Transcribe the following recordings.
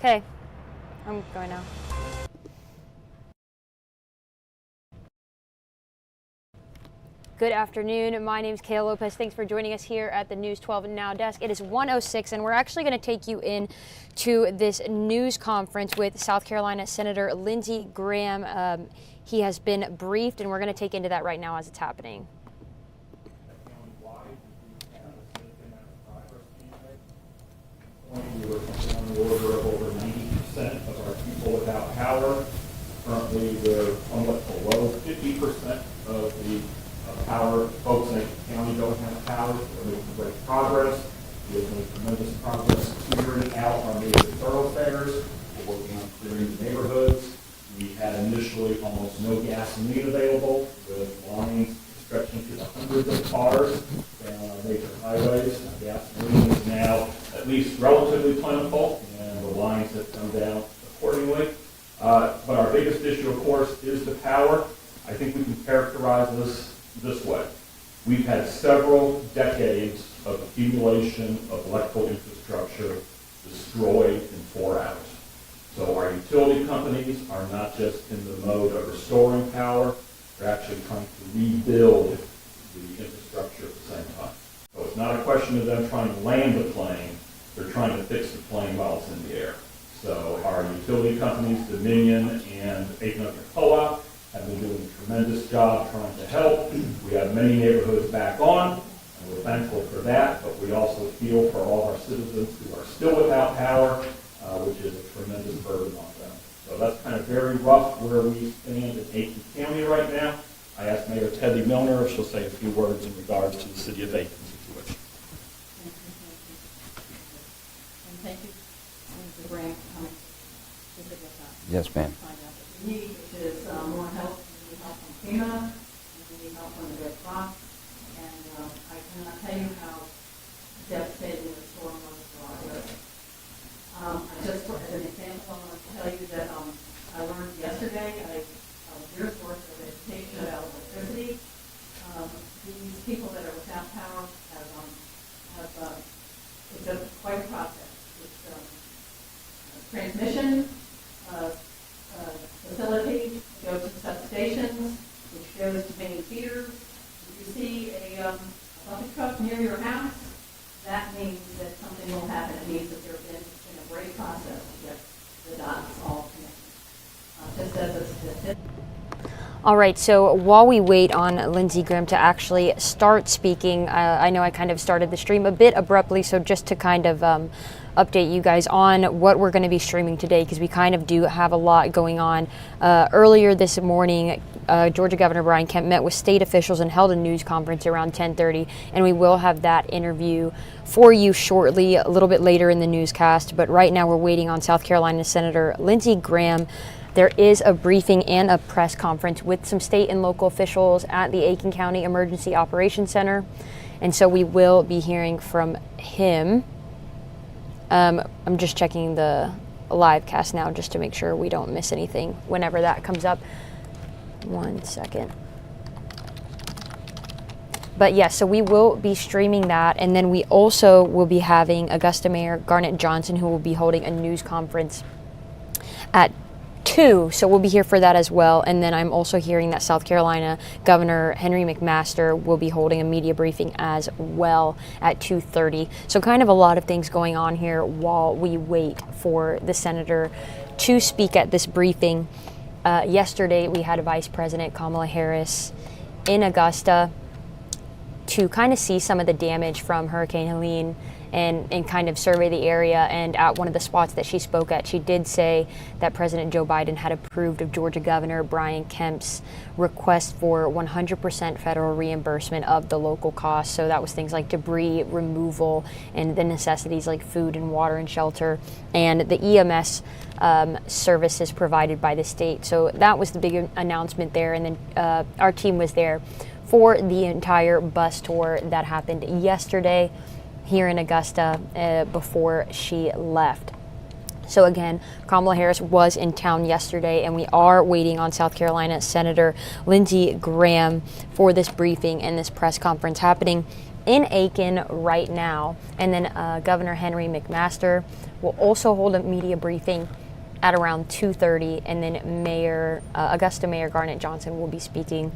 Okay, I'm going now. Good afternoon. My name is Kayla Lopez. Thanks for joining us here at the News 12 Now desk. It is 1:06, and we're actually going to take you in to this news conference with South Carolina Senator Lindsey Graham. He has been briefed, and we're going to take into that right now as it's happening. We were on the order of over 90% of our people without power. Currently, we're somewhat below 50% of the power folks in Aiken County don't have power. We're making great progress. We've made tremendous progress clearing out our major thoroughfares. We're working on clearing the neighborhoods. We had initially almost no gasoline available, with lines stretching to the hundreds of cars down our major highways. Gasoline is now at least relatively plentiful, and the lines have come down accordingly. But our biggest issue, of course, is the power. I think we can characterize this way. We've had several decades of accumulation of electrical infrastructure destroyed in 4 hours. So our utility companies are not just in the mode of restoring power, they're actually trying to rebuild the infrastructure at the same time. So it's not a question of them trying to land the plane, they're trying to fix the plane while it's in the air. So our utility companies, Dominion and Aiken Co-op, have been doing a tremendous job trying to help. We have many neighborhoods back on, and we're thankful for that, but we also feel for all our citizens who are still without power, which is a tremendous burden on them. So that's kind of very rough where we stand in Aiken County right now. I asked Mayor Teddy Milner if she'll say a few words in regards to the city of Aiken situation. And thank you, Mr. Graham, for coming to visit us. Yes, ma'am. Find out what you need, which is more help. You need help from FEMA, you need help from the Red Cross, and I cannot tell you how devastating the storm was for our area. Just as an example, I want to tell you that I learned yesterday a year's worth of education about electricity. These people that are without power have it's quite a process. It's transmission, facility, goes to substations, which goes to main feeders. If you see a bucket truck near your house, that means that something will happen. It means that there's been a great process to get the dots all connected. Just as a statistic. All right, so while we wait on Lindsey Graham to actually start speaking, I know I kind of started the stream a bit abruptly, so just to kind of update you guys on what we're going to be streaming today, because we kind of do have a lot going on. Earlier this morning, Georgia Governor Brian Kemp met with state officials and held a news conference around 10:30, and we will have that interview for you shortly, a little bit later in the newscast. But right now we're waiting on South Carolina Senator Lindsey Graham. There is a briefing and a press conference with some state and local officials at the Aiken County Emergency Operations Center, and so we will be hearing from him. I'm just checking the live cast now just to make sure we don't miss anything whenever that comes up. 1 second. But yes, so we will be streaming that, and then we also will be having Augusta Mayor Garnett Johnson, who will be holding a news conference at 2, so we'll be here for that as well. And then I'm also hearing that South Carolina Governor Henry McMaster will be holding a media briefing as well at 2:30. So kind of a lot of things going on here while we wait for the senator to speak at this briefing. Yesterday we had Vice President Kamala Harris in Augusta to kind of see some of the damage from Hurricane Helene and kind of survey the area. And at one of the spots that she spoke at, she did say that President Joe Biden had approved of Georgia Governor Brian Kemp's request for 100% federal reimbursement of the local costs. So that was things like debris removal and the necessities like food and water and shelter, and the EMS services provided by the state. So that was the big announcement there. And then our team was there for the entire bus tour that happened yesterday here in Augusta before she left. So again, Kamala Harris was in town yesterday, and we are waiting on South Carolina Senator Lindsey Graham for this briefing and this press conference happening in Aiken right now, and then Governor Henry McMaster will also hold a media briefing at around 2:30, and then Augusta Mayor Garnet Johnson will be speaking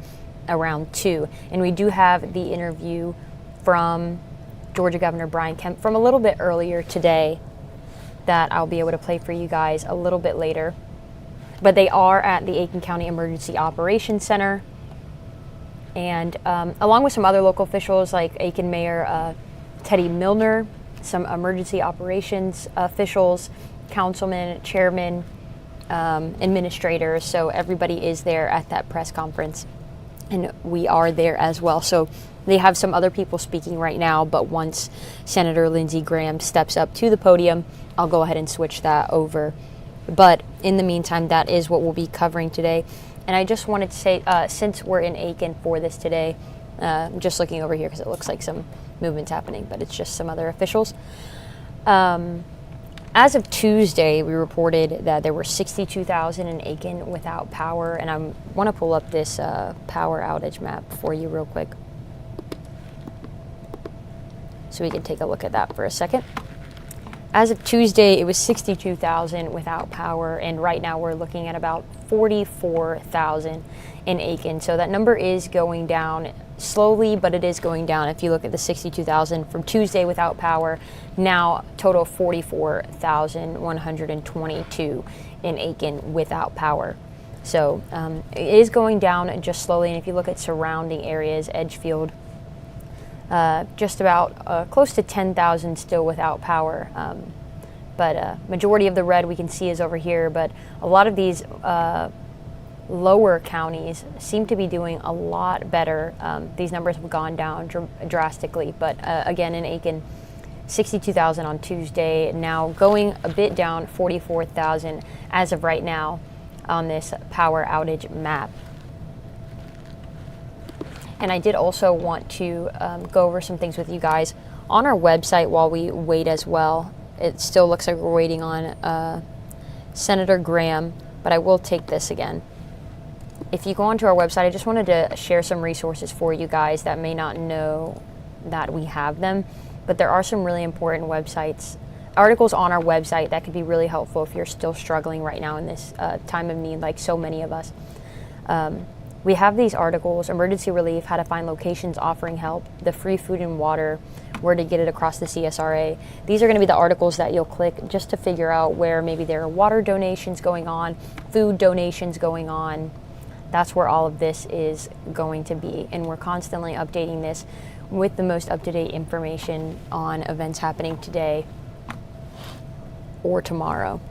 around 2. And we do have the interview from Georgia Governor Brian Kemp from a little bit earlier today that I'll be able to play for you guys a little bit later. But they are at the Aiken County Emergency Operations Center, and along with some other local officials like Aiken Mayor Teddy Milner, some emergency operations officials, councilmen, chairmen, administrators. So everybody is there at that press conference, and we are there as well. So they have some other people speaking right now, but once Senator Lindsey Graham steps up to the podium, I'll go ahead and switch that over. But in the meantime, that is what we'll be covering today. And I just wanted to say, since we're in Aiken for this today, I'm just looking over here because it looks like some movement's happening, but it's just some other officials. As of Tuesday, we reported that there were 62,000 in Aiken without power, and I want to pull up this power outage map for you real quick so we can take a look at that for a second. As of Tuesday, it was 62,000 without power, and right now we're looking at about 44,000 in Aiken. So that number is going down slowly, but it is going down. If you look at the 62,000 from Tuesday without power, now total 44,122 in Aiken without power. So it is going down just slowly, and if you look at surrounding areas, Edgefield, just about close to 10,000 still without power. But majority of the red we can see is over here, but a lot of these lower counties seem to be doing a lot better. These numbers have gone down drastically, but again in Aiken, 62,000 on Tuesday, now going a bit down, 44,000 as of right now on this power outage map. And I did also want to go over some things with you guys on our website while we wait as well. It still looks like we're waiting on Senator Graham, but I will take this again. If you go onto our website, I just wanted to share some resources for you guys that may not know that we have them, but there are some really important articles on our website that could be really helpful if you're still struggling right now in this time of need, like so many of us. We have these articles: emergency relief, how to find locations offering help, the free food and water, where to get it across the CSRA. These are going to be the articles that you'll click just to figure out where maybe there are water donations going on, food donations going on. That's where all of this is going to be. And we're constantly updating this with the most up-to-date information on events happening today or tomorrow.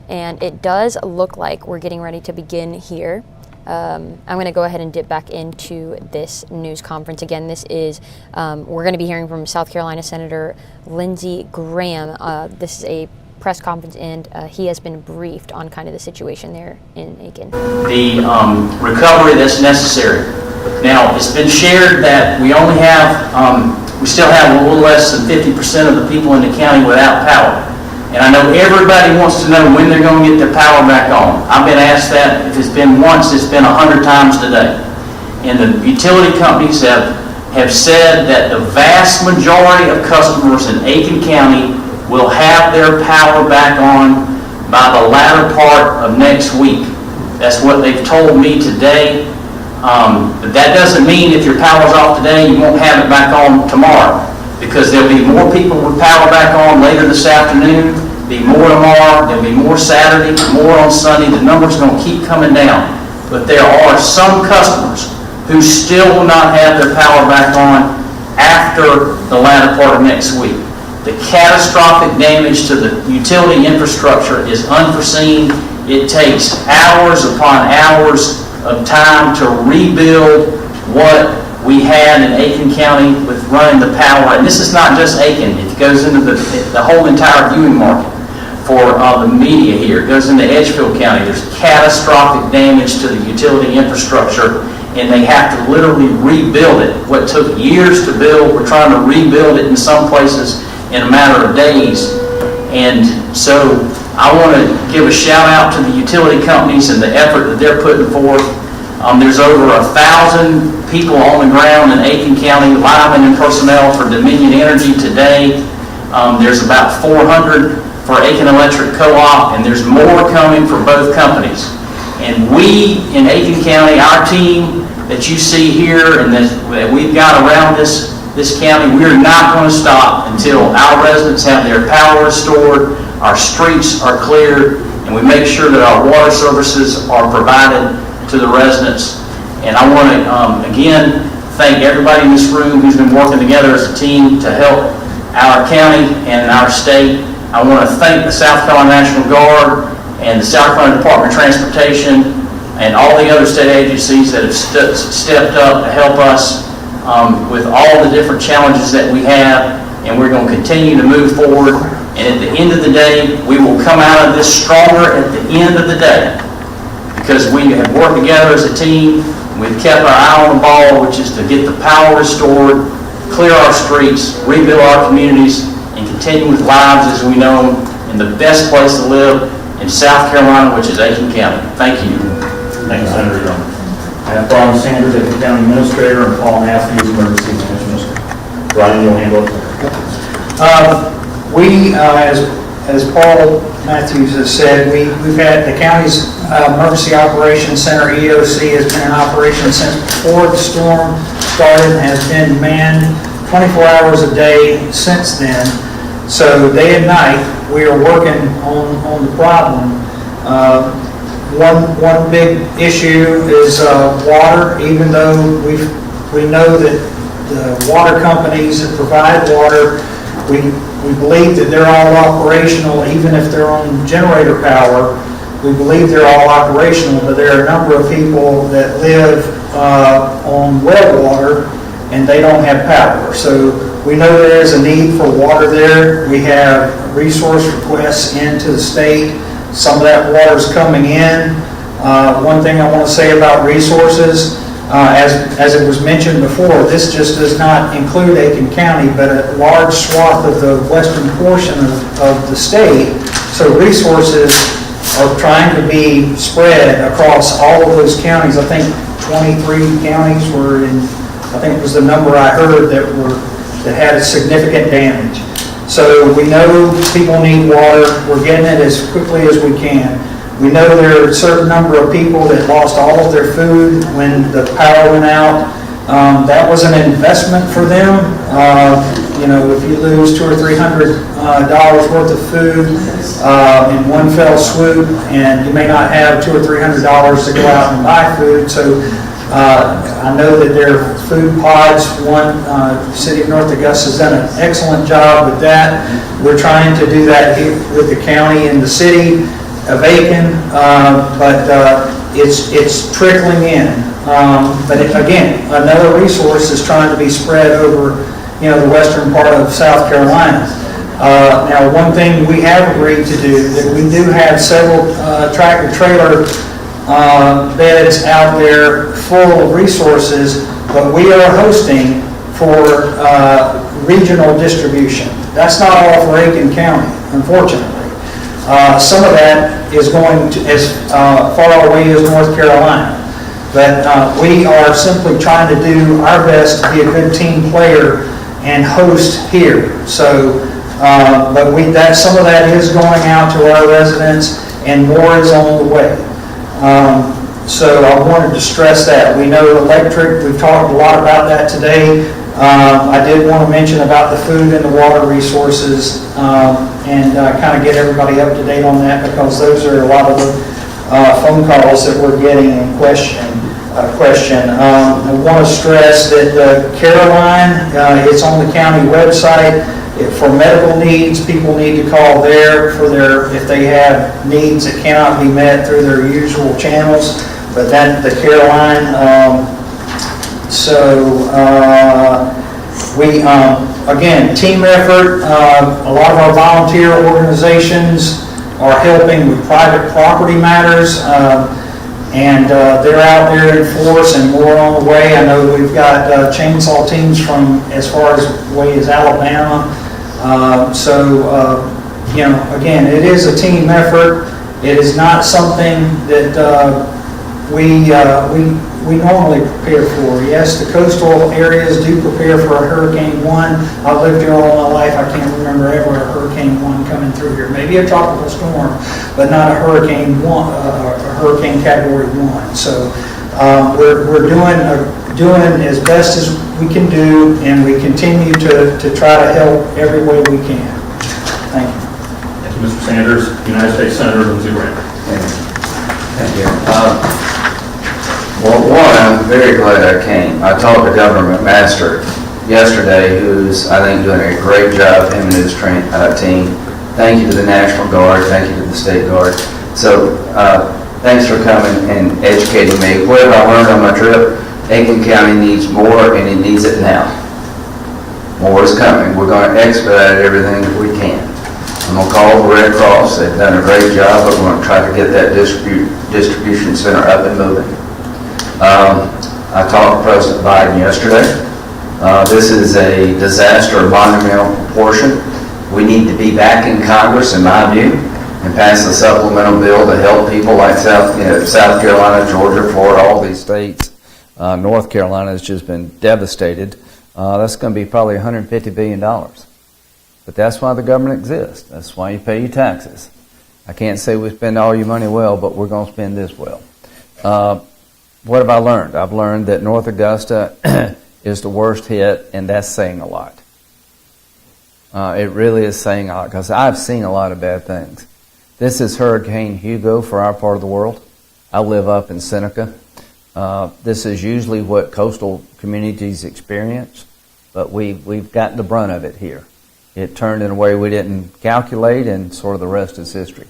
And it does look like we're getting ready to begin here. I'm going to go ahead and dip back into this news conference. Again, this is, we're going to be hearing from South Carolina Senator Lindsey Graham. This is a press conference, and he has been briefed on kind of the situation there in Aiken. The recovery that's necessary. Now, it's been shared that we only have, we still have a little less than 50% of the people in the county without power. And I know everybody wants to know when they're going to get their power back on. I've been asked that. If it's been once, it's been 100 times today. And the utility companies have said that the vast majority of customers in Aiken County will have their power back on by the latter part of next week. That's what they've told me today. But that doesn't mean if your power's off today, you won't have it back on tomorrow, because there'll be more people with power back on later this afternoon, be more tomorrow, there'll be more Saturday, more on Sunday. The numbers are going to keep coming down. But there are some customers who still will not have their power back on after the latter part of next week. The catastrophic damage to the utility infrastructure is unforeseen. It takes hours upon hours of time to rebuild what we had in Aiken County with running the power. And this is not just Aiken. It goes into the whole entire viewing market for the media here. It goes into Edgefield County. There's catastrophic damage to the utility infrastructure, and they have to literally rebuild it. What took years to build, we're trying to rebuild it in some places in a matter of days. And so I want to give a shout out to the utility companies and the effort that they're putting forth. There's over 1,000 people on the ground in Aiken County, linemen and personnel for Dominion Energy today. There's about 400 for Aiken Electric Co-op, and there's more coming for both companies. And we in Aiken County, our team that you see here and that we've got around this county, we're not going to stop until our residents have their power restored, our streets are cleared, and we make sure that our water services are provided to the residents. And I want to, again, thank everybody in this room who's been working together as a team to help our county and our state. I want to thank the South Carolina National Guard and the South Carolina Department of Transportation and all the other state agencies that have stepped up to help us with all the different challenges that we have, and we're going to continue to move forward. And at the end of the day, we will come out of this stronger at the end of the day, because we have worked together as a team. We've kept our eye on the ball, which is to get the power restored, clear our streets, rebuild our communities, and continue with lives as we know them in the best place to live in South Carolina, which is Aiken County. Thank you. Thank you, Senator Young. I have Brian Sanders, Aiken County Administrator, and Paul Matthews, Emergency Management. Brian, you'll handle it. As Paul Matthews has said, we've had the county's Emergency Operations Center, EOC, has been in operation since before the storm started and has been manned 24 hours a day since then. So day and night, we are working on the problem. One big issue is water. Even though we know that the water companies that provide water, we believe that they're all operational, even if they're on generator power. We believe they're all operational, but there are a number of people that live on well water and they don't have power. So we know there is a need for water there. We have resource requests into the state. Some of that water is coming in. One thing I want to say about resources, as it was mentioned before, this just does not include Aiken County, but a large swath of the western portion of the state. So resources are trying to be spread across all of those counties. I think 23 counties were in, I think it was the number I heard that had significant damage. So we know people need water. We're getting it as quickly as we can. We know there are a certain number of people that lost all of their food when the power went out. That was an investment for them. If you lose $200 or $300 worth of food in one fell swoop, and you may not have $200 or $300 to go out and buy food. So I know that their food pods, City of North Augusta has done an excellent job with that. We're trying to do that here with the county and the city of Aiken, but it's trickling in. But again, another resource is trying to be spread over, the western part of South Carolina. Now, one thing we have agreed to do, that we do have several tractor trailer beds out there full of resources, but we are hosting for regional distribution. That's not all for Aiken County, unfortunately. Some of that is going to as far away as North Carolina. But we are simply trying to do our best to be a good team player and host here. So, but some of that is going out to our residents, and more is on the way. So I wanted to stress that. We know electric, we've talked a lot about that today. I did want to mention about the food and the water resources and kind of get everybody up to date on that, because those are a lot of the phone calls that we're getting in question. I want to stress that Caroline, it's on the county website. For medical needs, people need to call there if they have needs that cannot be met through their usual channels. But the Caroline. We again, team effort. A lot of our volunteer organizations are helping with private property matters, and they're out there in force and more on the way. I know we've got chainsaw teams from as far away as Alabama. Again, it is a team effort. It is not something that we normally prepare for. Yes, the coastal areas do prepare for a Hurricane 1. I've lived here all my life. I can't remember ever a Hurricane 1 coming through here. Maybe a tropical storm, but not a Hurricane 1, a Hurricane Category 1. So we're doing as best as we can do, and we continue to try to help every way we can. Thank you. Thank you, Mr. Sanders. United States Senator Lindsey Graham. Thank you. Well, one, I'm very glad I came. I talked to Governor McMaster yesterday, who's, I think, doing a great job, him and his team. Thank you to the National Guard. Thank you to the State Guard. So, thanks for coming and educating me. What have I learned on my trip? Aiken County needs more, and it needs it now. More is coming. We're going to expedite everything that we can. I'm going to call the Red Cross. They've done a great job, but we're going to try to get that distribution center up and moving. I talked to President Biden yesterday. This is a disaster of monumental proportion. We need to be back in Congress, in my view, and pass a supplemental bill to help people like South Carolina, Georgia, Florida, all these states. North Carolina has just been devastated. That's going to be probably $150 billion. But that's why the government exists. That's why you pay your taxes. I can't say we spend all your money well, but we're going to spend this well. What have I learned? I've learned that North Augusta is the worst hit, and that's saying a lot. It really is saying a lot, because I've seen a lot of bad things. This is Hurricane Hugo for our part of the world. I live up in Seneca. This is usually what coastal communities experience, but we've gotten the brunt of it here. It turned in a way we didn't calculate, and sort of the rest is history.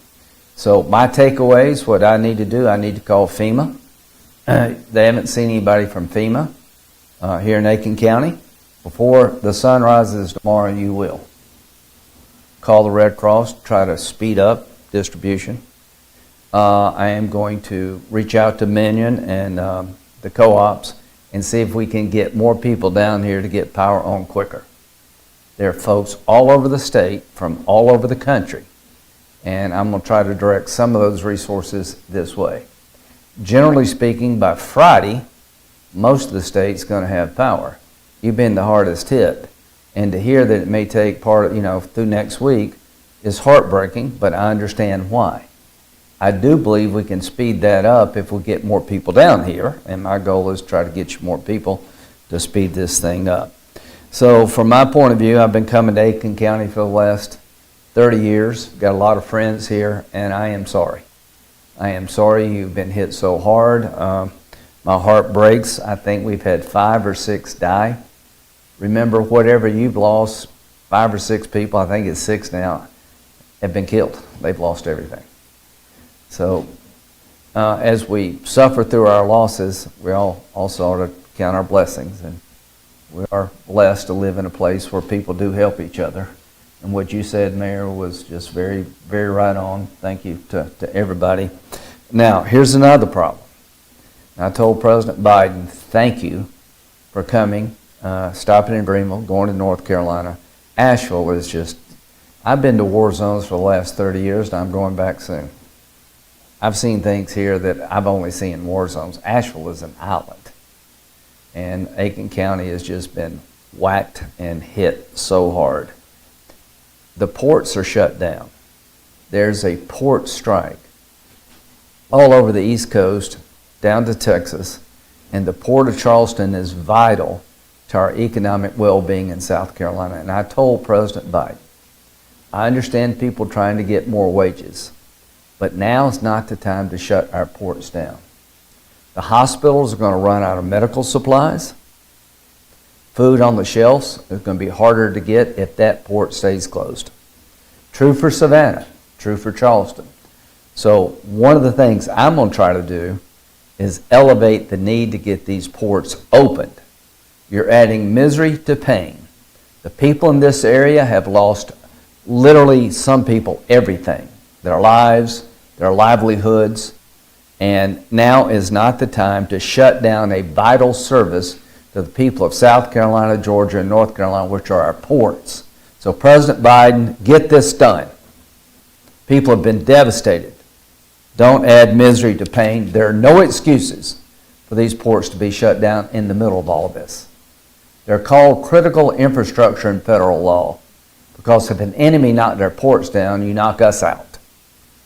So my takeaways, what I need to do, I need to call FEMA. They haven't seen anybody from FEMA here in Aiken County. Before the sun rises tomorrow, you will. Call the Red Cross, try to speed up distribution. I am going to reach out to Minion and the co-ops and see if we can get more people down here to get power on quicker. There are folks all over the state, from all over the country, and I'm going to try to direct some of those resources this way. Generally speaking, by Friday, most of the state's going to have power. You've been the hardest hit, and to hear that it may take through next week is heartbreaking, but I understand why. I do believe we can speed that up if we get more people down here, and my goal is to try to get you more people to speed this thing up. So from my point of view, I've been coming to Aiken County for the last 30 years, got a lot of friends here, and I am sorry. I am sorry you've been hit so hard. My heart breaks. I think we've had 5 or 6 die. Remember, whatever you've lost, 5 or 6 people, I think it's 6 now, have been killed. They've lost everything. So as we suffer through our losses, we all also ought to count our blessings. And we are blessed to live in a place where people do help each other. And what you said, Mayor, was just very, very right on. Thank you to everybody. Now, here's another problem. I told President Biden, thank you for coming, stopping in Greenville, going to North Carolina. Asheville is just, I've been to war zones for the last 30 years, and I'm going back soon. I've seen things here that I've only seen in war zones. Asheville is an island. And Aiken County has just been whacked and hit so hard. The ports are shut down. There's a port strike all over the East Coast, down to Texas, and the Port of Charleston is vital to our economic well-being in South Carolina. And I told President Biden, I understand people trying to get more wages, but now is not the time to shut our ports down. The hospitals are going to run out of medical supplies. Food on the shelves is going to be harder to get if that port stays closed. True for Savannah, true for Charleston. So one of the things I'm going to try to do is elevate the need to get these ports opened. You're adding misery to pain. The people in this area have lost, literally some people, everything. Their lives, their livelihoods, and now is not the time to shut down a vital service to the people of South Carolina, Georgia, and North Carolina, which are our ports. So President Biden, get this done. People have been devastated. Don't add misery to pain. There are no excuses for these ports to be shut down in the middle of all of this. They're called critical infrastructure in federal law because if an enemy knocked their ports down, you knock us out.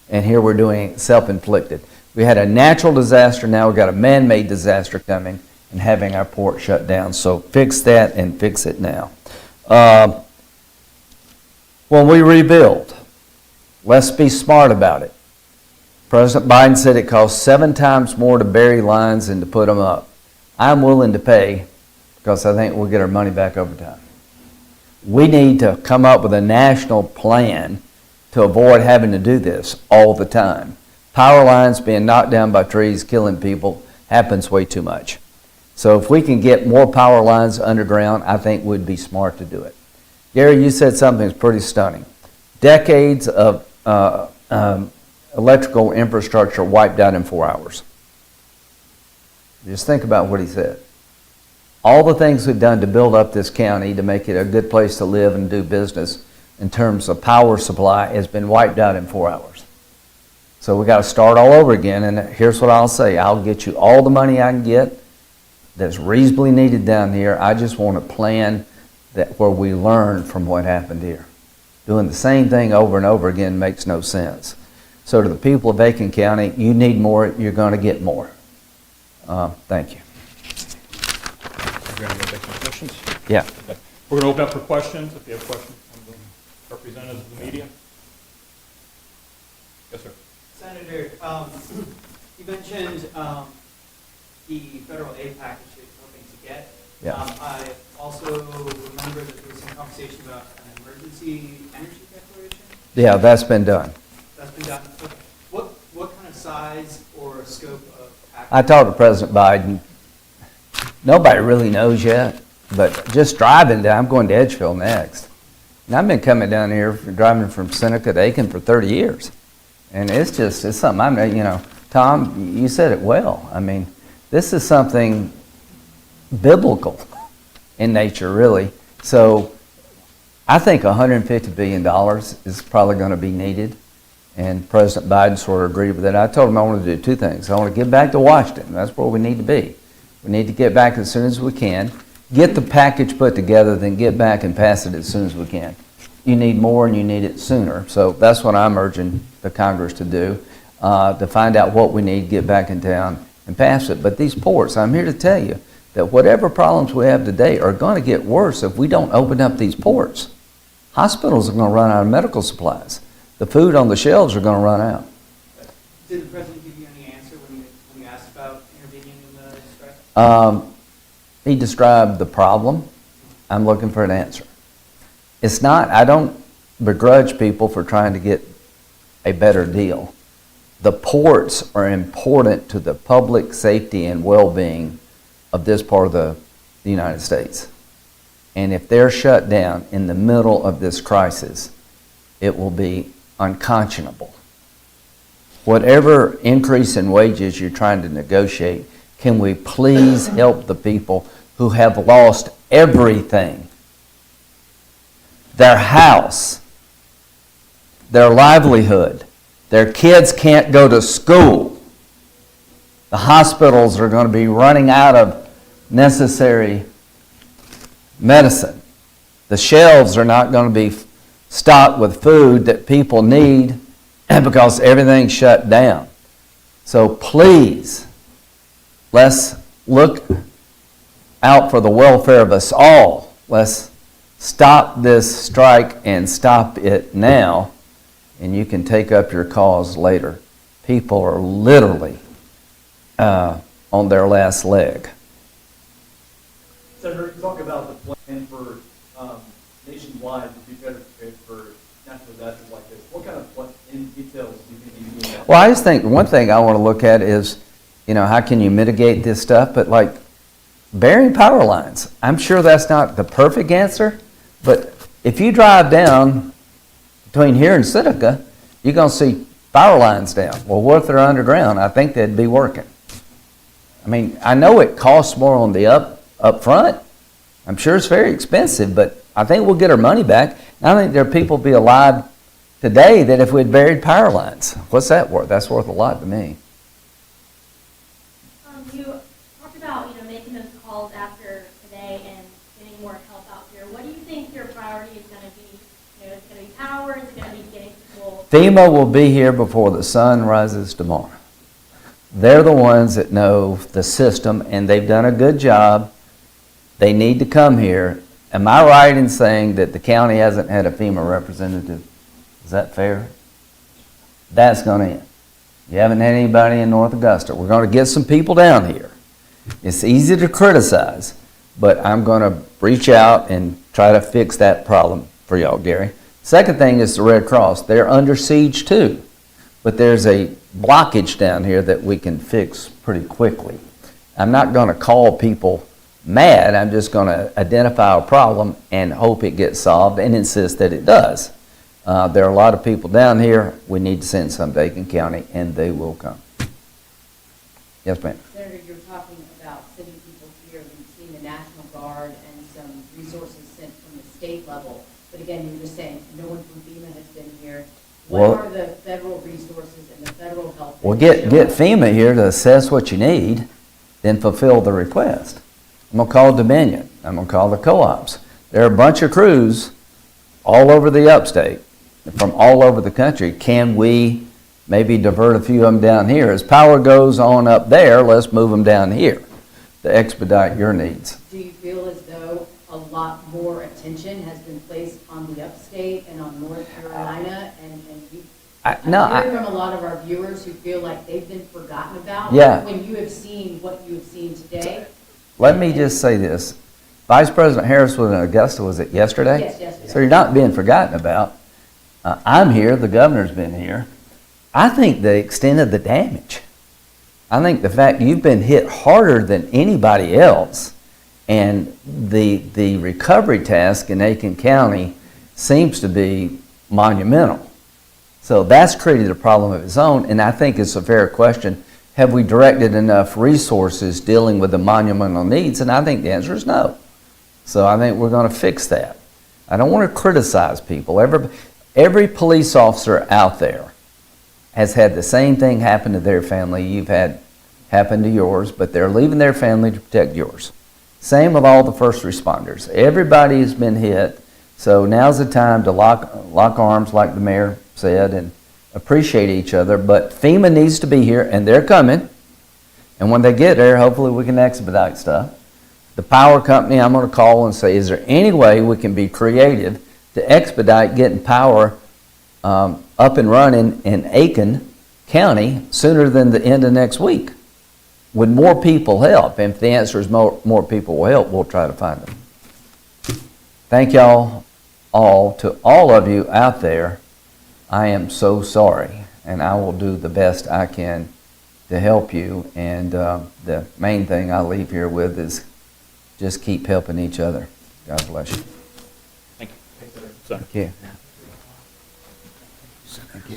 And here we're doing it self-inflicted. We had a natural disaster, now we've got a man-made disaster coming and having our port shut down. So fix that and fix it now. When we rebuild, let's be smart about it. President Biden said it costs 7 times more to bury lines than to put them up. I'm willing to pay because I think we'll get our money back over time. We need to come up with a national plan to avoid having to do this all the time. Power lines being knocked down by trees, killing people, happens way too much. So if we can get more power lines underground, I think we'd be smart to do it. Gary, you said something that's pretty stunning. Decades of electrical infrastructure wiped out in 4 hours. Just think about what he said. All the things we've done to build up this county to make it a good place to live and do business in terms of power supply has been wiped out in 4 hours. So we got to start all over again, and here's what I'll say. I'll get you all the money I can get that's reasonably needed down here. I just want a plan that where we learn from what happened here. Doing the same thing over and over again makes no sense. So to the people of Aiken County, you need more, you're going to get more. Thank you. We're going to take some questions. Yeah. Okay. We're going to open up for questions. If you have questions from the representatives of the media. Yes, sir. Senator, you mentioned the federal aid package you're hoping to get. Yeah. I also remember that there was some conversation about an emergency energy declaration. Yeah, that's been done. That's been done. Okay. What kind of size or scope of package? I talked to President Biden. Nobody really knows yet, but just driving down, I'm going to Edgefield next. And I've been coming down here, driving from Seneca to Aiken for 30 years. And it's something I'm, Tom, you said it well. I mean, this is something biblical in nature, really. So I think $150 billion is probably going to be needed. And President Biden sort of agreed with that. I told him I want to do 2 things. I want to get back to Washington. That's where we need to be. We need to get back as soon as we can, get the package put together, then get back and pass it as soon as we can. You need more and you need it sooner. So that's what I'm urging the Congress to do, to find out what we need, get back in town and pass it. But these ports, I'm here to tell you that whatever problems we have today are going to get worse if we don't open up these ports. Hospitals are going to run out of medical supplies. The food on the shelves are going to run out. Did the president give you any answer when you asked about intervening in the strike? He described the problem. I'm looking for an answer. It's not, I don't begrudge people for trying to get a better deal. The ports are important to the public safety and well-being of this part of the United States. And if they're shut down in the middle of this crisis, it will be unconscionable. Whatever increase in wages you're trying to negotiate, can we please help the people who have lost everything? Their house, their livelihood, their kids can't go to school. The hospitals are going to be running out of necessary medicine. The shelves are not going to be stocked with food that people need because everything's shut down. So please, let's look out for the welfare of us all. Let's stop this strike and stop it now, and you can take up your cause later. People are literally on their last leg. Senator, you talk about the plan for nationwide to be better prepared for natural disasters like this. What kind of in details do you think you need to do? Well, I just think one thing I want to look at is, how can you mitigate this stuff? But like burying power lines, I'm sure that's not the perfect answer. But if you drive down between here and Seneca, you're going to see power lines down. Well, what if they're underground? I think they'd be working. I mean, I know it costs more on the up front. I'm sure it's very expensive, but I think we'll get our money back. And I think there are people be alive today that if we'd buried power lines. What's that worth? That's worth a lot to me. You talked about, making those calls after today and getting more help out here. What do you think your priority is going to be? Is it going to be power? Is it going to be getting people? FEMA will be here before the sun rises tomorrow. They're the ones that know the system, and they've done a good job. They need to come here. Am I right in saying that the county hasn't had a FEMA representative? Is that fair? That's going to end. You haven't had anybody in North Augusta. We're going to get some people down here. It's easy to criticize, but I'm going to reach out and try to fix that problem for y'all, Gary. Second thing is the Red Cross. They're under siege too, but there's a blockage down here that we can fix pretty quickly. I'm not going to call people mad. I'm just going to identify a problem and hope it gets solved and insist that it does. There are a lot of people down here. We need to send some to Aiken County, and they will come. Yes, ma'am. Senator, you're talking about sending people here. We've seen the National Guard and some resources sent from the state level. But again, you were just saying no one from FEMA has been here. What Well, are the federal resources and the federal help? Well, get FEMA here to assess what you need, then fulfill the request. I'm going to call Dominion. I'm going to call the co-ops. There are a bunch of crews all over the upstate, from all over the country. Can we maybe divert a few of them down here? As power goes on up there, let's move them down here to expedite your needs. Do you feel as though a lot more attention has been placed on the upstate and on North Carolina? I'm hearing from a lot of our viewers who feel like they've been forgotten about. Yeah. When you have seen what you have seen today. Let me just say this. Vice President Harris was in Augusta, was it yesterday? Yes, yesterday. So you're not being forgotten about. I'm here, the governor's been here. I think the extent of the damage, I think the fact you've been hit harder than anybody else, and the recovery task in Aiken County seems to be monumental. So that's created a problem of its own, and I think it's a fair question. Have we directed enough resources dealing with the monumental needs? And I think the answer is no. So I think we're going to fix that. I don't want to criticize people. Every police officer out there has had the same thing happen to their family you've had happen to yours, but they're leaving their family to protect yours. Same with all the first responders. Everybody has been hit, so now's the time to lock arms, like the mayor said, and appreciate each other. But FEMA needs to be here, and they're coming. And when they get there, hopefully we can expedite stuff. The power company, I'm going to call and say, is there any way we can be creative to expedite getting power up and running in Aiken County sooner than the end of next week? Would more people help? And if the answer is more people will help, we'll try to find them. Thank y'all all. To all of you out there, I am so sorry, and I will do the best I can to help you. And the main thing I leave here with is just keep helping each other. God bless you. Thank you. Thank you.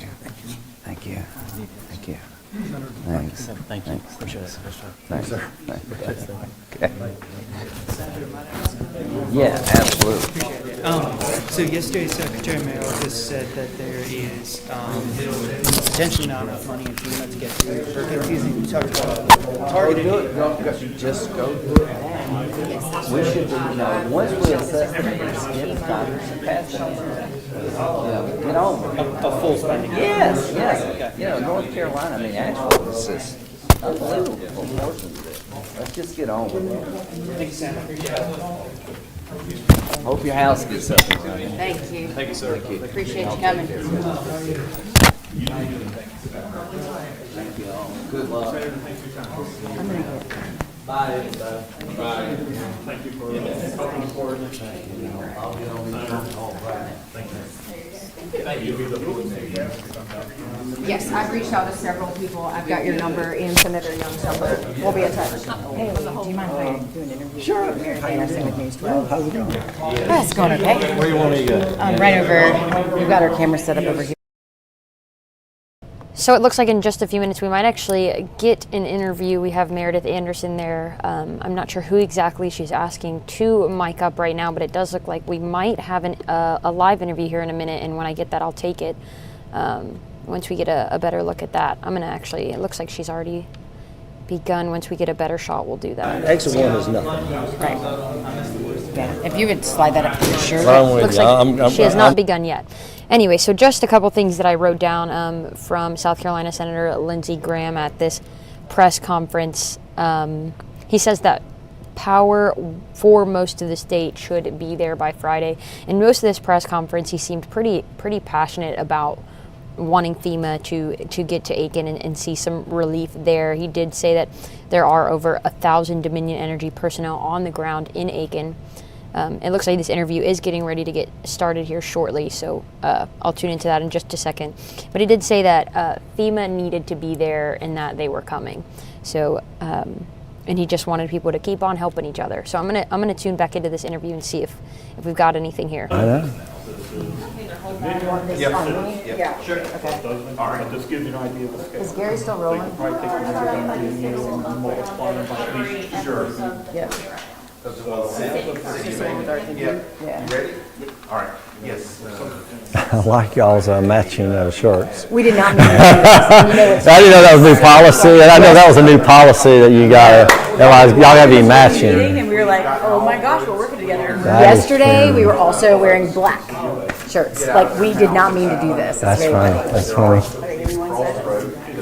Thank you. Thank you. Thank you. Thanks. Thank you. Appreciate it. Thanks. Okay. Yeah, absolutely. So yesterday, Secretary of my office said that there is potentially not enough money in FEMA to get through hurricane season. You talked about targeted. Just go do it. We should, once we assess the get Congress and pass it, get on. A full spending. Yes, yes. North Carolina, I mean, actually, it's just unbelievable proportions of it. Let's just get on with it. Thank you, Senator. Hope your house gets up. Thank you. Thank you, sir. Appreciate you coming. Thank you all. Good luck. Bye. Bye. Thank you for helping us forward. I'll get on the call right now. Thank you. Yes, I've reached out to several people. I've got your number and Senator Young's number. We'll be in touch. Hey, do you mind if I do an interview? Sure. Anderson with News 12. How's it going? It's going okay. Where do you want me to go? Right over. We've got our camera set up over here. So it looks like in just a few minutes we might actually get an interview. We have Meredith Anderson there. I'm not sure who exactly she's asking to mic up right now, but it does look like we might have a live interview here in a minute, and when I get that, I'll take it. Once we get a better look at that, I'm going to actually, it looks like she's already begun. Once we get a better shot, we'll do that. Exit 1 is nothing. Right. Yeah, if you would slide that up to your shirt. Looks like she has not begun yet. Anyway, so just a couple things that I wrote down from South Carolina Senator Lindsey Graham at this press conference. He says that power for most of the state should be there by Friday. In most of this press conference, he seemed pretty passionate about wanting FEMA to get to Aiken and see some relief there. He did say that there are over 1,000 Dominion Energy personnel on the ground in Aiken. It looks like this interview is getting ready to get started here shortly, so I'll tune into that in just a second. But he did say that FEMA needed to be there and that they were coming. So, and he just wanted people to keep on helping each other. So I'm gonna tune back into this interview and see if we've got anything here. I know. Yeah, sure. Okay. All right, just give you an idea of the scale. Is Gary still rolling? Probably take the multiplying by at least. Sure. Yeah. Yeah. You ready? All right. Yes. I like y'all's matching shirts. We did not mean to do this. I didn't know that was new policy, and I know that was a new policy that you got. Y'all got to be matching. And we were like, oh my gosh, we're working together. Yesterday, we were also wearing black shirts. Like, we did not mean to do this. That's funny. That's funny.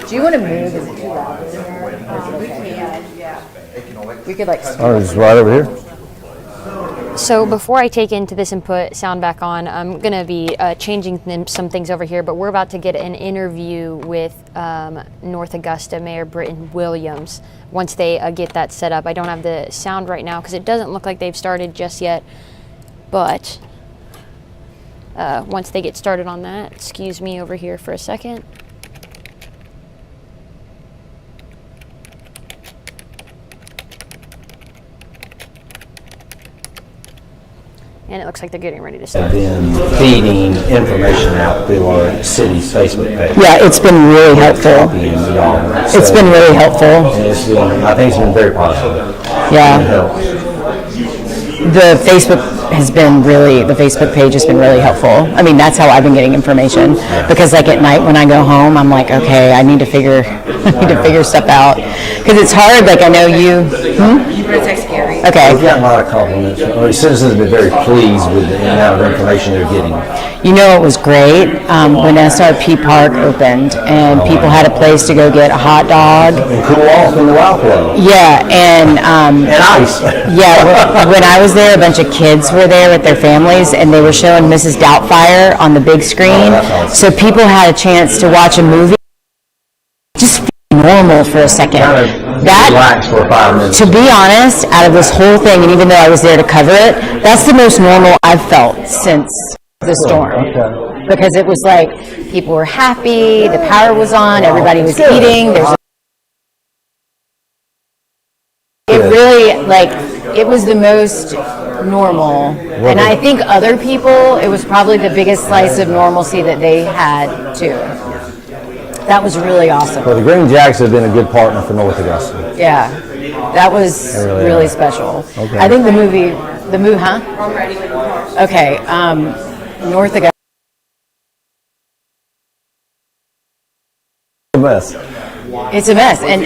Do you want to move? Is it too loud? We can, yeah. We could like. Oh, it's right over here. So before I take into this and put sound back on, I'm going to be changing some things over here, but we're about to get an interview with North Augusta Mayor Britton Williams once they get that set up. I don't have the sound right now because it doesn't look like they've started just yet, but once they get started on that, excuse me over here for a second. And it looks like they're getting ready to start. Been feeding information out through our city's Facebook page. Yeah, it's been really helpful. It's been really helpful. I think it's been very positive. Yeah. The Facebook page has been really helpful. I mean, that's how I've been getting information. Because like at night when I go home, I'm like, okay, I need to figure stuff out. Because it's hard. Like I know you. You want to text Gary? Okay. We've gotten a lot of compliments. Citizens have been very pleased with the amount of information they're getting. You know, it was great when SRP Park opened and people had a place to go get a hot dog. And cool off in the wild club. Yeah, and ice. Yeah, when I was there, a bunch of kids were there with their families, and they were showing Mrs. Doubtfire on the big screen. So people had a chance to watch a movie, just feel normal for a second. Relax for 5 minutes. To be honest, out of this whole thing, and even though I was there to cover it, that's the most normal I've felt since the storm. Okay. Because it was like people were happy, the power was on, everybody was eating. It really, like, it was the most normal. And I think other people, it was probably the biggest slice of normalcy that they had too. That was really awesome. Well, the Green Jacks have been a good partner for North Augusta. Yeah, that was really special. Okay. I think the movie, huh? Okay, North Augusta. A mess. It's a mess. And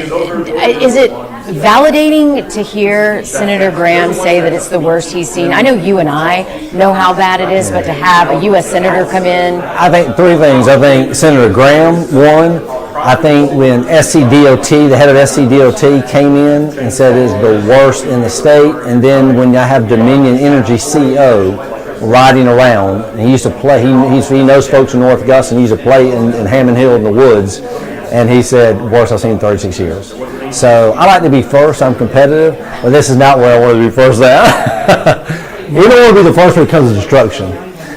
is it validating to hear Senator Graham say that it's the worst he's seen? I know you and I know how bad it is, but to have a U.S. Senator come in. I think 3 things. I think Senator Graham, one. I think when SCDOT, the head of SCDOT came in and said it's the worst in the state, and then when I have Dominion Energy CEO riding around, and he used to play, he knows folks in North Augusta, and he used to play in Hammond Hill in the woods, and he said, worst I've seen in 36 years. So I like to be first, I'm competitive, but this is not where I want to be first at. We don't want to be the first when it comes to destruction.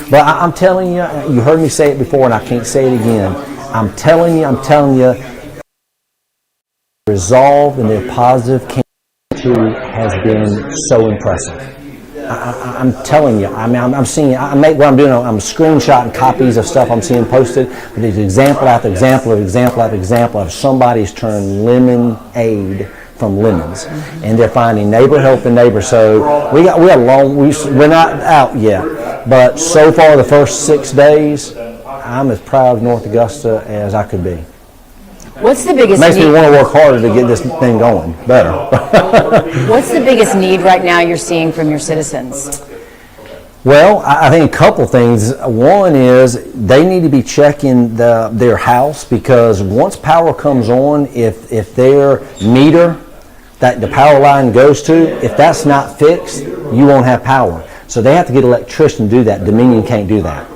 But I'm telling you, you heard me say it before, and I can't say it again. I'm telling you, resolve and their positive campaign has been so impressive. I'm telling you, I mean, I'm seeing, what I'm doing, I'm screenshotting copies of stuff I'm seeing posted, but there's example after example of example after example of somebody's turned lemonade from lemons, and they're finding neighbor helping neighbor. So we're not out yet, but so far the first 6 days, I'm as proud of North Augusta as I could be. What's the biggest Makes me need? want to work harder to get this thing going better. What's the biggest need right now you're seeing from your citizens? Well, I think a couple things. One is they need to be checking their house, because once power comes on, if their meter that the power line goes to, if that's not fixed, you won't have power. So they have to get an electrician to do that. Dominion can't do that.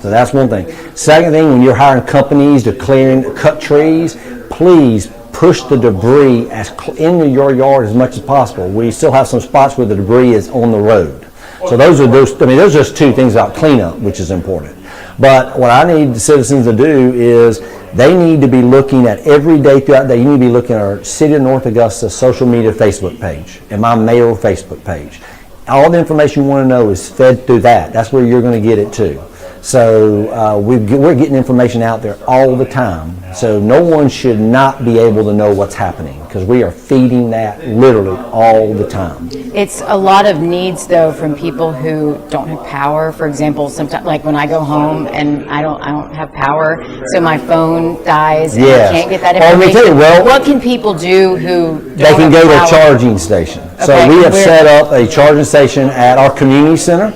So that's one thing. Second thing, when you're hiring companies to cut trees, please push the debris into your yard as much as possible. We still have some spots where the debris is on the road. So those are just two things about cleanup, which is important. But what I need the citizens to do is they need to be looking at every day throughout the day. You need to be looking at our City of North Augusta social media Facebook page and my mayor Facebook page. All the information you want to know is fed through that. That's where you're going to get it too. So we're getting information out there all the time. So no one should not be able to know what's happening, because we are feeding that literally all the time. It's a lot of needs, though, from people who don't have power. For example, sometimes, like when I go home and I don't have power, so my phone dies and I can't get that information. What can people do who they can go to a charging station. So we have set up a charging station at our community center,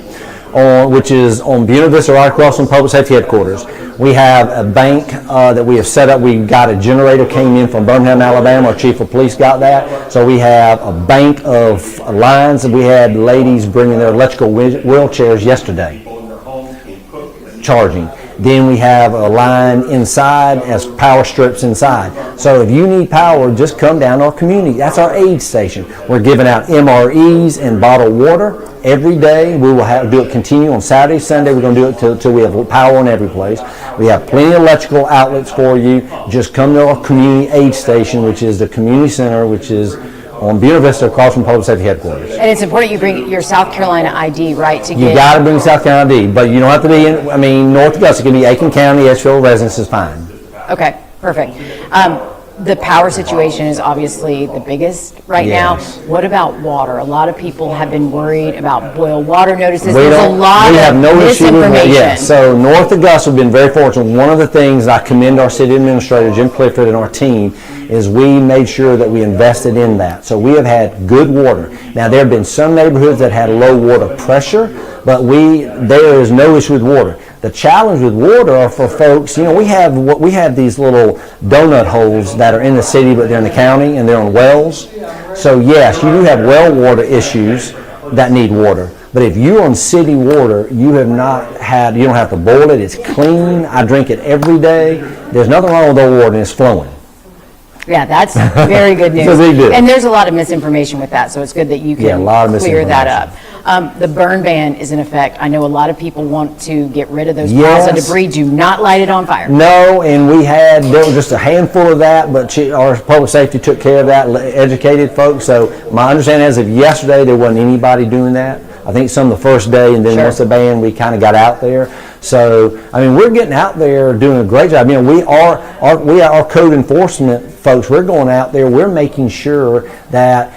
which is on Buena Vista, right across from Public Safety Headquarters. We have a bank that we have set up. We got a generator came in from Birmingham, Alabama. Our chief of police got that. So we have a bank of lines, and we had ladies bringing their electrical wheelchairs yesterday, charging. Then we have a line inside as power strips inside. So if you need power, just come down to our community. That's our aid station. We're giving out MREs and bottled water every day. We will do it continue on Saturday, Sunday. We're going to do it till we have power in every place. We have plenty of electrical outlets for you. Just come to our community aid station, which is the community center, which is on Buena Vista across from Public Safety Headquarters. And it's important you bring your South Carolina ID, right? You got to bring South Carolina ID, but you don't have to be in, North Augusta. It can be Aiken County, Edgefield residence is fine. Okay, perfect. The power situation is obviously the biggest right now. What about water? A lot of people have been worried about boil water notices. There's a lot of misinformation. Yes, so North Augusta, we've been very fortunate. One of the things I commend our city administrator, Jim Clifford, and our team is we made sure that we invested in that. So we have had good water. Now, there have been some neighborhoods that had low water pressure, but there is no issue with water. The challenge with water are for folks, we have these little donut holes that are in the city, but they're in the county and they're on wells. So yes, you do have well water issues that need water. But if you're on city water, you don't have to boil it, it's clean. I drink it every day. There's nothing wrong with the water, and it's flowing. Yeah, that's very good news. It's a big deal. And there's a lot of misinformation with that, so it's good that you can clear that up. The burn ban is in effect. I know a lot of people want to get rid of those piles of debris. Do not light it on fire. No, and there was just a handful of that, but our public safety took care of that, educated folks. So my understanding as of yesterday, there wasn't anybody doing that. I think some of the first day, and then once the ban, we kind of got out there. So, we're getting out there doing a great job. We are our code enforcement folks. We're going out there. We're making sure that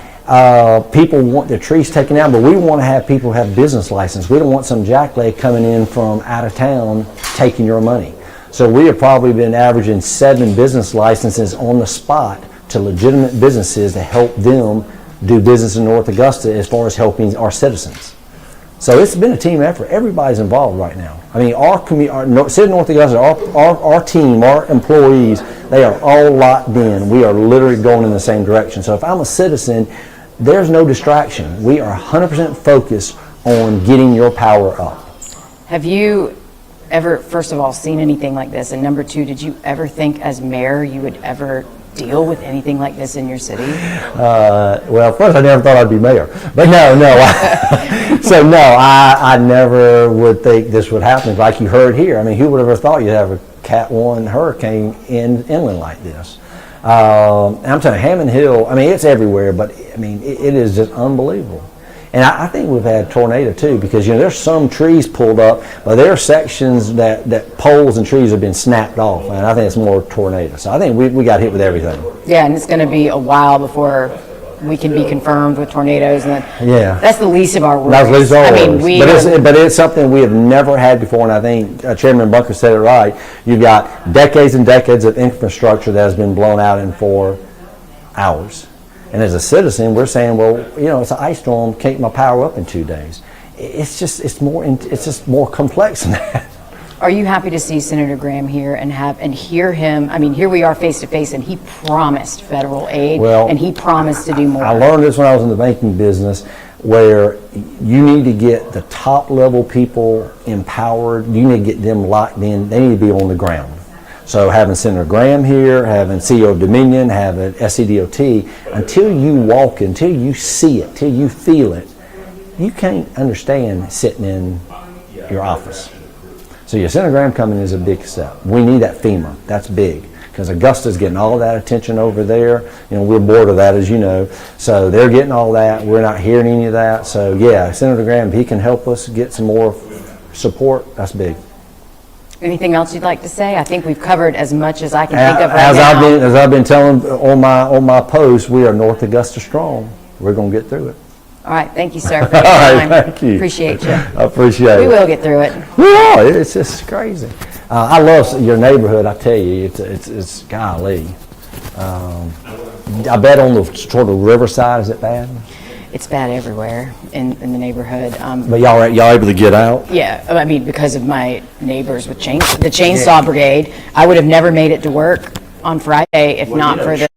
people want their trees taken out, but we want to have people have business license. We don't want some jackleg coming in from out of town taking your money. So we have probably been averaging 7 business licenses on the spot to legitimate businesses to help them do business in North Augusta as far as helping our citizens. So it's been a team effort. Everybody's involved right now. Our City of North Augusta, our team, our employees, they are all locked in. We are literally going in the same direction. So if I'm a citizen, there's no distraction. We are 100% focused on getting your power up. Have you ever, first of all, seen anything like this? And number 2, did you ever think as mayor you would ever deal with anything like this in your city? Well, first I never thought I'd be mayor, but no. So no, I never would think this would happen. Like you heard here, who would have ever thought you'd have a Cat 1 hurricane inland like this? I'm telling you, Hammond Hill, it's everywhere, but it is just unbelievable. And I think we've had tornado too, because there's some trees pulled up, but there are sections that poles and trees have been snapped off, and I think it's more tornado. So I think we got hit with everything. Yeah, and it's going to be a while before we can be confirmed with tornadoes, and that's the least of our worries. That's the least of our worries. But it's something we have never had before, and I think Chairman Bunker said it right. You've got decades and decades of infrastructure that has been blown out in 4 hours. And as a citizen, we're saying, well, it's an ice storm, can't my power up in 2 days. It's just more complex than that. Are you happy to see Senator Graham here and hear him? I mean, here we are face to face, and he promised federal aid, and he promised to do more. I learned this when I was in the banking business, where you need to get the top level people empowered. You need to get them locked in. They need to be on the ground. So having Senator Graham here, having CEO of Dominion, having SCDOT, until you walk, until you see it, till you feel it, you can't understand sitting in your office. So your Senator Graham coming is a big step. We need that FEMA. That's big, because Augusta's getting all that attention over there. We're bored of that, as you know. So they're getting all that. We're not hearing any of that. So yeah, Senator Graham, if he can help us get some more support, that's big. Anything else you'd like to say? I think we've covered as much as I can think of right now. As I've been telling on my post, we are North Augusta strong. We're going to get through it. All right, thank you, sir, for your All time. right, thank you. Appreciate you. I appreciate it. We will get through it. We are. It's just crazy. I love your neighborhood. I tell you, it's golly. I bet on the sort of riverside. Is it bad? It's bad everywhere in the neighborhood. But y'all able to get out? Yeah, I mean, because of my neighbors with the chainsaw brigade, I would have never made it to work on Friday if not for the.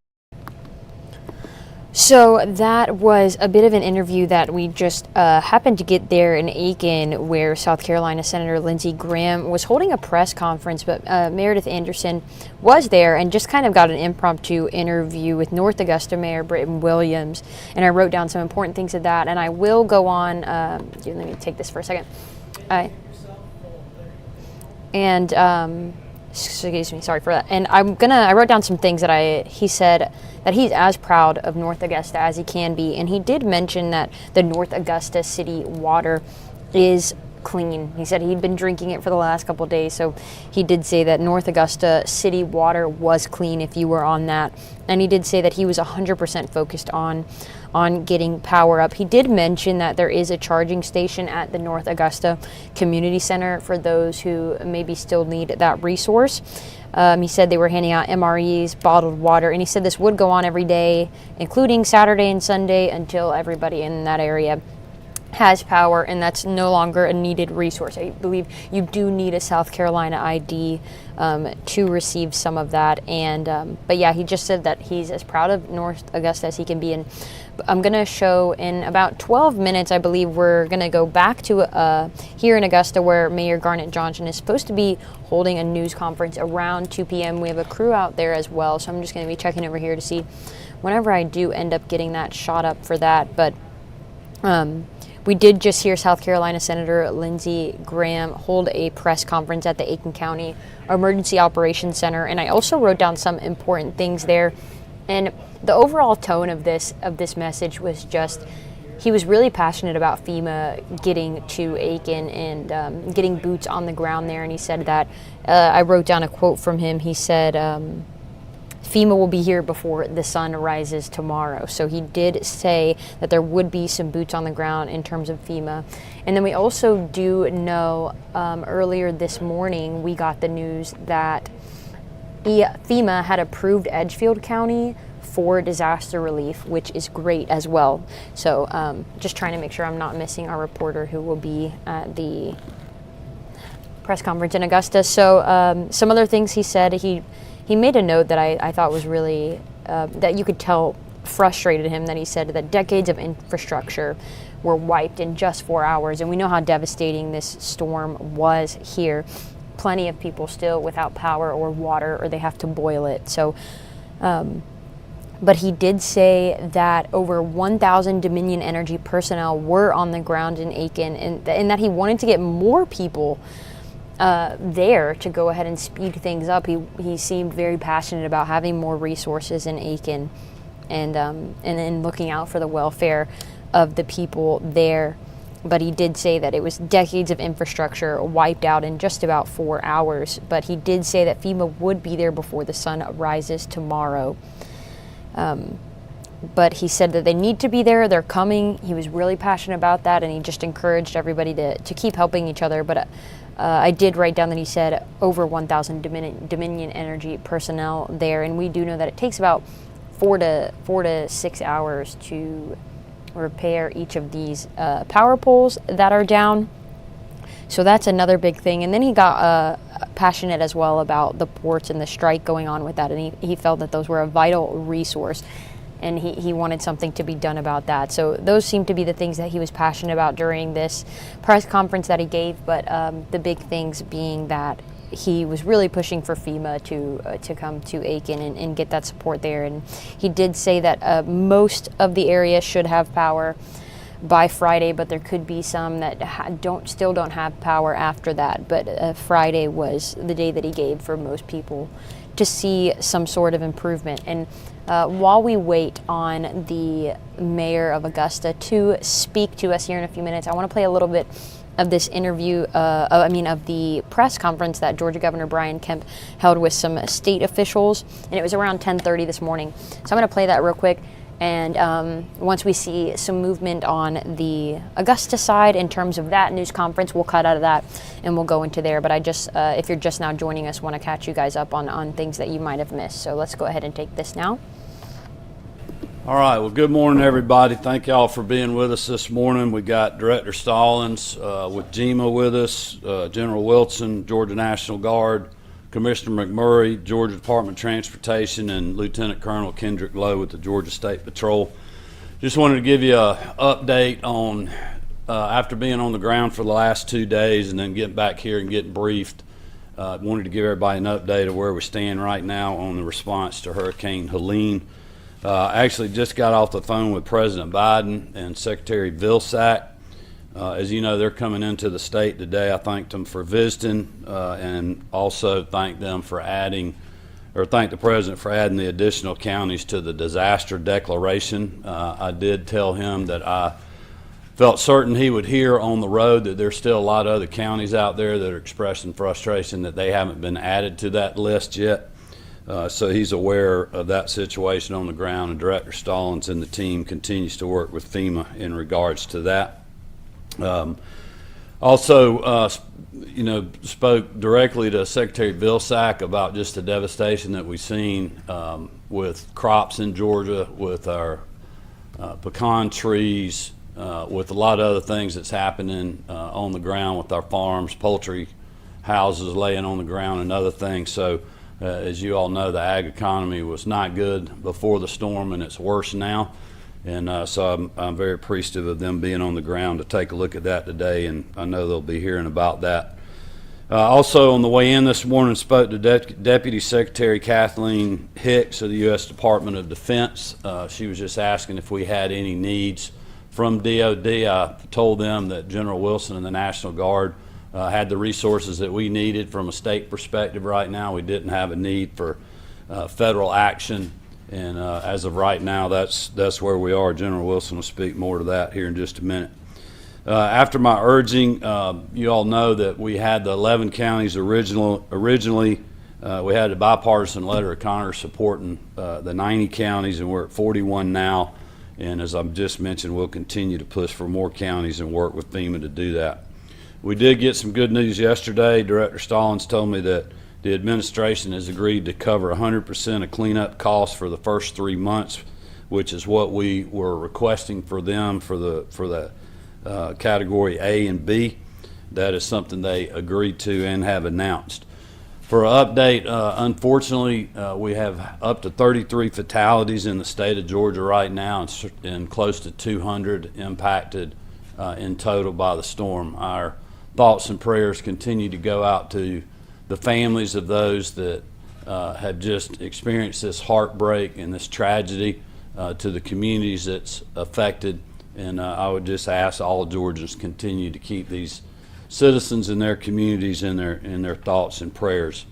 So that was a bit of an interview that we just happened to get there in Aiken, where South Carolina Senator Lindsey Graham was holding a press conference, but Meredith Anderson was there and just kind of got an impromptu interview with North Augusta Mayor Britton Williams. And I wrote down some important things of that, and I will go on. Let me take this for a second. Excuse me, sorry for that. And I wrote down some things that he said that he's as proud of North Augusta as he can be. And he did mention that the North Augusta city water is clean. He said he'd been drinking it for the last couple of days. So he did say that North Augusta city water was clean if you were on that. And he did say that he was 100% focused on getting power up. He did mention that there is a charging station at the North Augusta Community Center for those who maybe still need that resource. He said they were handing out MREs, bottled water, and he said this would go on every day, including Saturday and Sunday, until everybody in that area has power, and that's no longer a needed resource. I believe you do need a South Carolina ID to receive some of that. And but yeah, he just said that he's as proud of North Augusta as he can be. And I'm going to show in about 12 minutes, I believe we're going to go back to here in Augusta, where Mayor Garnet Johnson is supposed to be holding a news conference around 2 p.m. We have a crew out there as well, so I'm just going to be checking over here to see whenever I do end up getting that shot up for that. But we did just hear South Carolina Senator Lindsey Graham hold a press conference at the Aiken County Emergency Operations Center, and I also wrote down some important things there. And the overall tone of this message was just, he was really passionate about FEMA getting to Aiken and getting boots on the ground there. And he said that, I wrote down a quote from him. He said, FEMA will be here before the sun rises tomorrow. So he did say that there would be some boots on the ground in terms of FEMA. And then we also do know earlier this morning, we got the news that FEMA had approved Edgefield County for disaster relief, which is great as well. So just trying to make sure I'm not missing our reporter who will be at the press conference in Augusta. So some other things he said, he made a note that I thought was really, that you could tell frustrated him, that he said that decades of infrastructure were wiped in just 4 hours. And we know how devastating this storm was here. Plenty of people still without power or water, or they have to boil it. So, but he did say that over 1,000 Dominion Energy personnel were on the ground in Aiken, and that he wanted to get more people there to go ahead and speed things up. He seemed very passionate about having more resources in Aiken, and looking out for the welfare of the people there. But he did say that it was decades of infrastructure wiped out in just about 4 hours. But he did say that FEMA would be there before the sun rises tomorrow. But he said that they need to be there. They're coming. He was really passionate about that, and he just encouraged everybody to keep helping each other. But I did write down that he said over 1,000 Dominion Energy personnel there, and we do know that it takes about 4 to 6 hours to repair each of these power poles that are down. So that's another big thing. And then he got passionate as well about the ports and the strike going on with that, and he felt that those were a vital resource, and he wanted something to be done about that. So those seem to be the things that he was passionate about during this press conference that he gave, but the big things being that he was really pushing for FEMA to come to Aiken and get that support there. And he did say that most of the area should have power by Friday, but there could be some that still don't have power after that. But Friday was the day that he gave for most people to see some sort of improvement. And while we wait on the mayor of Augusta to speak to us here in a few minutes, I want to play a little bit of this interview, of the press conference that Georgia Governor Brian Kemp held with some state officials, and it was around 10:30 this morning. So I'm going to play that real quick, and once we see some movement on the Augusta side in terms of that news conference, we'll cut out of that and we'll go into there. But I just, if you're just now joining us, want to catch you guys up on things that you might have missed. So let's go ahead and take this now. All right, well, good morning, everybody. Thank y'all for being with us this morning. We got Director Stallings with GEMA with us, General Wilson, Georgia National Guard, Commissioner McMurray, Georgia Department of Transportation, and Lieutenant Colonel Kendrick Lowe with the Georgia State Patrol. Just wanted to give you an update on, after being on the ground for the last 2 days and then getting back here and getting briefed, wanted to give everybody an update of where we stand right now on the response to Hurricane Helene. I actually just got off the phone with President Biden and Secretary Vilsack. As you know, they're coming into the state today. I thanked them for visiting and also thanked the President for adding the additional counties to the disaster declaration. I did tell him that I felt certain he would hear on the road that there's still a lot of other counties out there that are expressing frustration that they haven't been added to that list yet. So he's aware of that situation on the ground, and Director Stallings and the team continues to work with FEMA in regards to that. Spoke directly to Secretary Vilsack about just the devastation that we've seen with crops in Georgia, with our pecan trees, with a lot of other things that's happening on the ground with our farms, poultry houses laying on the ground, and other things. So as you all know, the ag economy was not good before the storm, and it's worse now. And so I'm very appreciative of them being on the ground to take a look at that today, and I know they'll be hearing about that. Also on the way in this morning, spoke to Deputy Secretary Kathleen Hicks of the U.S. Department of Defense. She was just asking if we had any needs from DOD. I told them that General Wilson and the National Guard had the resources that we needed from a state perspective right now. We didn't have a need for federal action, and as of right now, that's where we are. General Wilson will speak more to that here in just a minute. After my urging, you all know that we had the 11 counties originally. We had a bipartisan letter of Congress supporting the 90 counties, and we're at 41 now. And as I've just mentioned, we'll continue to push for more counties and work with FEMA to do that. We did get some good news yesterday. Director Stallings told me that the administration has agreed to cover 100% of cleanup costs for the first 3 months, which is what we were requesting for them for the category A and B. That is something they agreed to and have announced. For an update, unfortunately, we have up to 33 fatalities in the state of Georgia right now, and close to 200 impacted in total by the storm. Our thoughts and prayers continue to go out to the families of those that have just experienced this heartbreak and this tragedy, to the communities that's affected. And I would just ask all Georgians continue to keep these citizens in their communities in their thoughts and prayers.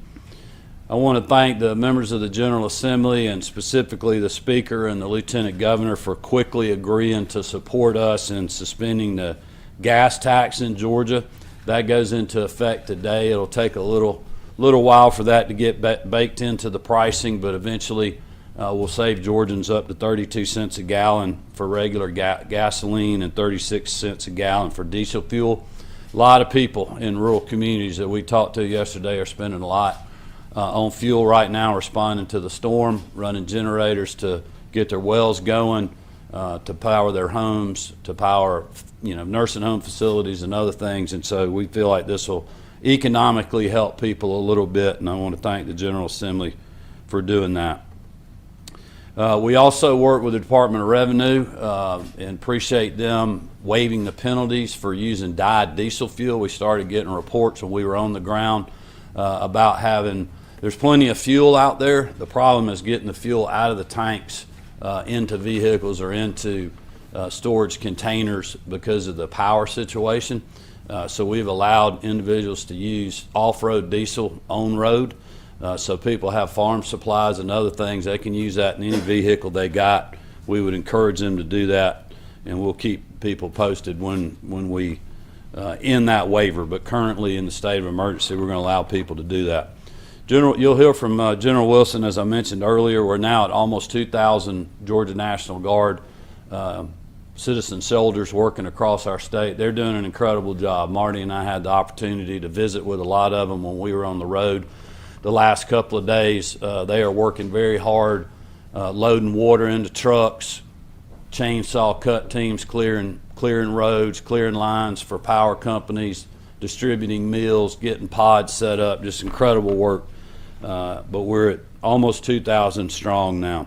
I want to thank the members of the General Assembly and specifically the Speaker and the Lieutenant Governor for quickly agreeing to support us in suspending the gas tax in Georgia. That goes into effect today. It'll take a little while for that to get baked into the pricing, but eventually we'll save Georgians up to 32 cents a gallon for regular gasoline and 36 cents a gallon for diesel fuel. A lot of people in rural communities that we talked to yesterday are spending a lot on fuel right now, responding to the storm, running generators to get their wells going, to power their homes, to power nursing home facilities and other things. And so we feel like this will economically help people a little bit, and I want to thank the General Assembly for doing that. We also work with the Department of Revenue and appreciate them waiving the penalties for using dyed diesel fuel. We started getting reports when we were on the ground about there's plenty of fuel out there. The problem is getting the fuel out of the tanks into vehicles or into storage containers because of the power situation. So we've allowed individuals to use off-road diesel on road. So people have farm supplies and other things, they can use that in any vehicle they got. We would encourage them to do that, and we'll keep people posted when we end that waiver. But currently in the state of emergency, we're going to allow people to do that. You'll hear from General Wilson, as I mentioned earlier. We're now at almost 2,000 Georgia National Guard citizen soldiers working across our state. They're doing an incredible job. Marty and I had the opportunity to visit with a lot of them when we were on the road the last couple of days. They are working very hard, loading water into trucks, chainsaw cut teams clearing roads, clearing lines for power companies, distributing meals, getting pods set up, just incredible work. But we're at almost 2,000 strong now.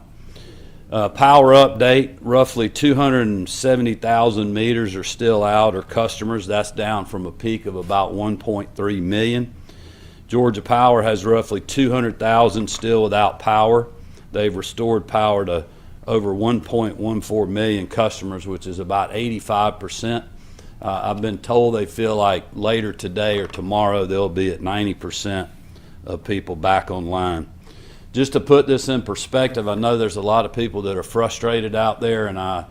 Power update, roughly 270,000 meters are still out or customers. That's down from a peak of about 1.3 million. Georgia Power has roughly 200,000 still without power. They've restored power to over 1.14 million customers, which is about 85%. I've been told they feel like later today or tomorrow they'll be at 90% of people back online. Just to put this in perspective, I know there's a lot of people that are frustrated out there, and I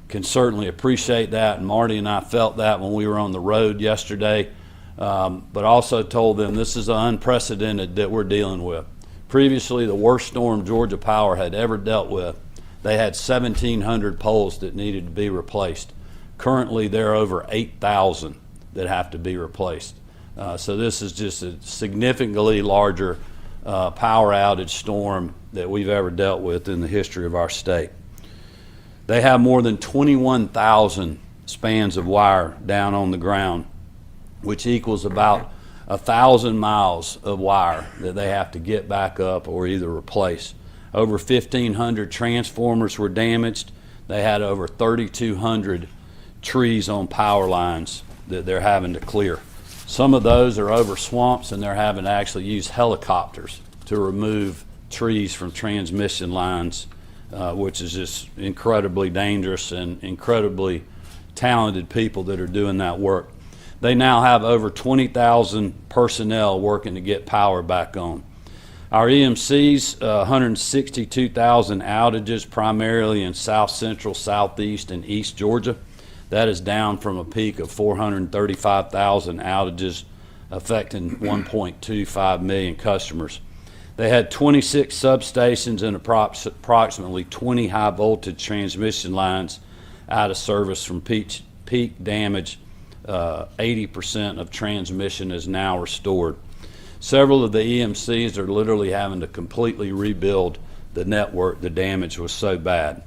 can certainly appreciate that, and Marty and I felt that when we were on the road yesterday, but also told them this is unprecedented that we're dealing with. Previously, the worst storm Georgia Power had ever dealt with, they had 1,700 poles that needed to be replaced. Currently, there are over 8,000 that have to be replaced. So this is just a significantly larger power outage storm that we've ever dealt with in the history of our state. They have more than 21,000 spans of wire down on the ground, which equals about 1,000 miles of wire that they have to get back up or either replace. Over 1,500 transformers were damaged. They had over 3,200 trees on power lines that they're having to clear. Some of those are over swamps, and they're having to actually use helicopters to remove trees from transmission lines, which is just incredibly dangerous, and incredibly talented people that are doing that work. They now have over 20,000 personnel working to get power back on. Our EMCs, 162,000 outages, primarily in south central, southeast, and east Georgia. That is down from a peak of 435,000 outages, affecting 1.25 million customers. They had 26 substations and approximately 20 high voltage transmission lines out of service from peak damage. 80% of transmission is now restored. Several of the EMCs are literally having to completely rebuild the network. The damage was so bad.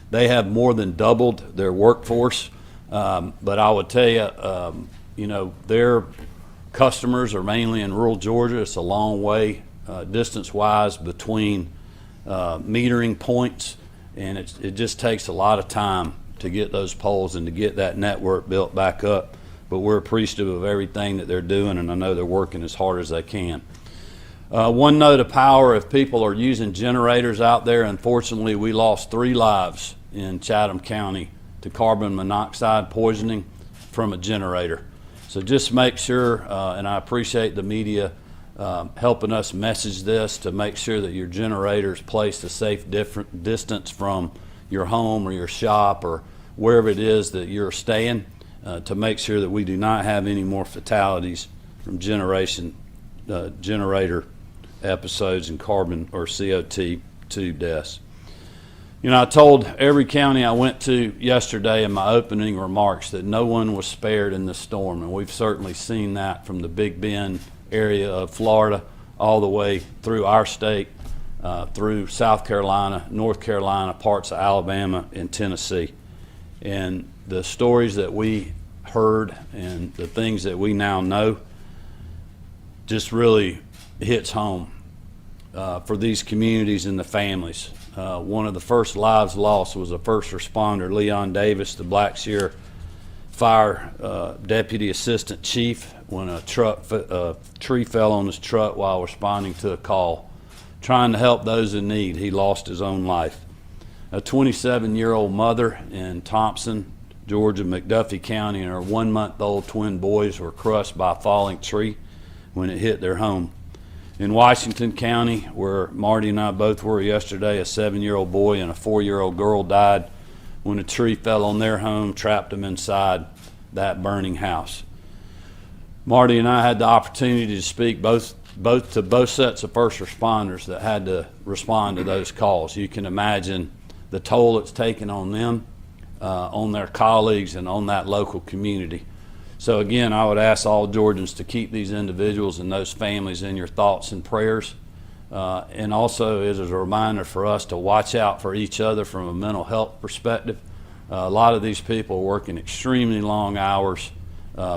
They have more than doubled their workforce, but I would tell you, their customers are mainly in rural Georgia. It's a long way distance-wise between metering points, and it just takes a lot of time to get those poles and to get that network built back up. But we're appreciative of everything that they're doing, and I know they're working as hard as they can. One note of power, if people are using generators out there, unfortunately we lost 3 lives in Chatham County to carbon monoxide poisoning from a generator. So just make sure, and I appreciate the media helping us message this to make sure that your generator is placed a safe distance from your home or your shop or wherever it is that you're staying, to make sure that we do not have any more fatalities from generator episodes and carbon or CO2 deaths. You know, I told every county I went to yesterday in my opening remarks that no one was spared in this storm, and we've certainly seen that from the Big Bend area of Florida all the way through our state, through South Carolina, North Carolina, parts of Alabama, and Tennessee. And the stories that we heard and the things that we now know just really hits home for these communities and the families. One of the first lives lost was a first responder, Leon Davis, the Blackshear Fire Deputy Assistant Chief, when a tree fell on his truck while responding to a call. Trying to help those in need, he lost his own life. A 27-year-old mother in Thompson, Georgia, McDuffie County, and her 1-month-old twin boys were crushed by a falling tree when it hit their home. In Washington County, where Marty and I both were yesterday, a 7-year-old boy and a 4-year-old girl died when a tree fell on their home, trapped them inside that burning house. Marty and I had the opportunity to speak to both sets of first responders that had to respond to those calls. You can imagine the toll it's taken on them, on their colleagues, and on that local community. So again, I would ask all Georgians to keep these individuals and those families in your thoughts and prayers. And also, it is a reminder for us to watch out for each other from a mental health perspective. A lot of these people are working extremely long hours,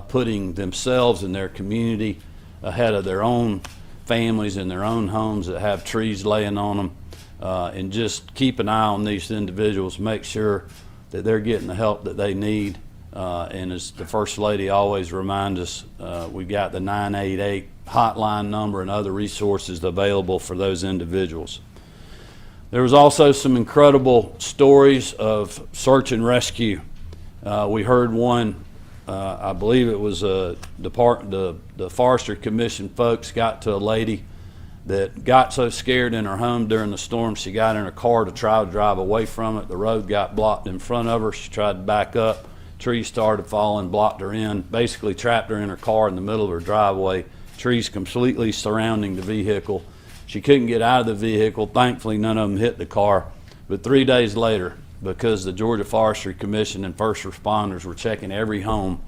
putting themselves and their community ahead of their own families and their own homes that have trees laying on them. And just keep an eye on these individuals, make sure that they're getting the help that they need. And as the First Lady always reminds us, we've got the 988 hotline number and other resources available for those individuals. There was also some incredible stories of search and rescue. We heard one, I believe it was the Forestry Commission folks got to a lady that got so scared in her home during the storm she got in her car to try to drive away from it. The road got blocked in front of her. She tried to back up. Trees started falling, blocked her in, basically trapped her in her car in the middle of her driveway. Trees completely surrounding the vehicle. She couldn't get out of the vehicle. Thankfully, none of them hit the car. But 3 days later, because the Georgia Forestry Commission and first responders were checking every home,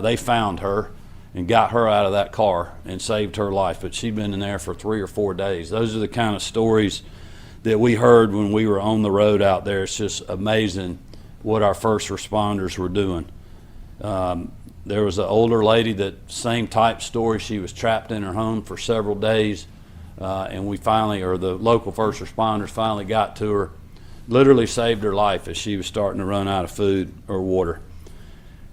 they found her and got her out of that car and saved her life. But she'd been in there for 3 or 4 days. Those are the kind of stories that we heard when we were on the road out there. It's just amazing what our first responders were doing. There was an older lady that same type story. She was trapped in her home for several days, and we finally, or the local first responders finally got to her, literally saved her life as she was starting to run out of food or water.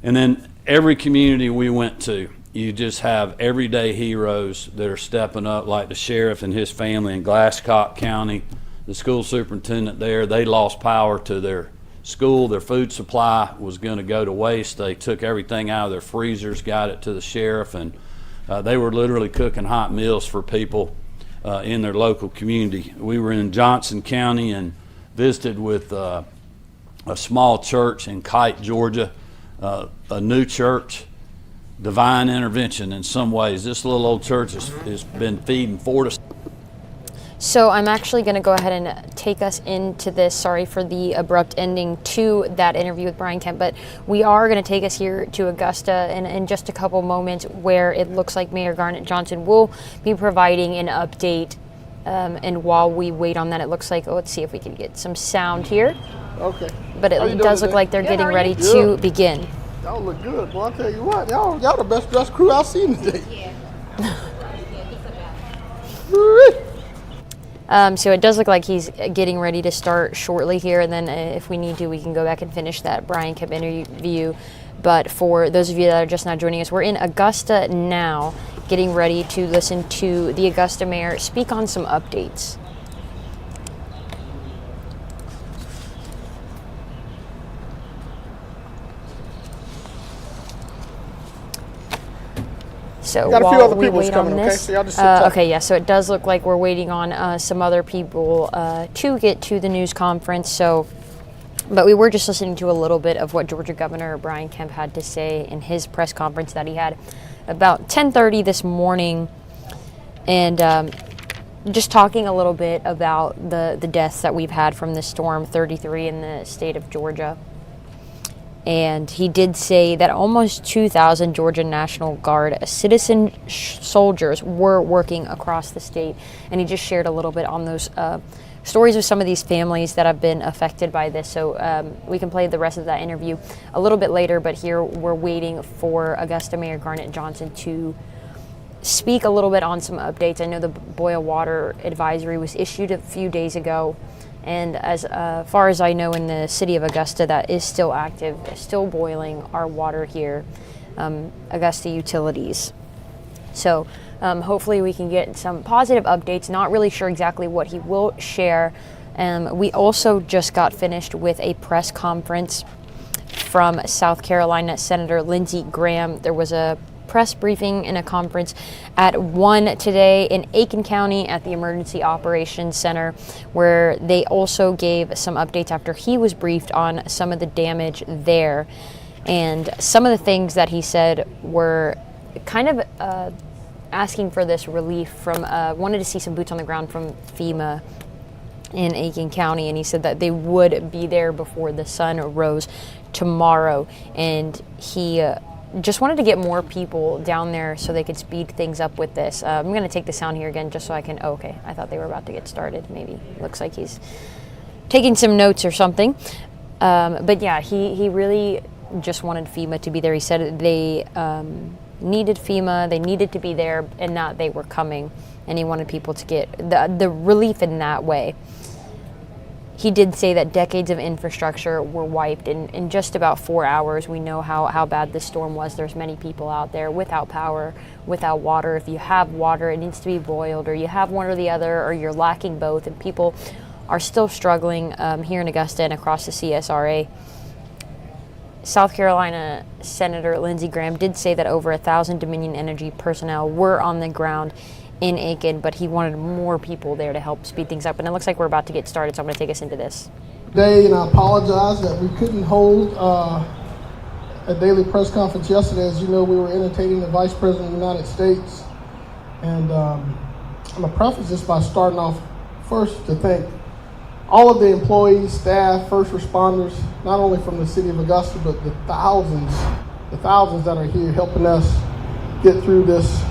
And then every community we went to, you just have everyday heroes that are stepping up, like the sheriff and his family in Glasscock County, the school superintendent there. They lost power to their school. Their food supply was going to go to waste. They took everything out of their freezers, got it to the sheriff, and they were literally cooking hot meals for people in their local community. We were in Johnson County and visited with a small church in Kite, Georgia, a new church, divine intervention in some ways. This little old church has been feeding 4 to. So I'm actually going to go ahead and take us into this. Sorry for the abrupt ending to that interview with Brian Kemp, but we are going to take us here to Augusta in just a couple moments, where it looks like Mayor Garnett Johnson will be providing an update. And while we wait on that, it looks like, let's see if we can get some sound here. Okay. But it does look like they're getting ready to begin. Y'all look good, boy. I tell you what, y'all the best dressed crew I've seen today. Yeah. So it does look like he's getting ready to start shortly here, and then if we need to, we can go back and finish that Brian Kemp interview. But for those of you that are just now joining us, we're in Augusta now, getting ready to listen to the Augusta mayor speak on some updates. So Got a few while other we people wait coming, on okay? this, So y'all just sit tight. okay, yeah. So it does look like we're waiting on some other people to get to the news conference. So, but we were just listening to a little bit of what Georgia Governor Brian Kemp had to say in his press conference that he had about 10:30 this morning, and just talking a little bit about the deaths that we've had from this storm, 33 in the state of Georgia. And he did say that almost 2,000 Georgia National Guard citizen soldiers were working across the state. And he just shared a little bit on those stories of some of these families that have been affected by this. So we can play the rest of that interview a little bit later, but here we're waiting for Augusta Mayor Garnet Johnson to speak a little bit on some updates. I know the boil water advisory was issued a few days ago. And as far as I know, in the city of Augusta, that is still active, still boiling our water here, Augusta Utilities. So hopefully we can get some positive updates. Not really sure exactly what he will share. We also just got finished with a press conference from South Carolina Senator Lindsey Graham. There was a press briefing and a conference at 1 today in Aiken County at the Emergency Operations Center, where they also gave some updates after he was briefed on some of the damage there. And some of the things that he said were kind of asking for this relief from, wanted to see some boots on the ground from FEMA in Aiken County, and he said that they would be there before the sun rose tomorrow. And he just wanted to get more people down there so they could speed things up with this. I'm going to take the sound here again just so I can, oh, okay, I thought they were about to get started. Maybe looks like he's taking some notes or something. But yeah, he really just wanted FEMA to be there. He said they needed FEMA, they needed to be there, and not they were coming, and he wanted people to get the relief in that way. He did say that decades of infrastructure were wiped in just about 4 hours. We know how bad this storm was. There's many people out there without power, without water. If you have water, it needs to be boiled, or you have one or the other, or you're lacking both, and people are still struggling here in Augusta and across the CSRA. South Carolina Senator Lindsey Graham did say that over 1,000 Dominion Energy personnel were on the ground in Aiken, but he wanted more people there to help speed things up. And it looks like we're about to get started, so I'm going to take us into this. Today, and I apologize that we couldn't hold a daily press conference yesterday. As you know, we were entertaining the Vice President of the United States. And I'm going to preface this by starting off first to thank all of the employees, staff, first responders, not only from the city of Augusta, but the thousands that are here helping us get through this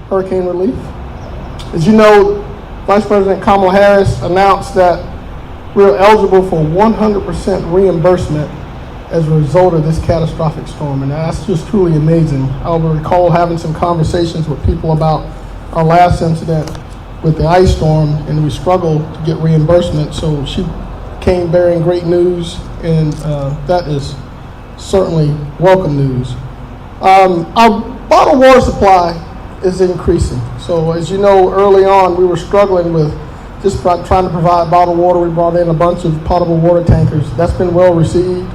hurricane relief. As you know, Vice President Kamala Harris announced that we're eligible for 100% reimbursement as a result of this catastrophic storm, and that's just truly amazing. I will recall having some conversations with people about our last incident with the ice storm, and we struggled to get reimbursement, so she came bearing great news, and that is certainly welcome news. Our bottled water supply is increasing. So as you know, early on we were struggling with just trying to provide bottled water. We brought in a bunch of potable water tankers. That's been well received.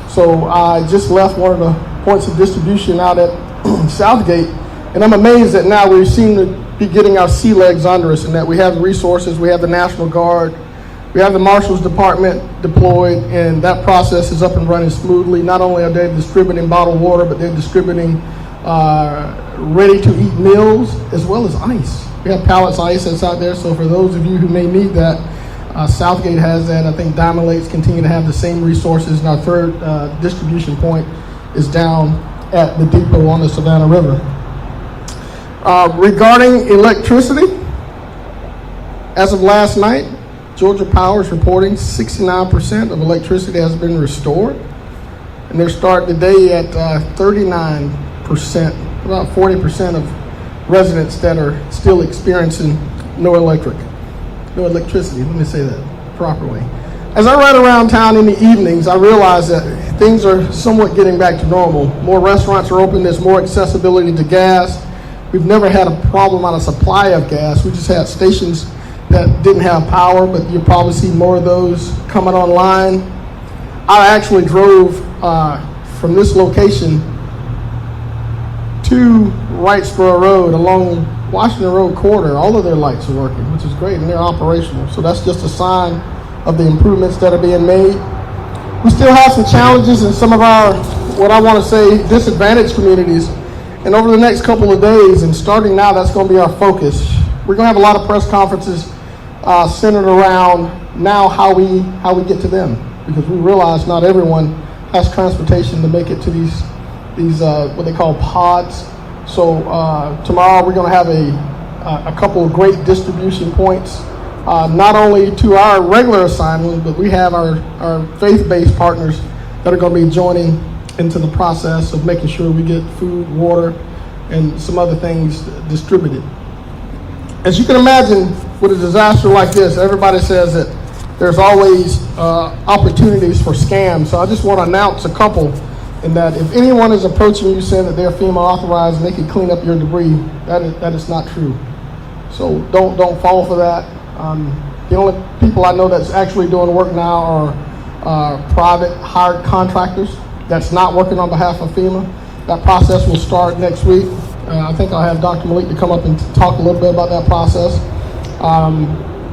So I just left one of the points of distribution out at Southgate, and I'm amazed that now we seem to be getting our sea legs under us, and that we have resources. We have the National Guard, we have the Marshals Department deployed, and that process is up and running smoothly. Not only are they distributing bottled water, but they're distributing ready-to-eat meals as well as ice. We have pallets of ice that's out there, so for those of you who may need that, Southgate has that. I think Diamond Lakes continue to have the same resources, and our third distribution point is down at the depot on the Savannah River. Regarding electricity, as of last night, Georgia Power is reporting 69% of electricity has been restored, and they're starting the day at 39%, about 40% of residents that are still experiencing no electricity, let me say that properly. As I ride around town in the evenings, I realize that things are somewhat getting back to normal. More restaurants are open, there's more accessibility to gas. We've never had a problem on a supply of gas. We just had stations that didn't have power, but you'll probably see more of those coming online. I actually drove from this location to Wrightsboro Road along Washington Road corridor, all of their lights are working, which is great, and they're operational. So that's just a sign of the improvements that are being made. We still have some challenges in some of our, what I want to say, disadvantaged communities. And over the next couple of days, and starting now, that's going to be our focus. We're going to have a lot of press conferences centered around now how we get to them, because we realize not everyone has transportation to make it to these what they call pods. So tomorrow we're going to have a couple of great distribution points, not only to our regular assignments, but we have our faith-based partners that are going to be joining into the process of making sure we get food, water, and some other things distributed. As you can imagine, with a disaster like this, everybody says that there's always opportunities for scams. So I just want to announce a couple, in that if anyone is approaching you saying that they're FEMA authorized and they can clean up your debris, that is not true. So don't fall for that. The only people I know that's actually doing work now are private hired contractors that's not working on behalf of FEMA. That process will start next week. I think I'll have Dr. Malik to come up and talk a little bit about that process.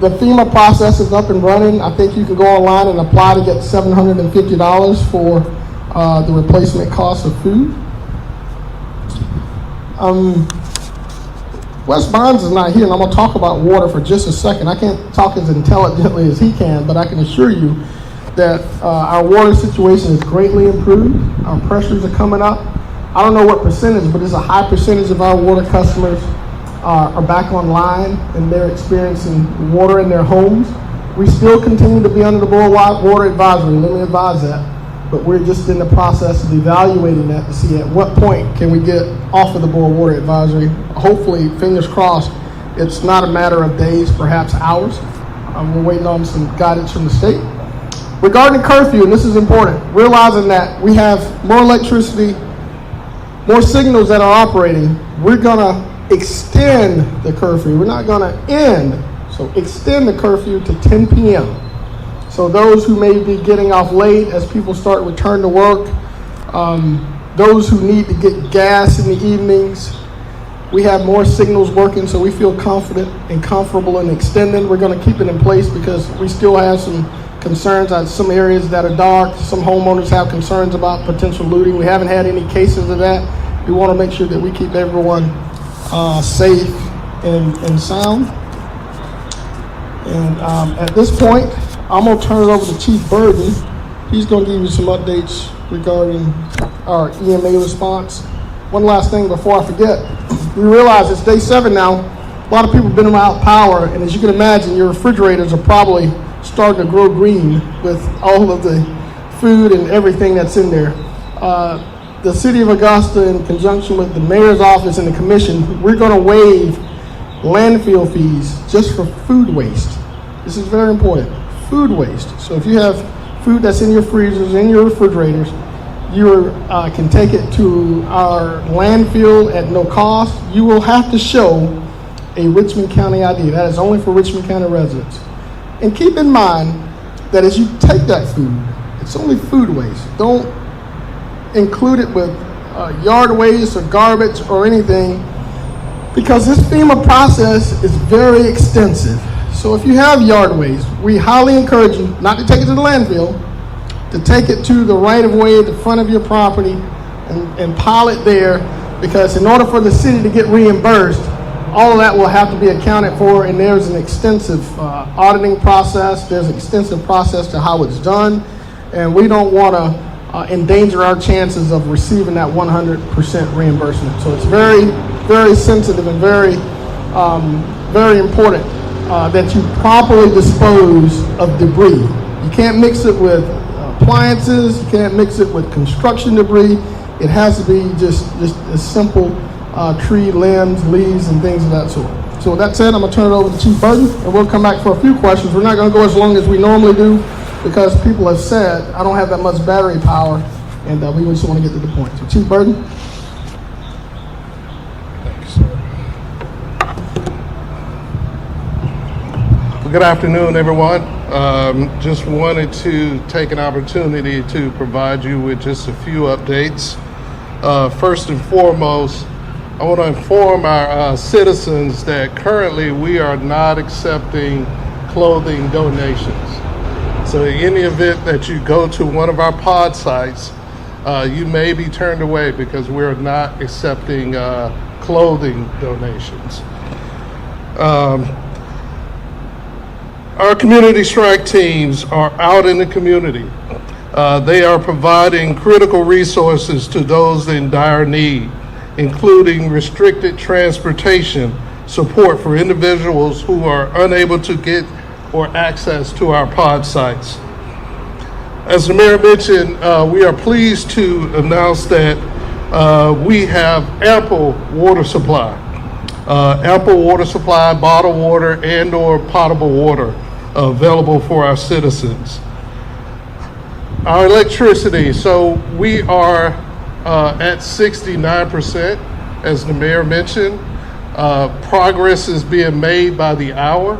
The FEMA process is up and running. I think you can go online and apply to get $750 for the replacement cost of food. Wes Barnes is not here, and I'm going to talk about water for just a second. I can't talk as intelligently as he can, but I can assure you that our water situation is greatly improved. Our pressures are coming up. I don't know what percentage, but it's a high percentage of our water customers are back online, and they're experiencing water in their homes. We still continue to be under the board water advisory, let me advise that, but we're just in the process of evaluating that to see at what point can we get off of the board water advisory. Hopefully, fingers crossed, it's not a matter of days, perhaps hours. We're waiting on some guidance from the state. Regarding curfew, and this is important, realizing that we have more electricity, more signals that are operating, we're gonna extend the curfew. We're not gonna end, so extend the curfew to 10 p.m. So those who may be getting off late as people start return to work, those who need to get gas in the evenings, we have more signals working, so we feel confident and comfortable in extending. We're gonna keep it in place because we still have some concerns on some areas that are dark. Some homeowners have concerns about potential looting. We haven't had any cases of that. We want to make sure that we keep everyone safe and sound. And at this point, I'm going to turn it over to Chief Burden. He's going to give you some updates regarding our EMA response. One last thing before I forget. We realize it's day 7 now. A lot of people have been without power, and as you can imagine, your refrigerators are probably starting to grow green with all of the food and everything that's in there. The city of Augusta, in conjunction with the mayor's office and the commission, we're going to waive landfill fees just for food waste. This is very important, food waste. So if you have food that's in your freezers, in your refrigerators, you can take it to our landfill at no cost. You will have to show a Richmond County ID. That is only for Richmond County residents. And keep in mind that as you take that food, it's only food waste. Don't include it with yard waste or garbage or anything, because this FEMA process is very extensive. So if you have yard waste, we highly encourage you not to take it to the landfill, to take it to the right-of-way at the front of your property and pile it there, because in order for the city to get reimbursed, all of that will have to be accounted for, and there's an extensive auditing process. There's an extensive process to how it's done, and we don't want to endanger our chances of receiving that 100% reimbursement. So it's very, very sensitive and very, very important that you properly dispose of debris. You can't mix it with appliances. You can't mix it with construction debris. It has to be just a simple tree limbs, leaves, and things of that sort. So with that said, I'm going to turn it over to Chief Burden, and we'll come back for a few questions. We're not going to go as long as we normally do, because people have said I don't have that much battery power, and we just want to get to the point. So Chief Burden. Thank you, sir. Well, good afternoon, everyone. Just wanted to take an opportunity to provide you with just a few updates. First and foremost, I want to inform our citizens that currently we are not accepting clothing donations. So in the event that you go to one of our pod sites, you may be turned away because we're not accepting clothing donations. Our community strike teams are out in the community. They are providing critical resources to those in dire need, including restricted transportation, support for individuals who are unable to get or access to our pod sites. As the mayor mentioned, we are pleased to announce that we have ample water supply, bottled water and or potable water available for our citizens. Our electricity, so we are at 69%, as the mayor mentioned. Progress is being made by the hour.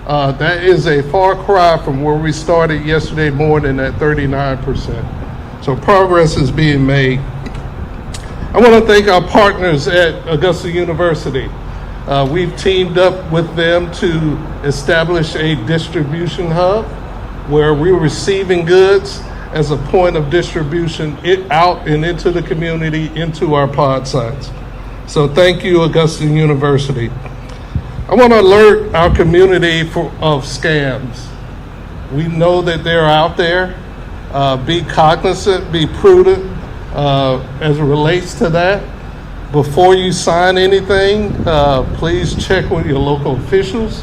That is a far cry from where we started yesterday morning at 39%. So progress is being made. I want to thank our partners at Augusta University. We've teamed up with them to establish a distribution hub where we're receiving goods as a point of distribution out and into the community, into our pod sites. So thank you, Augusta University. I want to alert our community of scams. We know that they're out there. Be cognizant, be prudent as it relates to that. Before you sign anything, please check with your local officials.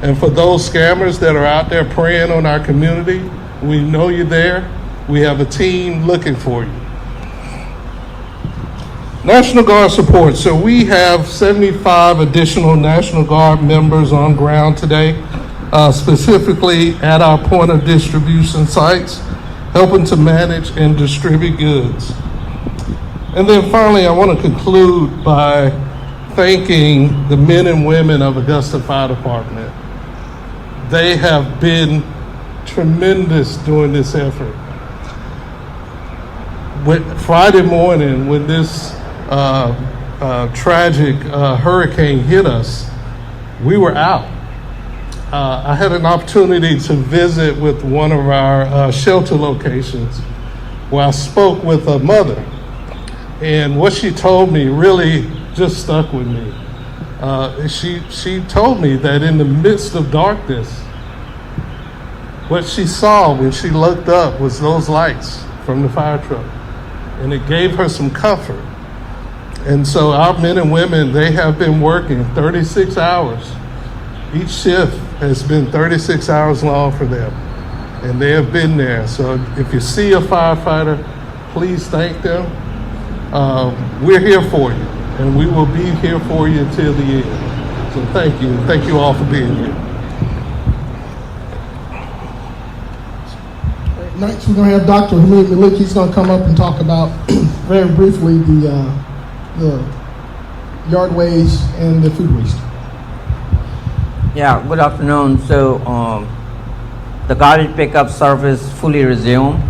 And for those scammers that are out there preying on our community, we know you're there. We have a team looking for you. National Guard support. So we have 75 additional National Guard members on ground today, specifically at our point of distribution sites, helping to manage and distribute goods. And then finally, I want to conclude by thanking the men and women of Augusta Fire Department. They have been tremendous during this effort. Friday morning, when this tragic hurricane hit us, we were out. I had an opportunity to visit with one of our shelter locations where I spoke with a mother. And what she told me really just stuck with me. She told me that in the midst of darkness, what she saw when she looked up was those lights from the fire truck. And it gave her some comfort. And so our men and women, they have been working 36 hours. Each shift has been 36 hours long for them. And they have been there. So if you see a firefighter, please thank them. We're here for you, and we will be here for you till the end. So thank you. Thank you all for being here. Next, we're going to have Dr. Hamid Malik. He's going to come up and talk about, very briefly, the yard waste and the food waste. Yeah, good afternoon. So the garbage pickup service fully resumed.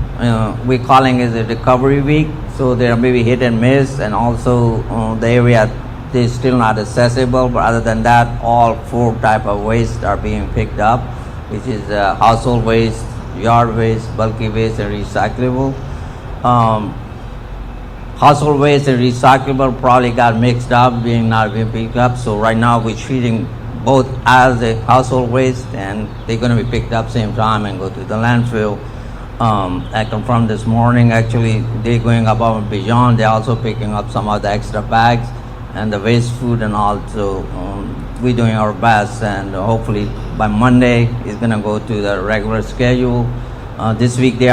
We're calling it a recovery week. So there may be hit and miss, and also the area is still not accessible. But other than that, all 4 types of waste are being picked up, which is household waste, yard waste, bulky waste, and recyclable. Household waste and recyclable probably got mixed up, not being picked up. So right now we're treating both as a household waste, and they're going to be picked up same time and go to the landfill. I confirmed this morning, actually, they're going above and beyond. They're also picking up some of the extra bags and the waste food and all. So we're doing our best, and hopefully by Monday, it's going to go to the regular schedule. This week, they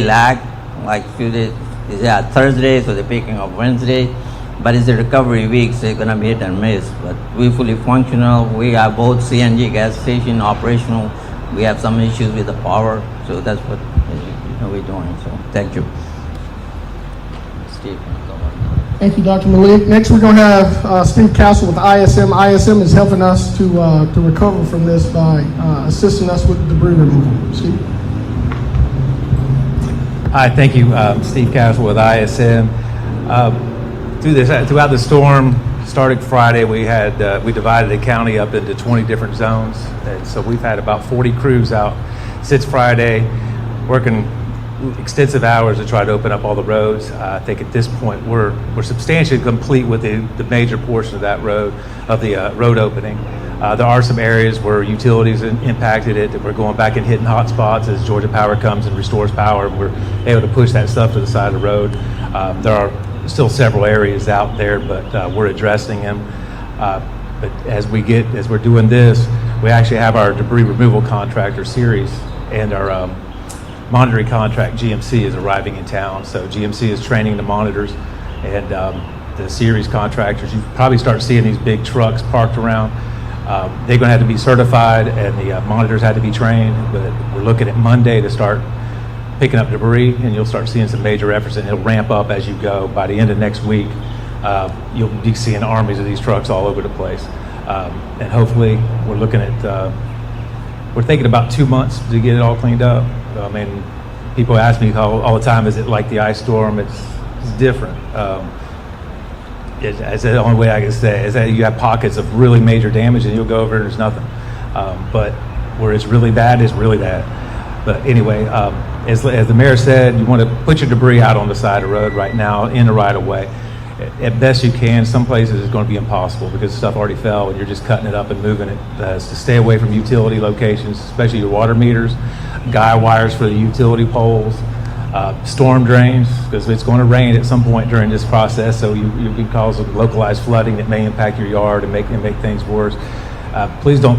lag, like few days. Yeah, Thursday, so they're picking up Wednesday. But it's a recovery week, so it's going to be hit and miss. But we're fully functional. We have both CNG gas station operational. We have some issues with the power, so that's what we're doing. So thank you. Steve. Thank you, Dr. Malik. Next, we're going to have Steve Castle with ISM. ISM is helping us to recover from this by assisting us with debris removal. Steve? Hi, thank you. Steve Castle with ISM. throughout the storm, starting Friday, we divided the county up into 20 different zones. And so we've had about 40 crews out since Friday, working extensive hours to try to open up all the roads. I think at this point we're substantially complete with the major portion of that road, road opening. There are some areas where utilities impacted it, that we're going back and hitting hot spots as Georgia Power comes and restores power. We're able to push that stuff to the side of the road. There are still several areas out there, but we're addressing them. But as we're doing this, we actually have our debris removal contractor series and our monitoring contract, GMC, is arriving in town. So GMC is training the monitors, and the series contractors, you probably start seeing these big trucks parked around. They're going to have to be certified, and the monitors had to be trained, but we're looking at Monday to start picking up debris, and you'll start seeing some major efforts, and it'll ramp up as you go. By the end of next week, you'll be seeing armies of these trucks all over the place. And hopefully, we're looking at, we're thinking about 2 months to get it all cleaned up. I mean, people ask me all the time, is it like the ice storm? It's different. It's the only way I can say is that you have pockets of really major damage, and you'll go over and there's nothing. But where it's really bad, it's really bad. But anyway, as the mayor said, you want to put your debris out on the side of the road right now in the right of way. At best you can. Some places it's going to be impossible because the stuff already fell and you're just cutting it up and moving it. To stay away from utility locations, especially your water meters, guy wires for the utility poles, storm drains, because it's going to rain at some point during this process, so you can cause localized flooding that may impact your yard and make things worse. Please don't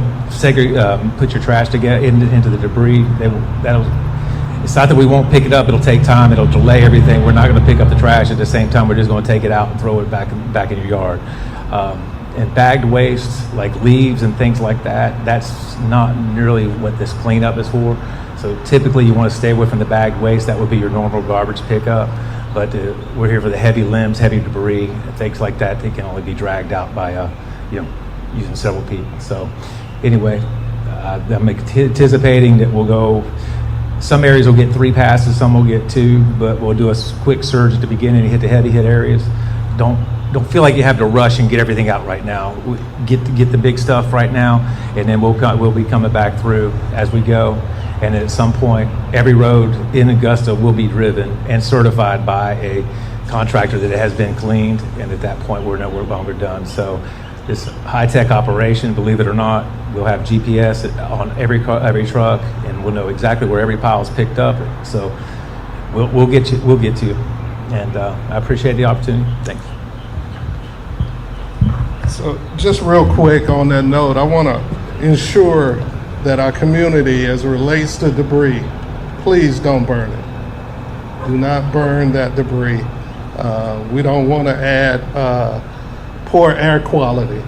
put your trash together into the debris. It's not that we won't pick it up. It'll take time. It'll delay everything. We're not going to pick up the trash at the same time. We're just going to take it out and throw it back in your yard. And bagged waste, like leaves and things like that, that's not nearly what this cleanup is for. So typically you want to stay away from the bagged waste. That would be your normal garbage pickup. But we're here for the heavy limbs, heavy debris, things like that. They can only be dragged out by using several people. So anyway, I'm anticipating that we'll go. Some areas will get 3 passes, some will get 2, but we'll do a quick surge at the beginning and hit the heavy hit areas. Don't feel like you have to rush and get everything out right now. Get the big stuff right now, and then we'll be coming back through as we go. And at some point, every road in Augusta will be driven and certified by a contractor that it has been cleaned, and at that point, we're no longer done. So this high-tech operation, believe it or not, we'll have GPS on every truck, and we'll know exactly where every pile is picked up. So we'll get to you. And I appreciate the opportunity. Thanks. So just real quick on that note, I want to ensure that our community, as it relates to debris, please don't burn it. Do not burn that debris. We don't want to add poor air quality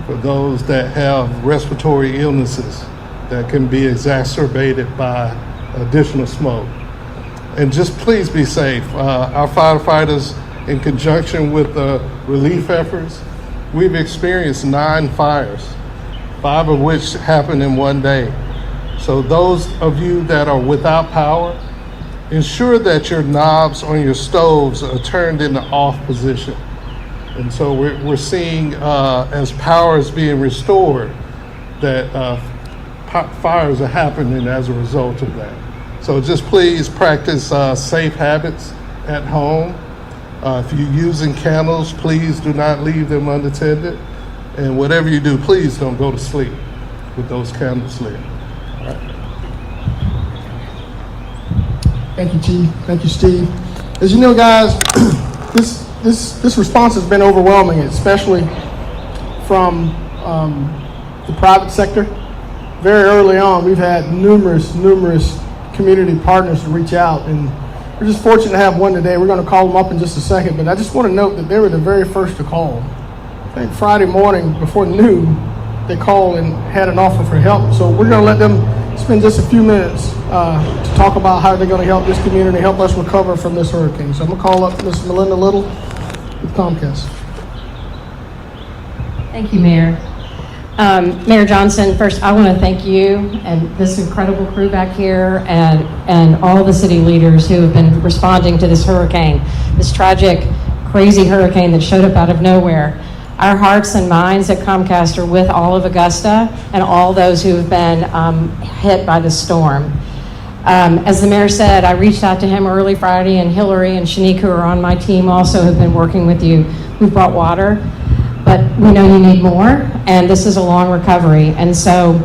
for those that have respiratory illnesses that can be exacerbated by additional smoke. And just please be safe. Our firefighters, in conjunction with the relief efforts, we've experienced 9 fires, 5 of which happened in one day. So those of you that are without power, ensure that your knobs on your stoves are turned in the off position. And so we're seeing, as power is being restored, that fires are happening as a result of that. So just please practice safe habits at home. If you're using candles, please do not leave them unattended. And whatever you do, please don't go to sleep with those candles lit. All right. Thank you, Chief. Thank you, Steve. As you know, guys, this response has been overwhelming, especially from the private sector. Very early on, we've had numerous community partners to reach out, and we're just fortunate to have one today. We're going to call them up in just a second, but I just want to note that they were the very first to call. I think Friday morning before noon, they called and had an offer for help. So we're going to let them spend just a few minutes to talk about how they're going to help this community, help us recover from this hurricane. So I'm going to call up Ms. Melinda Little with Comcast. Thank you, Mayor. Mayor Johnson, first I want to thank you and this incredible crew back here and all the city leaders who have been responding to this hurricane, this tragic crazy hurricane that showed up out of nowhere. Our hearts and minds at Comcast are with all of Augusta and all those who have been hit by the storm. As the mayor said, I reached out to him early Friday, and Hillary and Shanique, who are on my team, also have been working with you. We've brought water, but we know you need more, and this is a long recovery. And so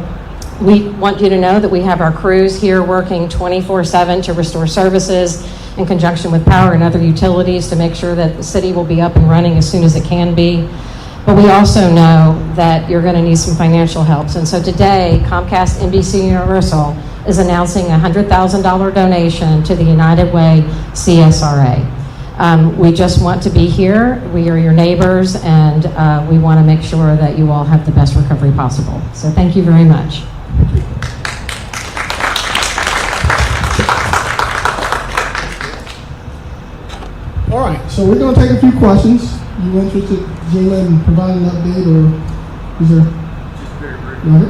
we want you to know that we have our crews here working 24/7 to restore services in conjunction with power and other utilities to make sure that the city will be up and running as soon as it can be. But we also know that you're going to need some financial help. And so today, Comcast NBC Universal is announcing a $100,000 donation to the United Way CSRA. We just want to be here. We are your neighbors, and we want to make sure that you all have the best recovery possible. So thank you very much. All right, so we're going to take a few questions. You interested, Gina, in providing an update, or is there? Just very brief. Go ahead.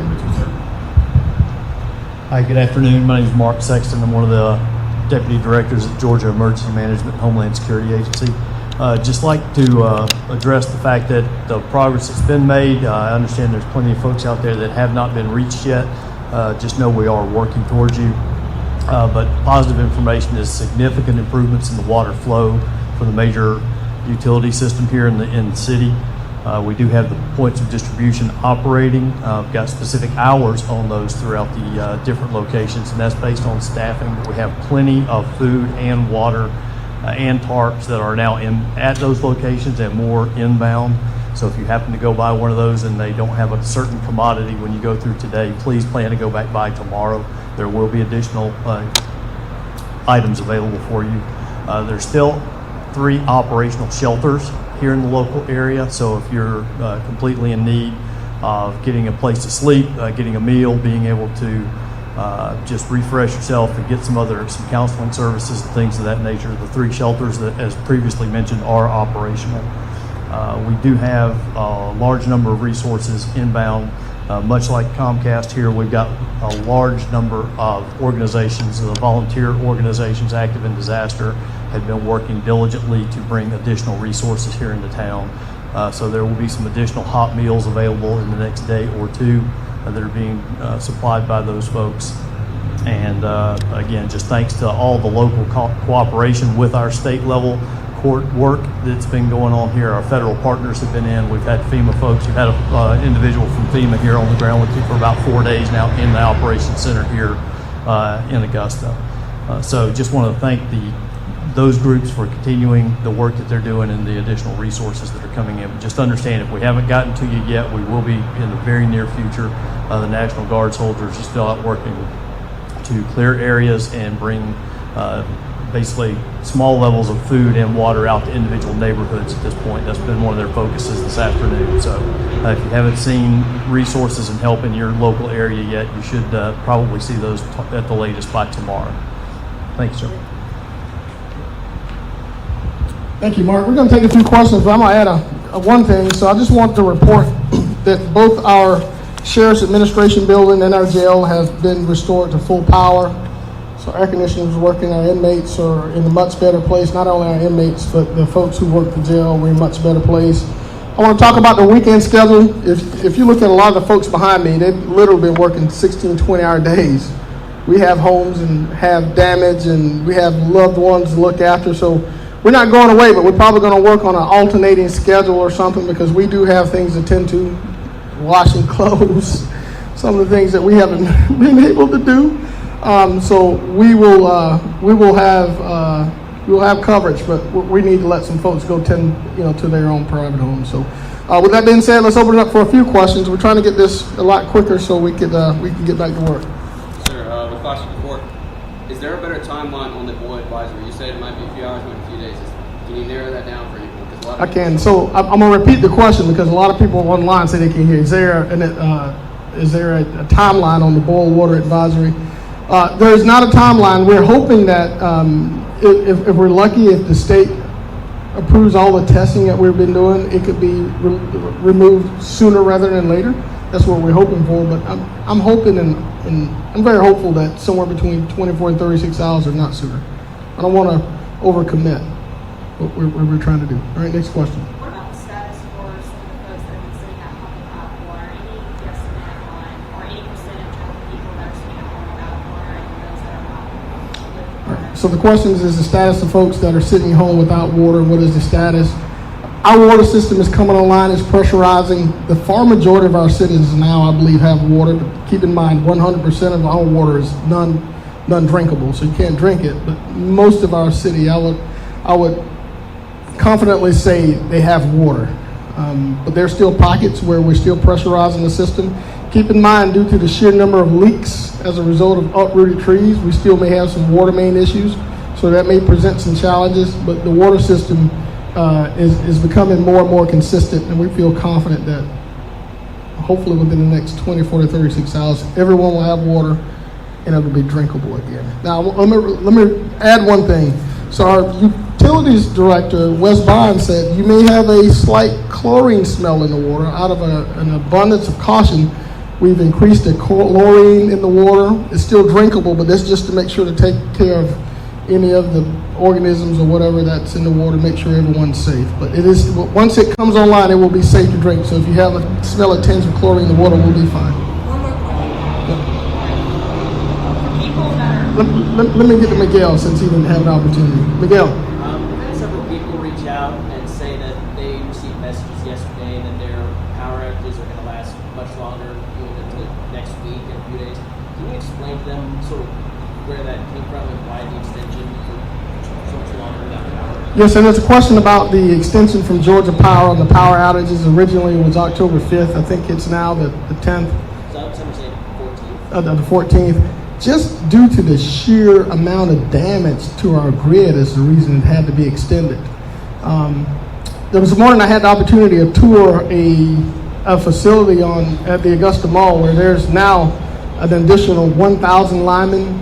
Hi, good afternoon. My name is Mark Sexton. I'm one of the deputy directors at Georgia Emergency Management and Homeland Security Agency. Just like to address the fact that the progress that's been made. I understand there's plenty of folks out there that have not been reached yet. Just know we are working towards you. But positive information is significant improvements in the water flow for the major utility system here in the city. We do have the points of distribution operating. We've got specific hours on those throughout the different locations, and that's based on staffing. We have plenty of food and water and tarps that are now at those locations and more inbound. So if you happen to go by one of those and they don't have a certain commodity when you go through today, please plan to go back by tomorrow. There will be additional items available for you. There's still 3 operational shelters here in the local area, so if you're completely in need of getting a place to sleep, getting a meal, being able to just refresh yourself and get some counseling services and things of that nature, the 3 shelters that, as previously mentioned, are operational. We do have a large number of resources inbound. Much like Comcast here, we've got a large number of organizations, the volunteer organizations active in disaster, have been working diligently to bring additional resources here into town. So there will be some additional hot meals available in the next day or two that are being supplied by those folks. And again, just thanks to all the local cooperation with our state level court work that's been going on here. Our federal partners have been in. We've had FEMA folks. We've had an individual from FEMA here on the ground with you for about 4 days now in the operations center here in Augusta. So just want to thank those groups for continuing the work that they're doing and the additional resources that are coming in. But just understand, if we haven't gotten to you yet, we will be in the very near future. The National Guard soldiers are still out working to clear areas and bring basically small levels of food and water out to individual neighborhoods at this point. That's been one of their focuses this afternoon. So if you haven't seen resources and help in your local area yet, you should probably see those at the latest by tomorrow. Thank you, sir. Thank you, Mark. We're going to take a few questions, but I'm going to add one thing. So I just want to report that both our Sheriff's Administration building and our jail have been restored to full power. So air conditioning is working. Our inmates are in a much better place. Not only our inmates, but the folks who work the jail, we're in a much better place. I want to talk about the weekend schedule. If you look at a lot of the folks behind me, they've literally been working 16, 20-hour days. We have homes and have damage, and we have loved ones to look after. So we're not going away, but we're probably going to work on an alternating schedule or something, because we do have things to tend to, washing clothes, some of the things that we haven't been able to do. So we will have coverage, but we need to let some folks go tend, to their own private homes. So with that being said, let's open it up for a few questions. We're trying to get this a lot quicker so we can get back to work. Sir, with question before, is there a better timeline on the boil advisory? You said it might be a few hours, might be a few days. Can you narrow that down for people? I can. So I'm going to repeat the question, because a lot of people online say they can hear. Is there a timeline on the boil water advisory? There is not a timeline. We're hoping that if we're lucky, if the state approves all the testing that we've been doing, it could be removed sooner rather than later. That's what we're hoping for. But I'm hoping and I'm very hopeful that somewhere between 24 and 36 hours, or not sooner. I don't want to overcommit. what we're trying to do. All right, next question. What about the status for some of the folks that have been sitting at home without water? Any guesstimate on, or any percentage of the people that are sitting at home without water and those that are not with water? So the question is the status of folks that are sitting home without water? What is the status? Our water system is coming online, it's pressurizing. The far majority of our citizens now, I believe, have water, but keep in mind, 100% of our water is non-drinkable, so you can't drink it. But most of our city, I would confidently say they have water. But there's still pockets where we're still pressurizing the system. Keep in mind, due to the sheer number of leaks as a result of uprooted trees, we still may have some water main issues, so that may present some challenges, but the water system is becoming more and more consistent, and we feel confident that hopefully within the next 24 to 36 hours, everyone will have water and it'll be drinkable again. Now, let me add one thing. So our utilities director, Wes Bond, said you may have a slight chlorine smell in the water. Out of an abundance of caution, we've increased the chlorine in the water. It's still drinkable, but that's just to make sure to take care of any of the organisms or whatever that's in the water, make sure everyone's safe. But it is, once it comes online, it will be safe to drink. So if you have a smell of tinge of chlorine, the water will be fine. One more question. People that are... Let me get to Miguel since he didn't have an opportunity. Miguel. We've had several people reach out and say that they received messages yesterday that their power outages are going to last much longer, even into next week and a few days. Can you explain to them sort of where that came from and why the extension for so much longer without power? Yes, and there's a question about the extension from Georgia Power on the power outages. Originally it was October 5th. I think it's now the 10th. So some are saying 14th. The 14th. Just due to the sheer amount of damage to our grid is the reason it had to be extended. There was a morning I had the opportunity to tour a facility at the Augusta Mall where there's now an additional 1,000 linemen.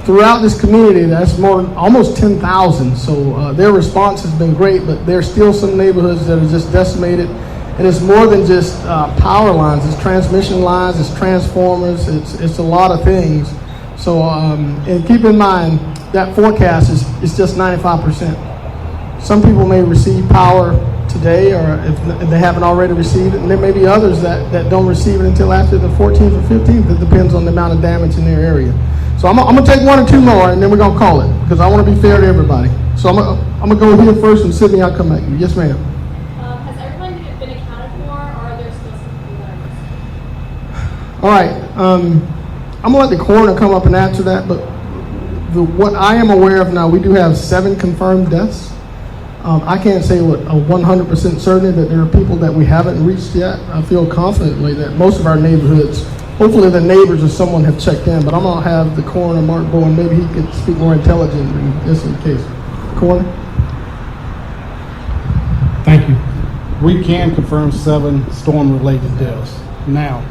Throughout this community, that's almost 10,000. So their response has been great, but there's still some neighborhoods that are just decimated. And it's more than just power lines. It's transmission lines, it's transformers, it's a lot of things. So, and keep in mind, that forecast is just 95%. Some people may receive power today, or if they haven't already received it, and there may be others that don't receive it until after the 14th or 15th. It depends on the amount of damage in their area. So I'm gonna take one or two more, and then we're gonna call it, because I want to be fair to everybody. So I'm gonna go here first, and Sydney, I'll come back to you. Yes, ma'am. Has everyone been accounted for, or are there still some people that are missing? All right. I'm gonna let the coroner come up and answer that, but what I am aware of now, we do have 7 confirmed deaths. I can't say with a 100% certainty that there are people that we haven't reached yet. I feel confidently that most of our neighborhoods, hopefully the neighbors or someone have checked in, but I'm gonna have the coroner, Mark Bowen, maybe he could speak more intelligently just in case. Coroner? Thank you. We can confirm 7 storm-related deaths. Now,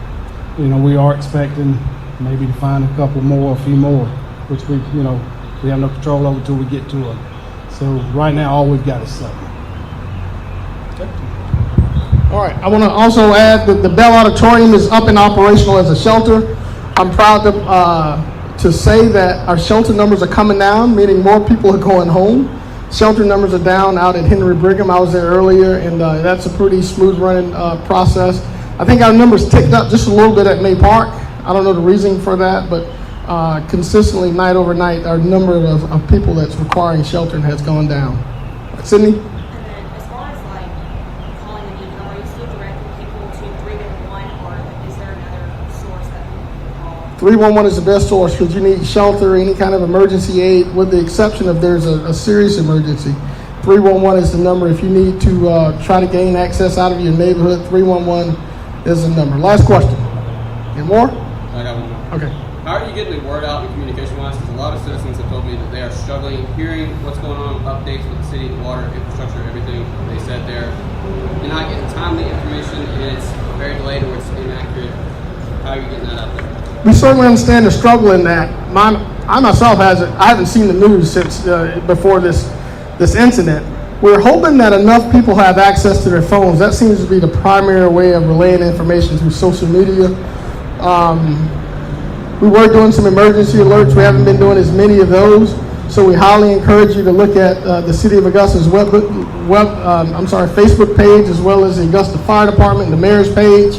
we are expecting maybe to find a couple more, a few more, which we have no control over until we get to it. So right now, all we've got is 7. All right, I want to also add that the Bell Auditorium is up and operational as a shelter. I'm proud to say that our shelter numbers are coming down, meaning more people are going home. Shelter numbers are down out at Henry Brigham. I was there earlier, and that's a pretty smooth running process. I think our numbers ticked up just a little bit at May Park. I don't know the reason for that, but consistently, night over night, our number of people that's requiring sheltering has gone down. Sydney? And then as far as like calling the need, are you still directing people to 311, or is there another source that people can call? 311 is the best source because you need shelter, any kind of emergency aid, with the exception of there's a serious emergency. 311 is the number. If you need to try to gain access out of your neighborhood, 311 is the number. Last question. Any more? I got one more. Okay. How are you getting the word out communication-wise? Because a lot of citizens have told me that they are struggling hearing what's going on, updates with the city, water, infrastructure, everything they said there. You're not getting timely information, and it's very delayed or it's inaccurate. How are you getting that out there? We certainly understand the struggle in that. I myself haven't seen the news since before this incident. We're hoping that enough people have access to their phones. That seems to be the primary way of relaying information through social media. We were doing some emergency alerts. We haven't been doing as many of those. So we highly encourage you to look at the City of Augusta's Facebook page, as well as the Augusta Fire Department, the mayor's page,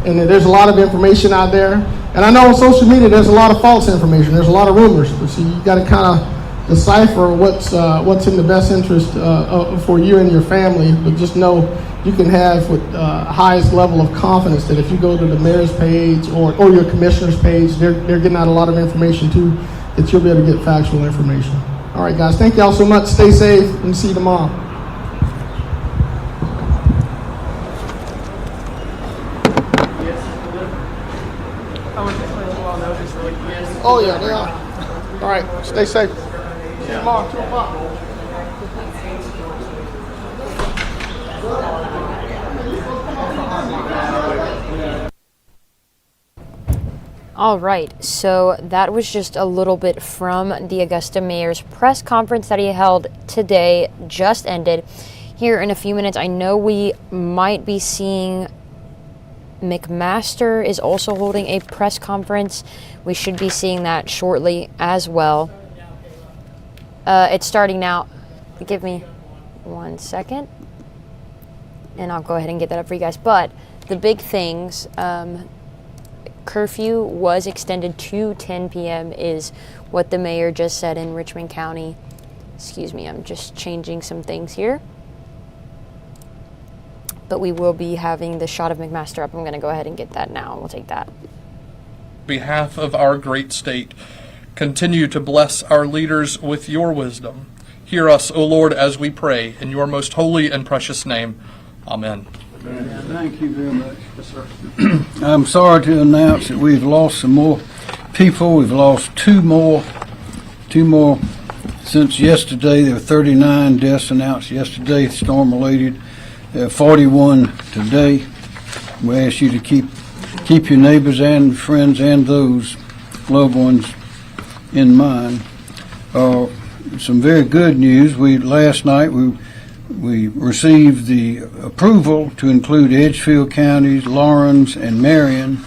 and there's a lot of information out there. And I know on social media there's a lot of false information, there's a lot of rumors, so you got to kind of decipher what's in the best interest for you and your family. But just know you can have with highest level of confidence that if you go to the mayor's page or your commissioner's page, they're getting out a lot of information too, that you'll be able to get factual information. All right, guys, thank y'all so much. Stay safe, and see you tomorrow. Oh yeah, they are. All right, stay safe. See you tomorrow, 2 o'clock. All right, so that was just a little bit from the Augusta Mayor's press conference that he held today, just ended. Here in a few minutes, I know we might be seeing McMaster is also holding a press conference. We should be seeing that shortly as well. It's starting now. Give me 1 second, and I'll go ahead and get that up for you guys. But the big things, curfew was extended to 10 p.m. is what the mayor just said in Richmond County. Excuse me, I'm just changing some things here. But we will be having the shot of McMaster up. I'm going to go ahead and get that now. We'll take that. On behalf of our great state, continue to bless our leaders with your wisdom. Hear us, O Lord, as we pray, in your most holy and precious name. Amen. Thank you very much. Yes, sir. I'm sorry to announce that we've lost some more people. We've lost two more since yesterday. There were 39 deaths announced yesterday, storm-related. 41 today. We ask you to keep your neighbors and friends and those loved ones in mind. Some very good news. Last night we received the approval to include Edgefield counties, Lawrence, and Marion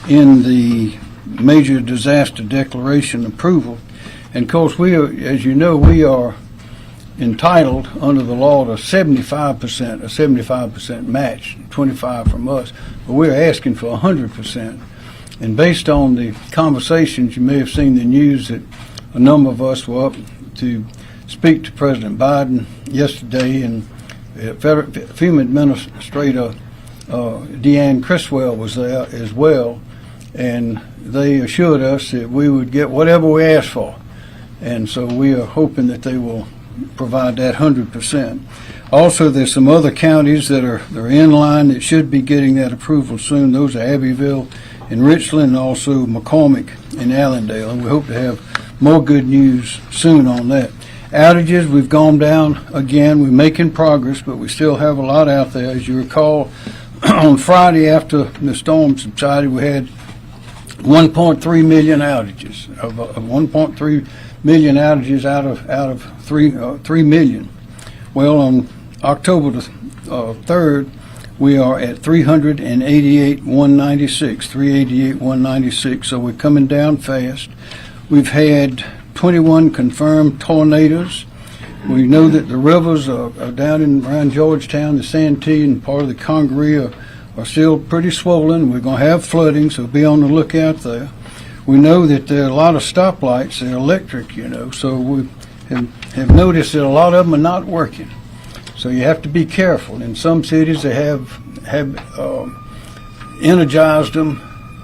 in the major disaster declaration approval. And of course, as you know, we are entitled under the law to a 75% match, 25 from us, but we're asking for 100%. And based on the conversations, you may have seen the news that a number of us were up to speak to President Biden yesterday, and FEMA Administrator Deanne Criswell was there as well, and they assured us that we would get whatever we asked for. And so we are hoping that they will provide that 100%. Also, there's some other counties that are in line that should be getting that approval soon. Those are Abbeville and Richland, and also McCormick and Allendale. And we hope to have more good news soon on that. Outages, we've gone down again. We're making progress, but we still have a lot out there. As you recall, on Friday after the storm subsided, we had 1.3 million outages, of 1.3 million outages out of 3 million. Well, on October the 3rd, we are at 388,196, so we're coming down fast. We've had 21 confirmed tornadoes. We know that the rivers are down around Georgetown, the Santee, and part of the Congaree are still pretty swollen. We're going to have flooding, so be on the lookout there. We know that there are a lot of stoplights that are electric, so we have noticed that a lot of them are not working. So you have to be careful. In some cities, they have energized them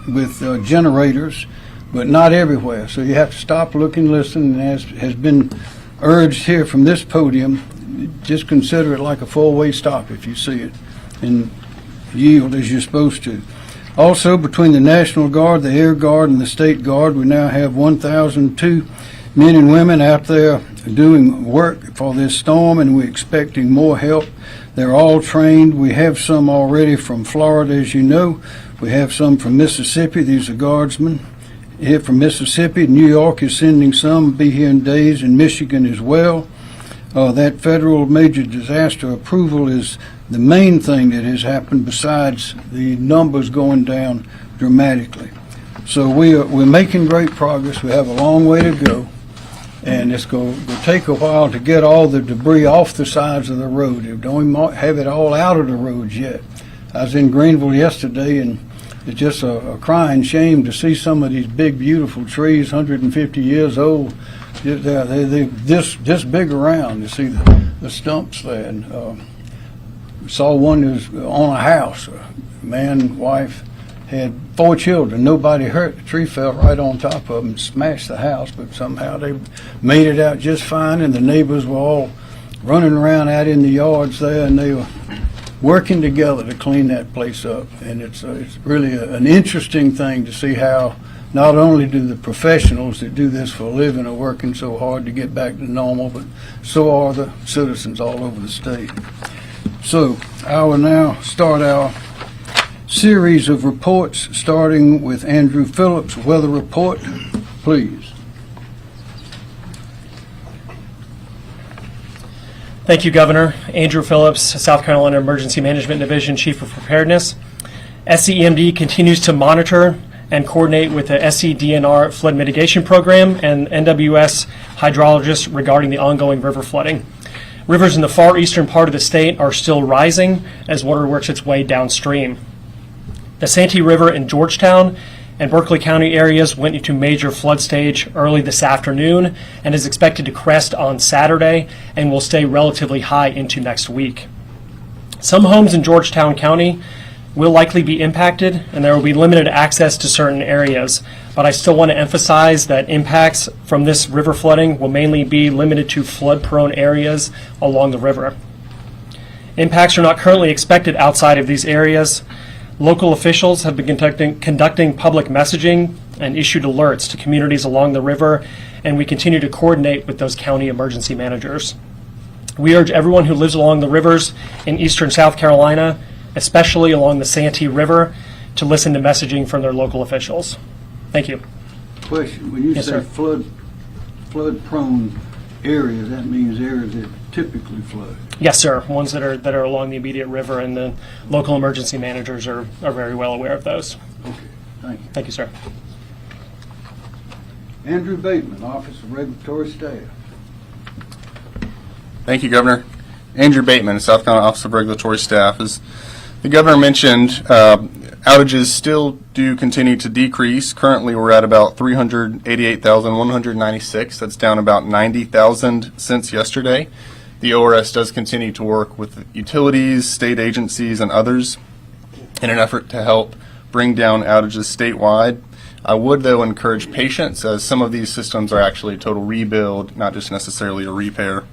with generators, but not everywhere. So you have to stop, look, and listen. And as has been urged here from this podium, just consider it like a four-way stop if you see it, and yield as you're supposed to. Also, between the National Guard, the Air Guard, and the State Guard, we now have 1,002 men and women out there doing work for this storm, and we're expecting more help. They're all trained. We have some already from Florida, as you know. We have some from Mississippi. These are guardsmen here from Mississippi. New York is sending some, be here in days, and Michigan as well. That federal major disaster approval is the main thing that has happened, besides the numbers going down dramatically. So we're making great progress. We have a long way to go, and it's going to take a while to get all the debris off the sides of the road. They don't even have it all out of the roads yet. I was in Greenville yesterday, and it's just a crying shame to see some of these big, beautiful trees, 150 years old. They're this big around. You see the stumps there. And saw one that was on a house. A man, wife, had 4 children. Nobody hurt. The tree fell right on top of them and smashed the house, but somehow they made it out just fine, and the neighbors were all running around out in the yards there, and they were working together to clean that place up. And it's really an interesting thing to see how not only do the professionals that do this for a living are working so hard to get back to normal, but so are the citizens all over the state. So I will now start our series of reports, starting with Andrew Phillips' weather report, please. Thank you, Governor. Andrew Phillips, South Carolina Emergency Management Division Chief of Preparedness. SCEMD continues to monitor and coordinate with the SCDNR Flood Mitigation Program and NWS hydrologists regarding the ongoing river flooding. Rivers in the far eastern part of the state are still rising as water works its way downstream. The Santee River in Georgetown and Berkeley County areas went into major flood stage early this afternoon and is expected to crest on Saturday and will stay relatively high into next week. Some homes in Georgetown County will likely be impacted, and there will be limited access to certain areas, but I still want to emphasize that impacts from this river flooding will mainly be limited to flood-prone areas along the river. Impacts are not currently expected outside of these areas. Local officials have been conducting public messaging and issued alerts to communities along the river, and we continue to coordinate with those county emergency managers. We urge everyone who lives along the rivers in eastern South Carolina, especially along the Santee River, to listen to messaging from their local officials. Thank you. Question, when you Yes, say sir. flood-prone areas, that means areas that typically flood? Yes, sir. Ones that are along the immediate river, and the local emergency managers are very well aware of those. Okay, thank you. Thank you, sir. Andrew Bateman, Office of Regulatory Staff. Thank you, Governor. Andrew Bateman, South Carolina Office of Regulatory Staff. As the Governor mentioned, outages still do continue to decrease. Currently, we're at about 388,196. That's down about 90,000 since yesterday. The ORS does continue to work with utilities, state agencies, and others in an effort to help bring down outages statewide. I would, though, encourage patience, as some of these systems are actually a total rebuild, not just necessarily a repair.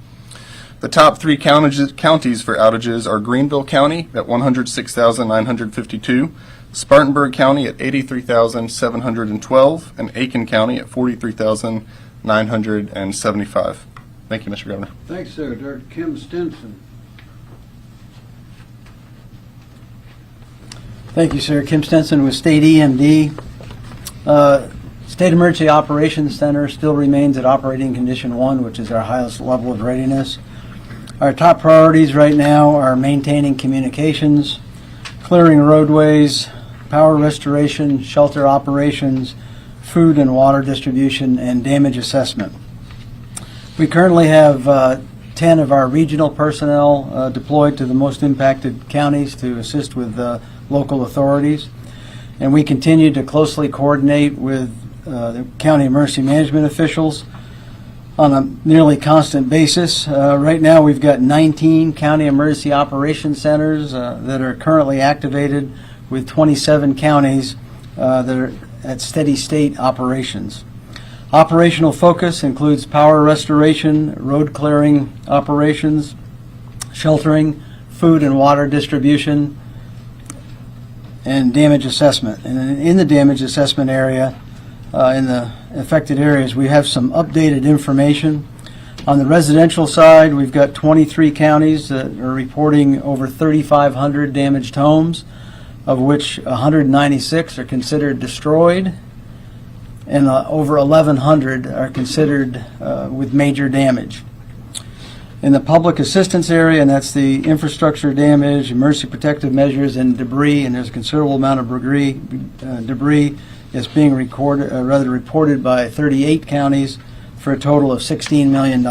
The top 3 counties for outages are Greenville County at 106,952, Spartanburg County at 83,712, and Aiken County at 43,975. Thank you, Mr. Governor. Thanks, sir. Dr. Kim Stinson. Thank you, sir. Kim Stinson with State EMD. State Emergency Operations Center still remains at operating condition 1, which is our highest level of readiness. Our top priorities right now are maintaining communications, clearing roadways, power restoration, shelter operations, food and water distribution, and damage assessment. We currently have 10 of our regional personnel deployed to the most impacted counties to assist with local authorities. And we continue to closely coordinate with the county emergency management officials on a nearly constant basis. Right now we've got 19 county emergency operations centers that are currently activated, with 27 counties that are at steady state operations. Operational focus includes power restoration, road clearing operations, sheltering, food and water distribution, and damage assessment. And in the damage assessment area, in the affected areas, we have some updated information. On the residential side, we've got 23 counties that are reporting over 3,500 damaged homes, of which 196 are considered destroyed, and over 1,100 are considered with major damage. In the public assistance area, and that's the infrastructure damage, emergency protective measures, and debris, and there's a considerable amount of debris is being reported by 38 counties for a total of $16 million.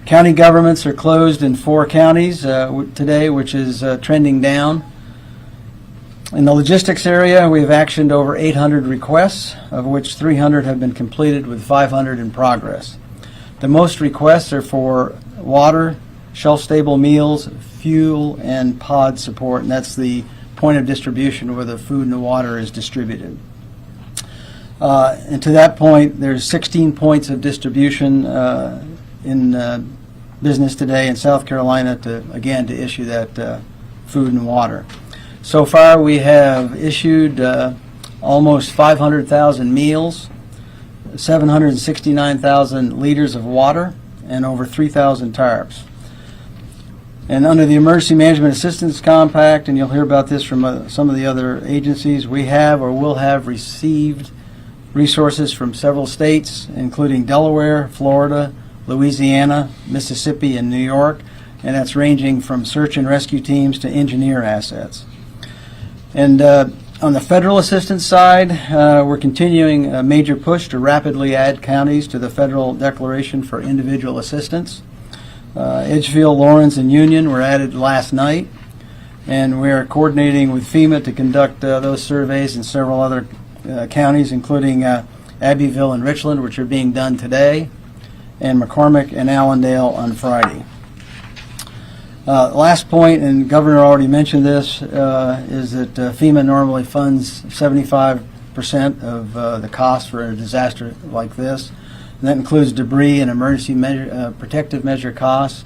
County governments are closed in 4 counties today, which is trending down. In the logistics area, we have actioned over 800 requests, of which 300 have been completed with 500 in progress. The most requests are for water, shelf-stable meals, fuel, and pod support, and that's the point of distribution where the food and the water is distributed. And to that point, there's 16 points of distribution in business today in South Carolina to issue that food and water. So far, we have issued almost 500,000 meals, 769,000 liters of water, and over 3,000 tarps. And under the Emergency Management Assistance Compact, and you'll hear about this from some of the other agencies, we have or will have received resources from several states, including Delaware, Florida, Louisiana, Mississippi, and New York, and that's ranging from search and rescue teams to engineer assets. And on the federal assistance side, we're continuing a major push to rapidly add counties to the federal declaration for individual assistance. Edgefield, Lawrence, and Union were added last night, and we are coordinating with FEMA to conduct those surveys in several other counties, including Abbeville and Richland, which are being done today, and McCormick and Allendale on Friday. Last point, and Governor already mentioned this, is that FEMA normally funds 75% of the cost for a disaster like this. And that includes debris and emergency protective measure costs.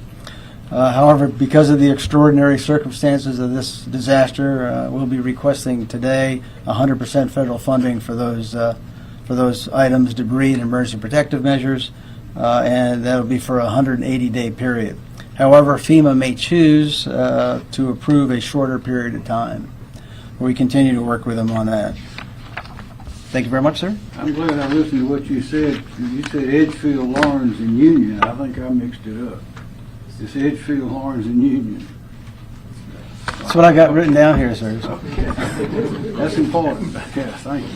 However, because of the extraordinary circumstances of this disaster, we'll be requesting today 100% federal funding for those items, debris and emergency protective measures, and that'll be for a 180-day period. However, FEMA may choose to approve a shorter period of time. We continue to work with them on that. Thank you very much, sir. I'm glad I listened to what you said. You said Edgefield, Lawrence, and Union. I think I mixed it up. It's Edgefield, Lawrence, and Union. That's what I got written down here, sir. Okay. That's important. Yeah, thank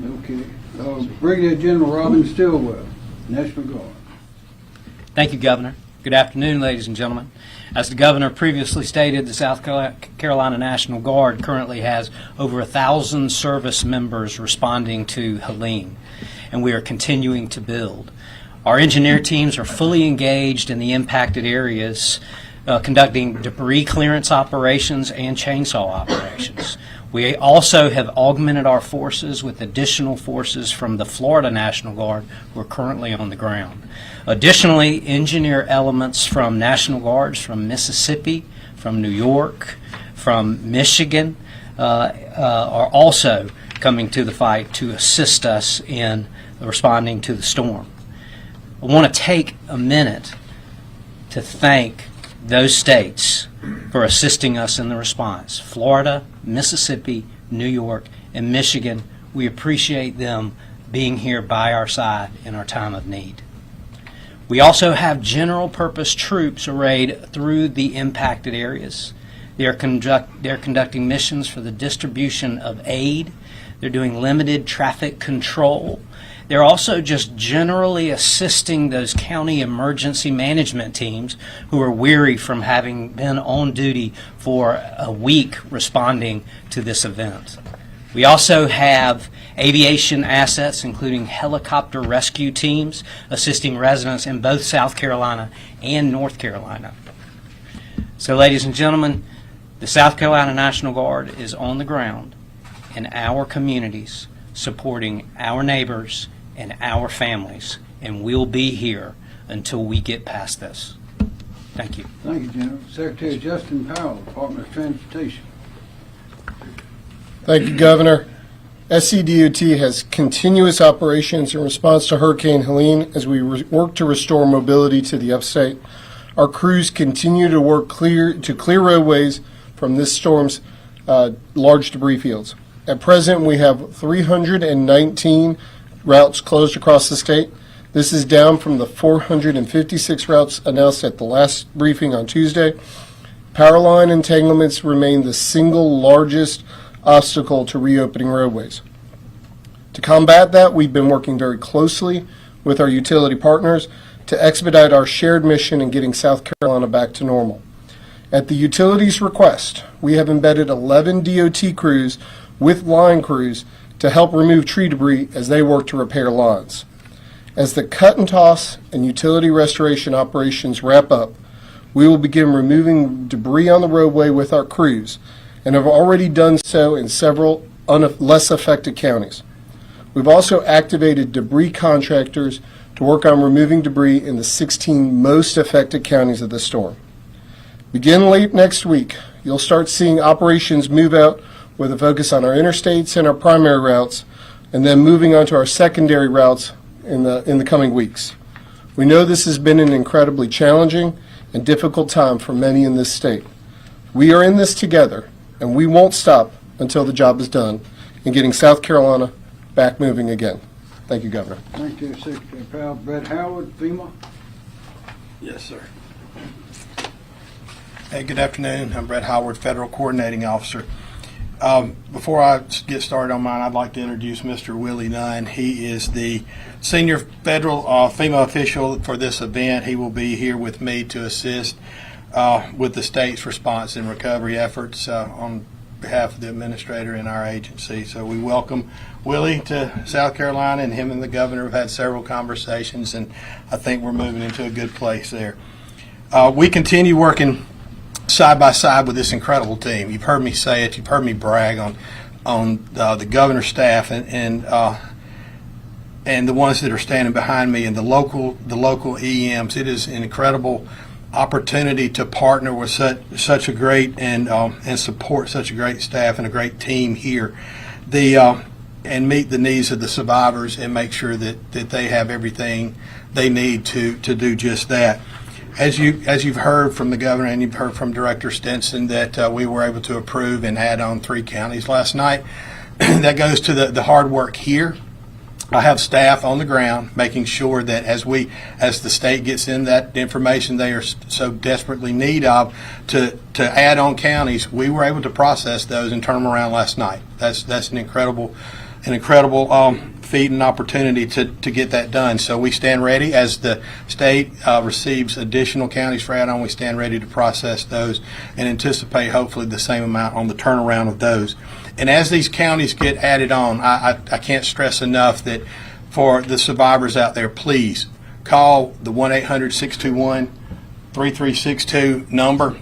you. Okay. Brigadier General Robin Stilwell, National Guard. Thank you, Governor. Good afternoon, ladies and gentlemen. As the Governor previously stated, the South Carolina National Guard currently has over 1,000 service members responding to Helene, and we are continuing to build. Our engineer teams are fully engaged in the impacted areas, conducting debris clearance operations and chainsaw operations. We also have augmented our forces with additional forces from the Florida National Guard who are currently on the ground. Additionally, engineer elements from National Guards from Mississippi, from New York, from Michigan are also coming to the fight to assist us in responding to the storm. I want to take a minute to thank those states for assisting us in the response. Florida, Mississippi, New York, and Michigan, we appreciate them being here by our side in our time of need. We also have general purpose troops arrayed through the impacted areas. They're conducting missions for the distribution of aid. They're doing limited traffic control. They're also just generally assisting those county emergency management teams who are weary from having been on duty for a week responding to this event. We also have aviation assets, including helicopter rescue teams, assisting residents in both South Carolina and North Carolina. So, ladies and gentlemen, the South Carolina National Guard is on the ground in our communities, supporting our neighbors and our families, and we'll be here until we get past this. Thank you. Thank you, General. Secretary Justin Powell, Department of Transportation. Thank you, Governor. SCDOT has continuous operations in response to Hurricane Helene as we work to restore mobility to the upstate. Our crews continue to work to clear roadways from this storm's large debris fields. At present, we have 319 routes closed across the state. This is down from the 456 routes announced at the last briefing on Tuesday. Power line entanglements remain the single largest obstacle to reopening roadways. To combat that, we've been working very closely with our utility partners to expedite our shared mission in getting South Carolina back to normal. At the utilities' request, we have embedded 11 DOT crews with line crews to help remove tree debris as they work to repair lines. As the cut and toss and utility restoration operations wrap up, we will begin removing debris on the roadway with our crews and have already done so in several less affected counties. We've also activated debris contractors to work on removing debris in the 16 most affected counties of the storm. Begin late next week, you'll start seeing operations move out with a focus on our interstates and our primary routes, and then moving on to our secondary routes in the coming weeks. We know this has been an incredibly challenging and difficult time for many in this state. We are in this together, and we won't stop until the job is done in getting South Carolina back moving again. Thank you, Governor. Thank you, Secretary Powell. Brett Howard, FEMA. Yes, sir. Hey, good afternoon. I'm Brett Howard, Federal Coordinating Officer. Before I get started on mine, I'd like to introduce Mr. Willie Nunn. He is the senior federal FEMA official for this event. He will be here with me to assist with the state's response and recovery efforts on behalf of the administrator in our agency. So we welcome Willie to South Carolina, and him and the governor have had several conversations, and I think we're moving into a good place there. We continue working side by side with this incredible team. You've heard me say it. You've heard me brag on the governor's staff and the ones that are standing behind me and the local EMs. It is an incredible opportunity to partner with such a great and support such a great staff and a great team here. And meet the needs of the survivors and make sure that they have everything they need to do just that. As you've heard from the governor and you've heard from Director Stinson that we were able to approve and add on 3 counties last night. That goes to the hard work here. I have staff on the ground making sure that as the state gets in that information they are so desperately need of to add on counties, we were able to process those and turn them around last night. That's an incredible feat and opportunity to get that done. So we stand ready as the state receives additional counties for add-on. We stand ready to process those and anticipate hopefully the same amount on the turnaround of those. And as these counties get added on, I can't stress enough that for the survivors out there, please call the 1-800-621-3362 number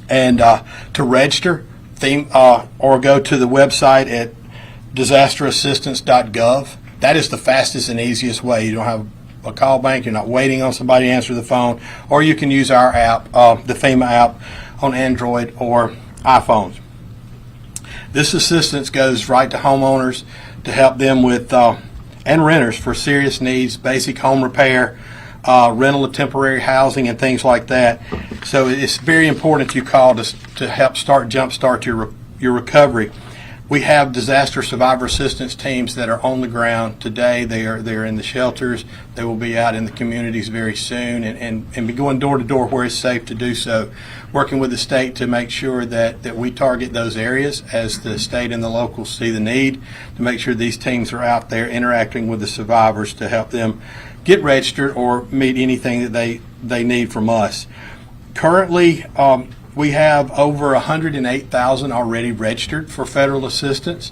and to register or go to the website at disasterassistance.gov. That is the fastest and easiest way. You don't have a call bank. You're not waiting on somebody to answer the phone. Or you can use our app, the FEMA app on Android or iPhones. This assistance goes right to homeowners to help them with, and renters for serious needs, basic home repair, rental of temporary housing and things like that. So it's very important you call to help jumpstart your recovery. We have disaster survivor assistance teams that are on the ground today. They're in the shelters. They will be out in the communities very soon and be going door to door where it's safe to do so, working with the state to make sure that we target those areas as the state and the locals see the need, to make sure these teams are out there interacting with the survivors to help them get registered or meet anything that they need from us. Currently, we have over 108,000 already registered for federal assistance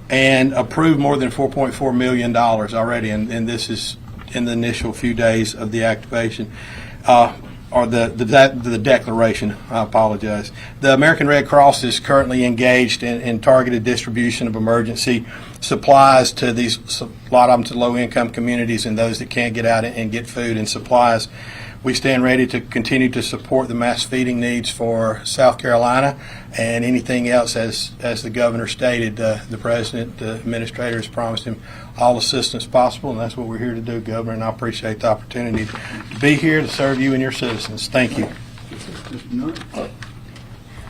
and approved more than $4.4 million already, and this is in the initial few days of the activation, or the declaration. I apologize. The American Red Cross is currently engaged in targeted distribution of emergency supplies to a lot of them to low-income communities and those that can't get out and get food and supplies. We stand ready to continue to support the mass feeding needs for South Carolina and anything else as the governor stated. The president, the administrator has promised him all assistance possible, and that's what we're here to do, Governor, and I appreciate the opportunity to be here to serve you and your citizens. Thank you.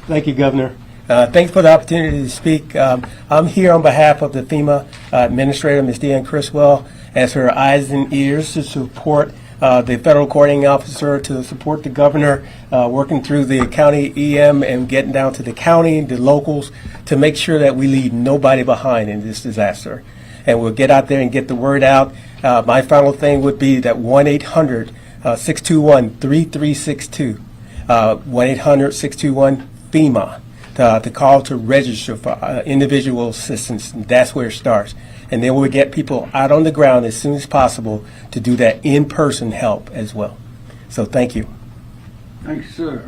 Thank you, Governor. Thanks for the opportunity to speak. I'm here on behalf of the FEMA Administrator, Ms. Deanne Criswell, as her eyes and ears to support the federal coordinating officer, to support the governor, working through the county EM and getting down to the county, the locals, to make sure that we leave nobody behind in this disaster. and we'll get out there and get the word out. My final thing would be that 1-800-621-3362, 1-800-621-FEMA, the call to register for individual assistance. That's where it starts. And then we'll get people out on the ground as soon as possible to do that in-person help as well. So thank you. Thank you, sir.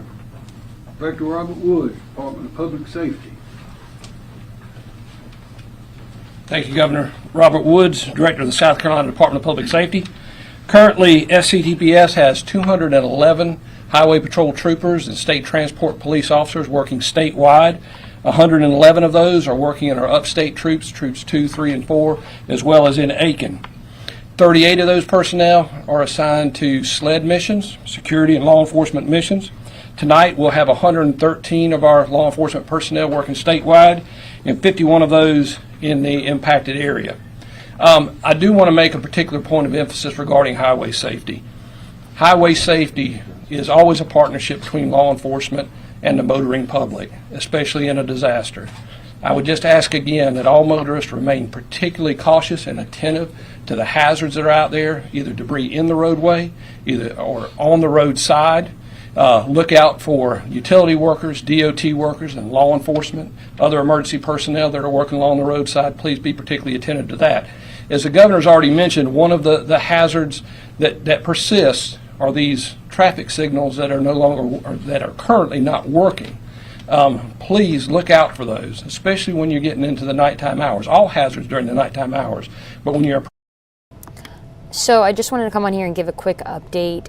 Director Robert Woods, Department of Public Safety. Thank you, Governor. Robert Woods, Director of the South Carolina Department of Public Safety. Currently, SCDPS has 211 Highway Patrol troopers and state transport police officers working statewide. 111 of those are working in our upstate troops, Troops 2, 3, and 4, as well as in Aiken. 38 of those personnel are assigned to SLED missions, security and law enforcement missions. Tonight, we'll have 113 of our law enforcement personnel working statewide and 51 of those in the impacted area. I do want to make a particular point of emphasis regarding highway safety. Highway safety is always a partnership between law enforcement and the motoring public, especially in a disaster. I would just ask again that all motorists remain particularly cautious and attentive to the hazards that are out there, either debris in the roadway, or on the roadside. Look out for utility workers, DOT workers, and law enforcement, other emergency personnel that are working along the roadside. Please be particularly attentive to that. As the governor's already mentioned, one of the hazards that persists are these traffic signals that are no longer, or that are currently not working. Please look out for those, especially when you're getting into the nighttime hours. All hazards during the nighttime hours, but when you're So I just wanted to come on here and give a quick update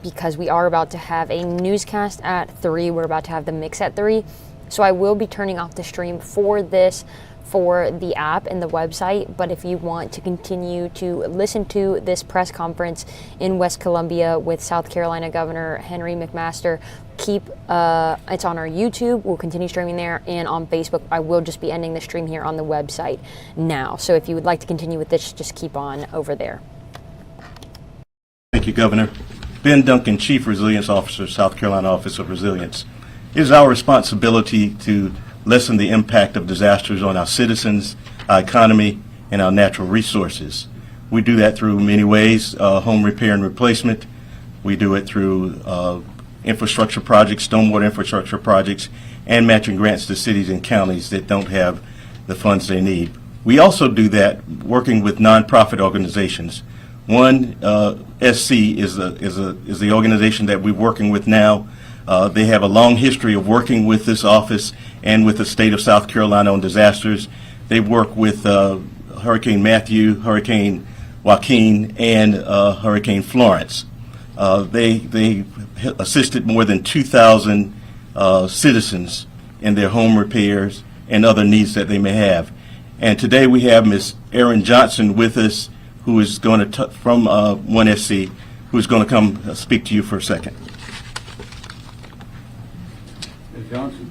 because we are about to have a newscast at 3. We're about to have the mix at 3. So I will be turning off the stream for this, for the app and the website. But if you want to continue to listen to this press conference in West Columbia with South Carolina Governor Henry McMaster, it's on our YouTube. We'll continue streaming there, and on Facebook. I will just be ending the stream here on the website now. So if you would like to continue with this, just keep on over there. Thank you, Governor. Ben Duncan, Chief Resilience Officer, South Carolina Office of Resilience. It is our responsibility to lessen the impact of disasters on our citizens, our economy, and our natural resources. We do that through many ways, home repair and replacement. We do it through infrastructure projects, stormwater infrastructure projects, and matching grants to cities and counties that don't have the funds they need. We also do that working with nonprofit organizations. One, SC is the organization that we're working with now. They have a long history of working with this office and with the state of South Carolina on disasters. They work with Hurricane Matthew, Hurricane Joaquin, and Hurricane Florence. They assisted more than 2,000 citizens in their home repairs and other needs that they may have. And today we have Ms. Erin Johnson with us, who is going to, from 1SC, who is going to come speak to you for a second. Ms. Johnson.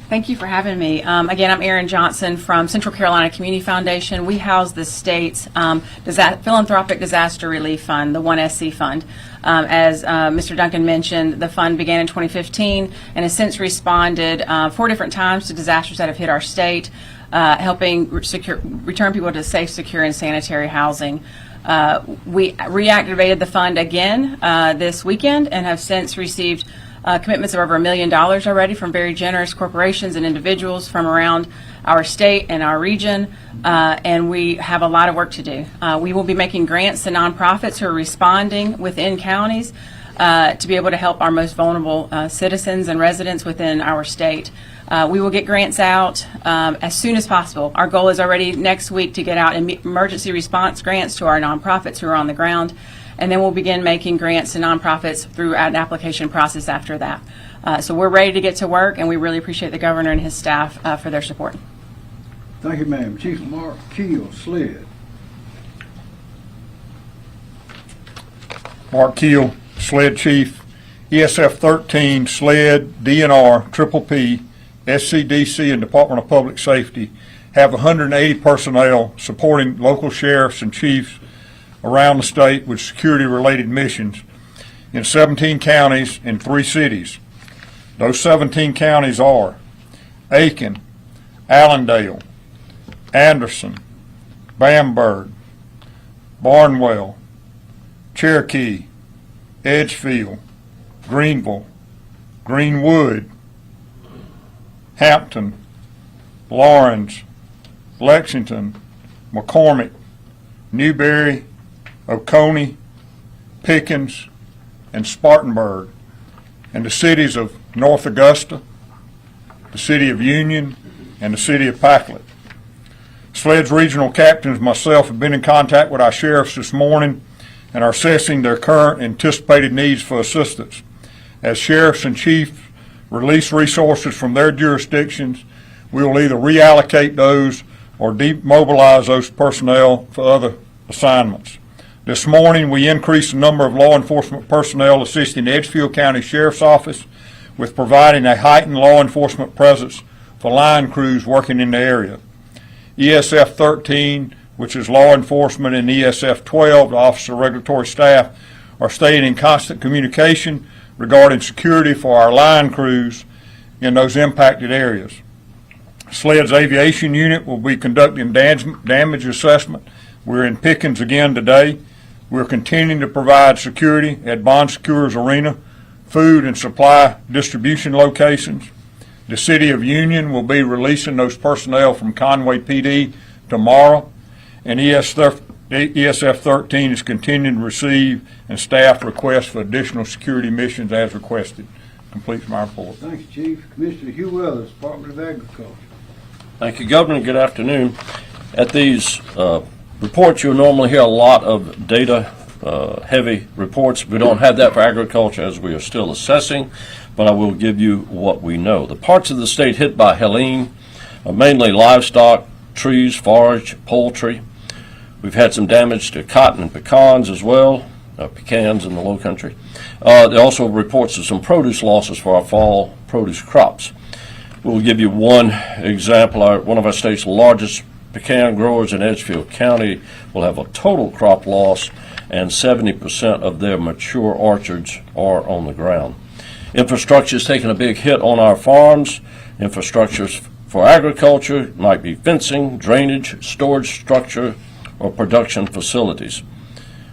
Thank you for having me. Again, I'm Erin Johnson from Central Carolina Community Foundation. We house the state's philanthropic disaster relief fund, the 1SC fund. As Mr. Duncan mentioned, the fund began in 2015 and has since responded 4 different times to disasters that have hit our state, helping return people to safe, secure, and sanitary housing. We reactivated the fund again this weekend and have since received commitments of over $1 million already from very generous corporations and individuals from around our state and our region, and we have a lot of work to do. We will be making grants to nonprofits who are responding within counties to be able to help our most vulnerable citizens and residents within our state. We will get grants out as soon as possible. Our goal is already next week to get out emergency response grants to our nonprofits who are on the ground, and then we'll begin making grants to nonprofits through an application process after that. So we're ready to get to work, and we really appreciate the governor and his staff for their support. Thank you, ma'am. Chief Mark Keel, SLED. Mark Keel, SLED Chief, ESF 13, SLED, DNR, Triple P, SCDC, and Department of Public Safety have 180 personnel supporting local sheriffs and chiefs around the state with security-related missions in 17 counties and 3 cities. Those 17 counties are Aiken, Allendale, Anderson, Bamberg, Barnwell, Cherokee, Edgefield, Greenville, Greenwood, Hampton, Lawrence, Lexington, McCormick, Newberry, Oconee, Pickens, and Spartanburg, and the cities of North Augusta, the city of Union, and the city of Packlet. SLED's regional captains and myself have been in contact with our sheriffs this morning and are assessing their current anticipated needs for assistance. As sheriffs and chiefs release resources from their jurisdictions, we will either reallocate those or demobilize those personnel for other assignments. This morning, we increased the number of law enforcement personnel assisting the Edgefield County Sheriff's Office with providing a heightened law enforcement presence for line crews working in the area. ESF 13, which is law enforcement, and ESF 12, the Office of Regulatory Staff, are staying in constant communication regarding security for our line crews in those impacted areas. SLED's aviation unit will be conducting damage assessment. We're in Pickens again today. We're continuing to provide security at Bon Secours Arena, food and supply distribution locations. The City of Union will be releasing those personnel from Conway PD tomorrow, and ESF 13 is continuing to receive and staff requests for additional security missions as requested. Completes my report. Thanks, Chief. Commissioner Hugh Wells, Department of Agriculture. Thank you, Governor. Good afternoon. At these reports, you'll normally hear a lot of data-heavy reports. We don't have that for agriculture as we are still assessing, but I will give you what we know. The parts of the state hit by Helene are mainly livestock, trees, forage, poultry. We've had some damage to cotton and pecans as well, pecans in the low country. There are also reports of some produce losses for our fall produce crops. We'll give you one example. One of our state's largest pecan growers in Edgefield County will have a total crop loss, and 70% of their mature orchards are on the ground. Infrastructure is taking a big hit on our farms. Infrastructure for agriculture might be fencing, drainage, storage structure, or production facilities.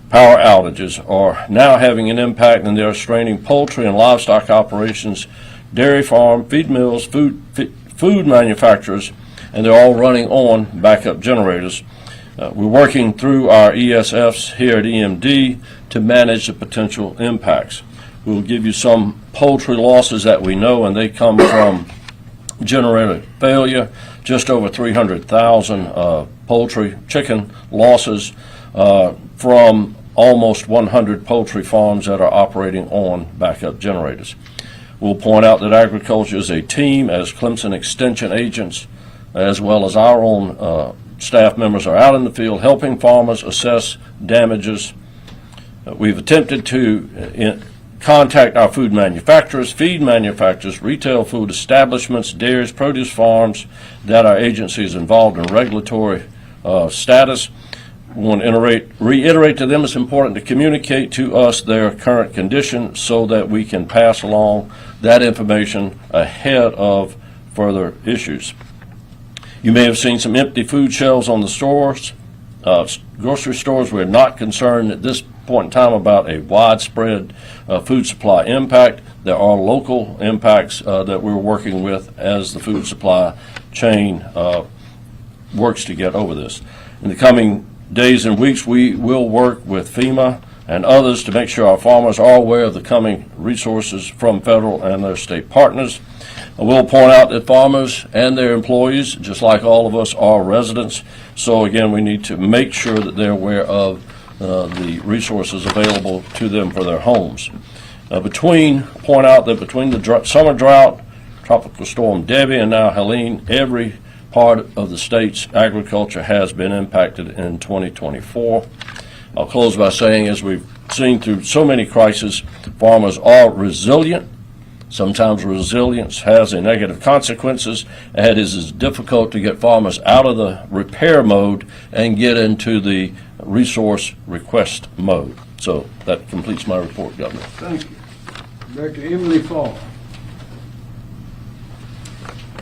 Power outages are now having an impact, and they are straining poultry and livestock operations, dairy farm, feed mills, food manufacturers, and they're all running on backup generators. We're working through our ESFs here at EMD to manage the potential impacts. We'll give you some poultry losses that we know, and they come from generator failure, just over 300,000 poultry, chicken losses from almost 100 poultry farms that are operating on backup generators. We'll point out that agriculture is a team, as Clemson Extension agents, as well as our own staff members, are out in the field helping farmers assess damages. We've attempted to contact our food manufacturers, feed manufacturers, retail food establishments, dairies, produce farms that our agency is involved in regulatory status. We want to reiterate to them it's important to communicate to us their current condition so that we can pass along that information ahead of further issues. You may have seen some empty food shelves on the stores. Grocery stores. We're not concerned at this point in time about a widespread food supply impact. There are local impacts that we're working with as the food supply chain works to get over this. In the coming days and weeks, we will work with FEMA and others to make sure our farmers are aware of the coming resources from federal and their state partners. I will point out that farmers and their employees, just like all of us, are residents. So again, we need to make sure that they're aware of the resources available to them for their homes. Point out that between the summer drought, Tropical Storm Debbie, and now Helene, every part of the state's agriculture has been impacted in 2024. I'll close by saying, as we've seen through so many crises, farmers are resilient. Sometimes resilience has a negative consequences, and it is difficult to get farmers out of the repair mode and get into the resource request mode. So that completes my report, Governor. Thank you. Director Emily Fall.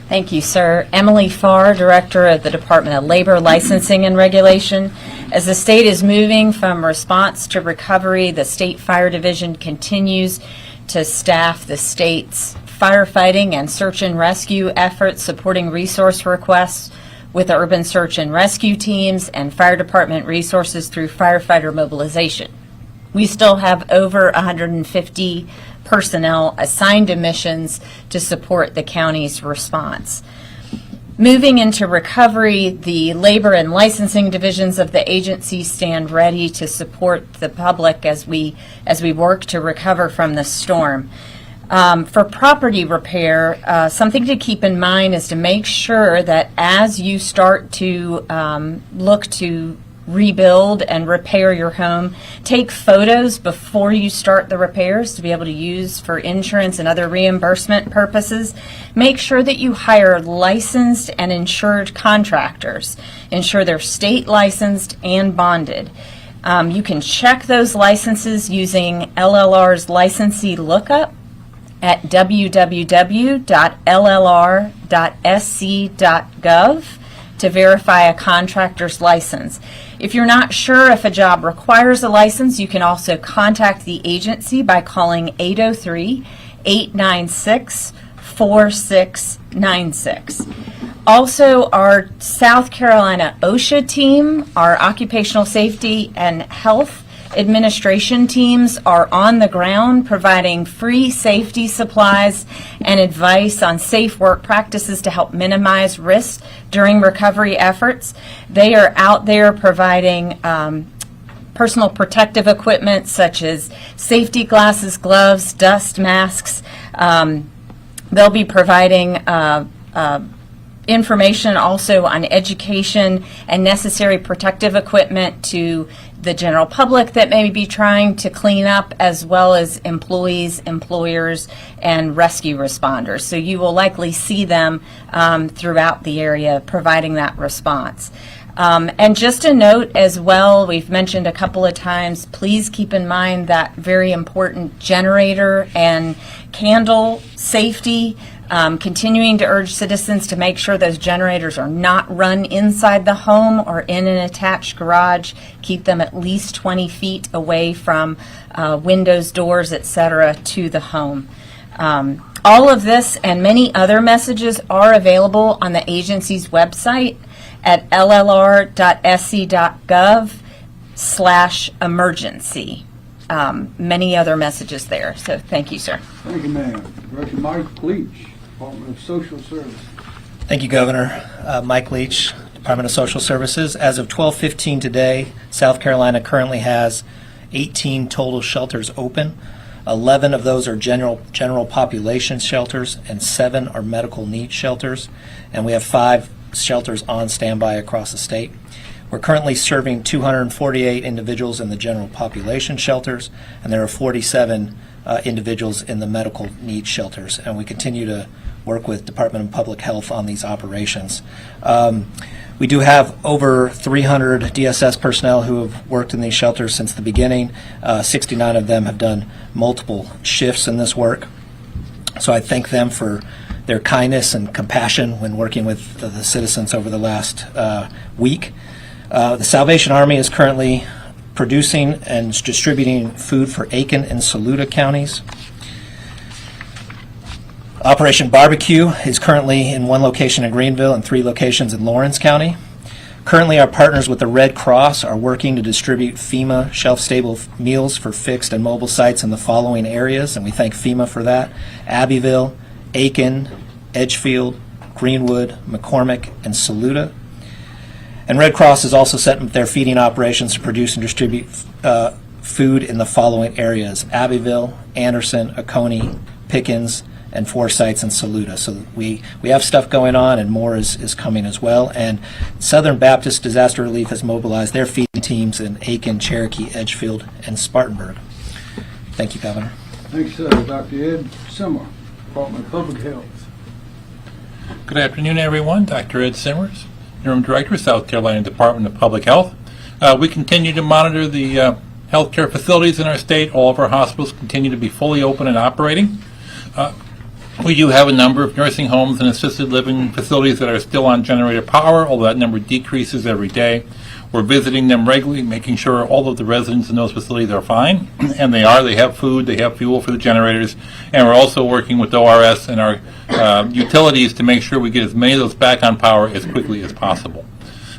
Thank you, sir. Emily Farr, Director of the Department of Labor Licensing and Regulation. As the state is moving from response to recovery, the State Fire Division continues to staff the state's firefighting and search and rescue efforts, supporting resource requests with urban search and rescue teams and fire department resources through firefighter mobilization. We still have over 150 personnel assigned to missions to support the county's response. Moving into recovery, the labor and licensing divisions of the agency stand ready to support the public as we work to recover from the storm. For property repair, something to keep in mind is to make sure that as you start to look to rebuild and repair your home, take photos before you start the repairs to be able to use for insurance and other reimbursement purposes. Make sure that you hire licensed and insured contractors. Ensure they're state licensed and bonded. You can check those licenses using LLR's licensee lookup at www.llr.sc.gov to verify a contractor's license. If you're not sure if a job requires a license, you can also contact the agency by calling 803-896-4696. Also, our South Carolina OSHA team, our Occupational Safety and Health Administration teams are on the ground providing free safety supplies and advice on safe work practices to help minimize risk during recovery efforts. They are out there providing personal protective equipment such as safety glasses, gloves, dust masks. They'll be providing information also on education and necessary protective equipment to the general public that may be trying to clean up, as well as employees, employers, and rescue responders. So you will likely see them throughout the area providing that response. And just a note as well, we've mentioned a couple of times, please keep in mind that very important generator and candle safety. Continuing to urge citizens to make sure those generators are not run inside the home or in an attached garage. Keep them at least 20 feet away from windows, doors, etc. to the home. All of this and many other messages are available on the agency's website at llr.sc.gov/emergency. Many other messages there. So thank you, sir. Thank you, ma'am. Director Mike Leach, Department of Social Services. Thank you, Governor. Mike Leach, Department of Social Services. As of 12:15 today, South Carolina currently has 18 total shelters open. 11 of those are general population shelters, and 7 are medical needs shelters. And we have 5 shelters on standby across the state. We're currently serving 248 individuals in the general population shelters, and there are 47 individuals in the medical needs shelters. And we continue to work with Department of Public Health on these operations. We do have over 300 DSS personnel who have worked in these shelters since the beginning. 69 of them have done multiple shifts in this work. So I thank them for their kindness and compassion when working with the citizens over the last week. The Salvation Army is currently producing and distributing food for Aiken and Saluda counties. Operation Barbecue is currently in 1 location in Greenville and 3 locations in Lawrence County. Currently, our partners with the Red Cross are working to distribute FEMA shelf-stable meals for fixed and mobile sites in the following areas, and we thank FEMA for that: Abbeville, Aiken, Edgefield, Greenwood, McCormick, and Saluda. And Red Cross has also set up their feeding operations to produce and distribute food in the following areas: Abbeville, Anderson, Oconee, Pickens, and 4 sites in Saluda. So we have stuff going on, and more is coming as well. And Southern Baptist Disaster Relief has mobilized their feeding teams in Aiken, Cherokee, Edgefield, and Spartanburg. Thank you, Governor. Thanks, Dr. Ed Simmer, Department of Public Health. Good afternoon, everyone. Dr. Ed Simmers, Interim Director, South Carolina Department of Public Health. We continue to monitor the healthcare facilities in our state. All of our hospitals continue to be fully open and operating. We do have a number of nursing homes and assisted living facilities that are still on generator power, although that number decreases every day. We're visiting them regularly, making sure all of the residents in those facilities are fine, and they are. They have food, they have fuel for the generators, and we're also working with ORS and our utilities to make sure we get as many of those back on power as quickly as possible.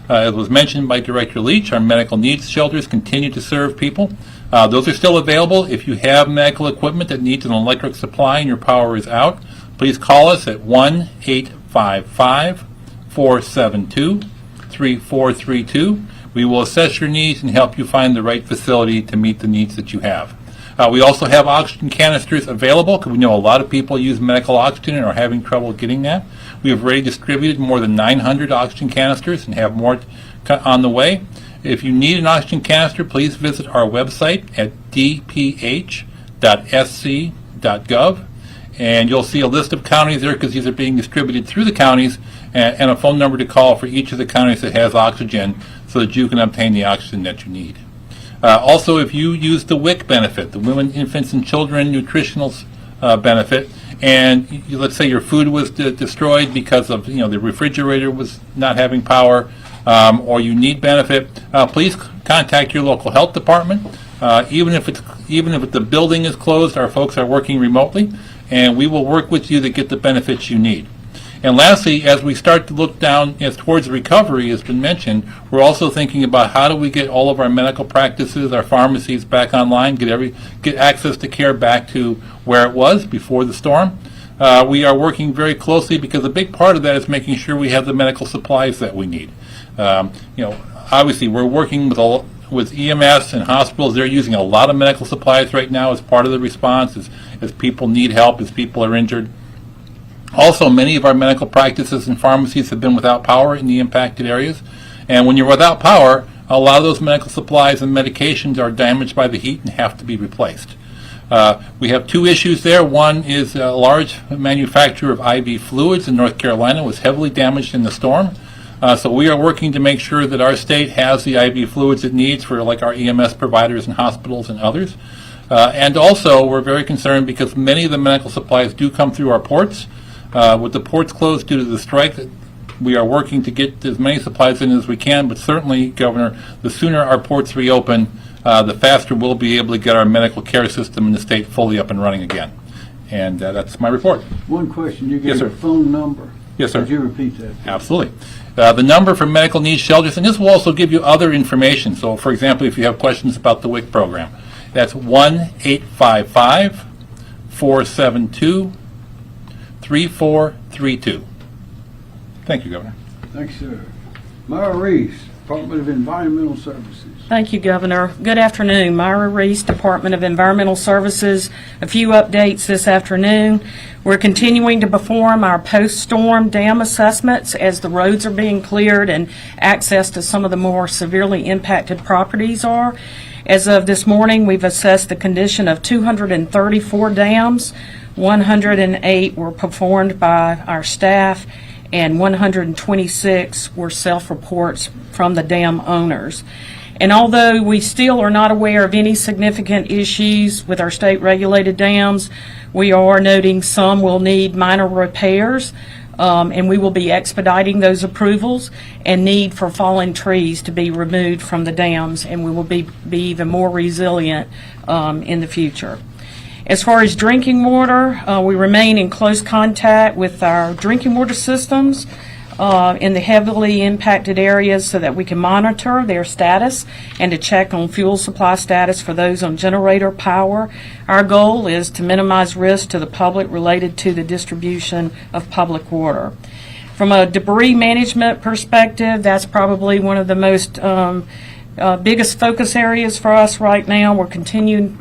As was mentioned by Director Leach, our medical needs shelters continue to serve people. Those are still available. If you have medical equipment that needs an electric supply and your power is out, please call us at 1-855-472-3432. We will assess your needs and help you find the right facility to meet the needs that you have. We also have oxygen canisters available because we know a lot of people use medical oxygen and are having trouble getting that. We have already distributed more than 900 oxygen canisters and have more on the way. If you need an oxygen canister, please visit our website at dph.sc.gov, and you'll see a list of counties there because these are being distributed through the counties, and a phone number to call for each of the counties that has oxygen so that you can obtain the oxygen that you need. Also, if you use the WIC benefit, the Women, Infants, and Children Nutritional benefit, and let's say your food was destroyed because of the refrigerator was not having power, or you need benefit, please contact your local health department. Even if the building is closed, our folks are working remotely, and we will work with you to get the benefits you need. And lastly, as we start to look down towards recovery, as been mentioned, we're also thinking about how do we get all of our medical practices, our pharmacies back online, get access to care back to where it was before the storm. We are working very closely because a big part of that is making sure we have the medical supplies that we need. Obviously, we're working with EMS and hospitals. They're using a lot of medical supplies right now as part of the response, as people need help, as people are injured. Also, many of our medical practices and pharmacies have been without power in the impacted areas. And when you're without power, a lot of those medical supplies and medications are damaged by the heat and have to be replaced. We have two issues there. One is a large manufacturer of IV fluids in North Carolina was heavily damaged in the storm. So we are working to make sure that our state has the IV fluids it needs for like our EMS providers and hospitals and others. And also, we're very concerned because many of the medical supplies do come through our ports. With the ports closed due to the strike, we are working to get as many supplies in as we can, but certainly, Governor, the sooner our ports reopen, the faster we'll be able to get our medical care system in the state fully up and running again. And that's my report. One question, you gave Yes, sir. a phone number. Yes, sir. Could you repeat that? Absolutely. The number for medical needs shelters, and this will also give you other information. So, for example, if you have questions about the WIC program, that's 1-855-472-3432. Thank you, Governor. Thanks, sir. Myra Reese, Department of Environmental Services. Thank you, Governor. Good afternoon. Myra Reese, Department of Environmental Services. A few updates this afternoon. We're continuing to perform our post-storm dam assessments as the roads are being cleared and access to some of the more severely impacted properties are. As of this morning, we've assessed the condition of 234 dams. 108 were performed by our staff, and 126 were self-reports from the dam owners. And although we still are not aware of any significant issues with our state-regulated dams, we are noting some will need minor repairs, and we will be expediting those approvals, and need for fallen trees to be removed from the dams, and we will be even more resilient in the future. As far as drinking water, we remain in close contact with our drinking water systems in the heavily impacted areas so that we can monitor their status and to check on fuel supply status for those on generator power. Our goal is to minimize risk to the public related to the distribution of public water. From a debris management perspective, that's probably one of the most biggest focus areas for us right now. We're continuing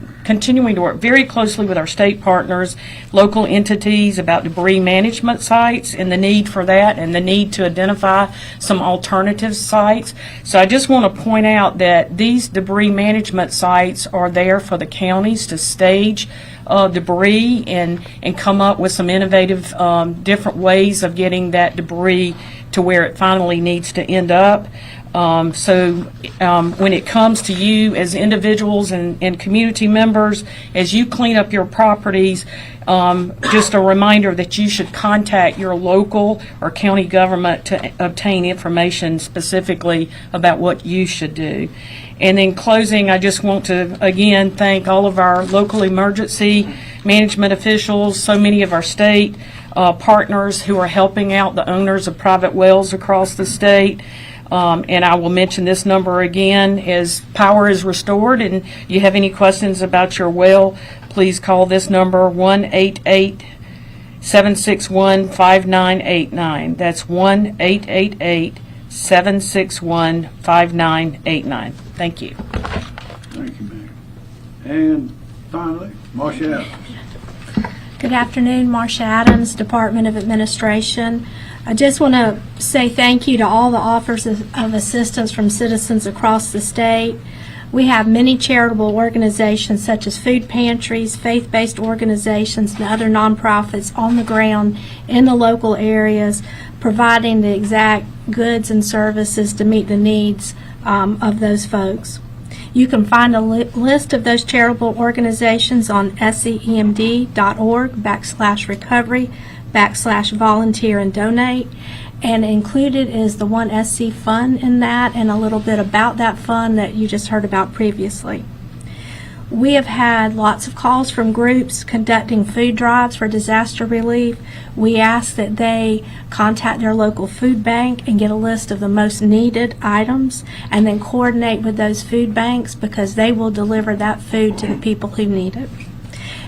to work very closely with our state partners, local entities about debris management sites and the need for that and the need to identify some alternative sites. So I just want to point out that these debris management sites are there for the counties to stage debris and come up with some innovative different ways of getting that debris to where it finally needs to end up. When it comes to you as individuals and community members, as you clean up your properties, just a reminder that you should contact your local or county government to obtain information specifically about what you should do. And in closing, I just want to again thank all of our local emergency management officials, so many of our state partners who are helping out the owners of private wells across the state. And I will mention this number again as power is restored and you have any questions about your well, please call this number 1-888-761-5989. That's 1-888-761-5989. Thank you. Thank you, Mayor. And finally, Marcia Adams. Good afternoon, Marcia Adams, Department of Administration. I just want to say thank you to all the offers of assistance from citizens across the state. We have many charitable organizations such as food pantries, faith-based organizations, and other nonprofits on the ground in the local areas providing the exact goods and services to meet the needs of those folks. You can find a list of those charitable organizations on semd.org/recovery/volunteer and donate. And included is the 1SC fund in that and a little bit about that fund that you just heard about previously. We have had lots of calls from groups conducting food drives for disaster relief. We ask that they contact their local food bank and get a list of the most needed items and then coordinate with those food banks because they will deliver that food to the people who need it.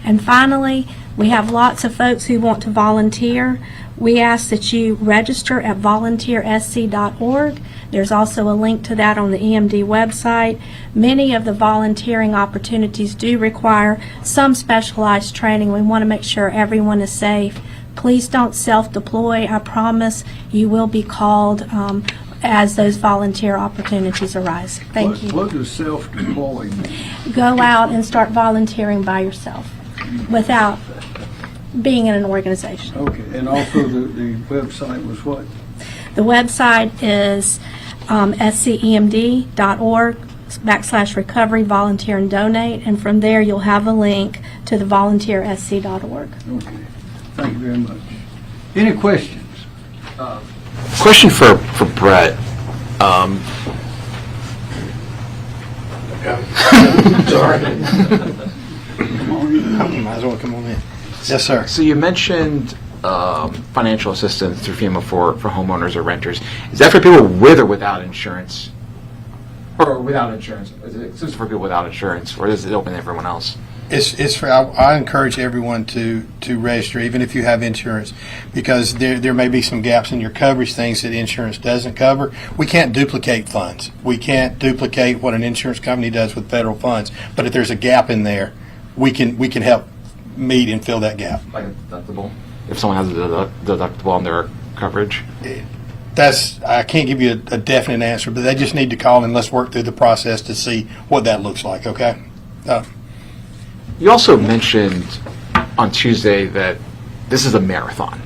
And finally, we have lots of folks who want to volunteer. We ask that you register at volunteersc.org. There's also a link to that on the EMD website. Many of the volunteering opportunities do require some specialized training. We want to make sure everyone is safe. Please don't self-deploy. I promise you will be called as those volunteer opportunities arise. Thank you. What does self-deploy mean? Go out and start volunteering by yourself without being in an organization. Okay, and also the website was what? The website is scemd.org/recovery, volunteer and donate, and from there you'll have a link to the volunteersc.org. Okay, thank you very much. Any questions? Question for Brett. Sorry. Might as well come on in. Yes, sir. So you mentioned financial assistance through FEMA for homeowners or renters. Is that for people with or without insurance? Or without insurance? Is it just for people without insurance, or is it open to everyone else? It's for. I encourage everyone to register, even if you have insurance, because there may be some gaps in your coverage, things that insurance doesn't cover. We can't duplicate funds. We can't duplicate what an insurance company does with federal funds. But if there's a gap in there, we can help meet and fill that gap. Like a deductible? If someone has a deductible on their coverage? I can't give you a definite answer, but they just need to call and let's work through the process to see what that looks like, okay? You also mentioned on Tuesday that this is a marathon.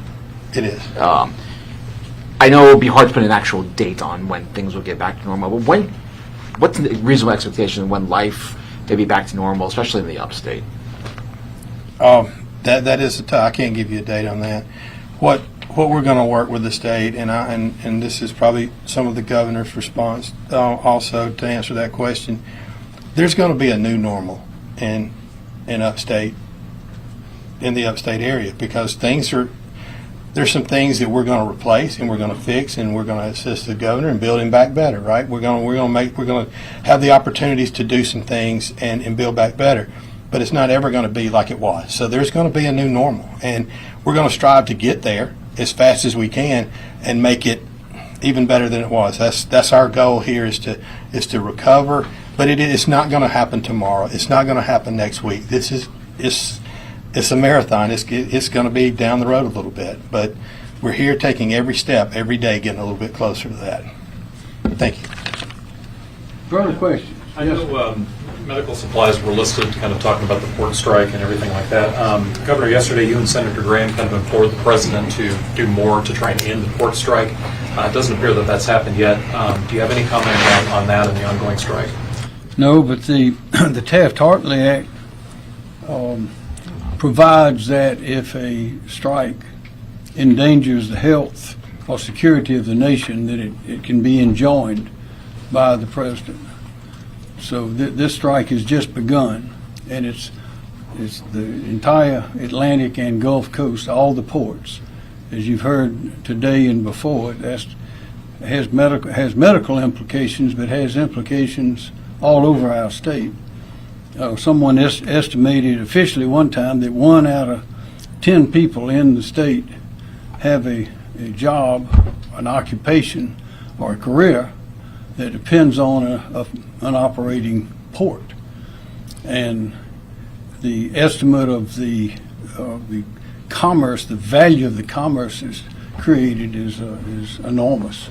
It is. I know it would be hard to put an actual date on when things will get back to normal, but what's the reasonable expectation when life may be back to normal, especially in the upstate? That is I can't give you a date on that. What we're going to work with the state, and this is probably some of the governor's response also to answer that question. There's going to be a new normal in the upstate area because there's some things that we're going to replace and we're going to fix and we're going to assist the governor in building back better. Right? We're going to have the opportunities to do some things and build back better. But it's not ever going to be like it was. So there's going to be a new normal, and we're going to strive to get there as fast as we can and make it even better than it was. That's our goal here is to recover. But it's not going to happen tomorrow. It's not going to happen next week. It's a marathon. It's going to be down the road a little bit, but we're here taking every step every day, getting a little bit closer to that. Thank you. Further questions? I know medical supplies were listed, kind of talking about the port strike and everything like that. Governor, yesterday you and Senator Graham kind of implored the president to do more to try and end the port strike. It doesn't appear that that's happened yet. Do you have any comment on that and the ongoing strike? No, but the Taft-Hartley Act provides that if a strike endangers the health or security of the nation, that it can be enjoined by the president. So this strike has just begun, and it's the entire Atlantic and Gulf Coast, all the ports. As you've heard today and before, it has medical implications, but has implications all over our state. Someone estimated officially one time that 1 out of 10 people in the state have a job, an occupation, or a career that depends on an operating port. And the estimate of the commerce, the value of the commerce is created is enormous.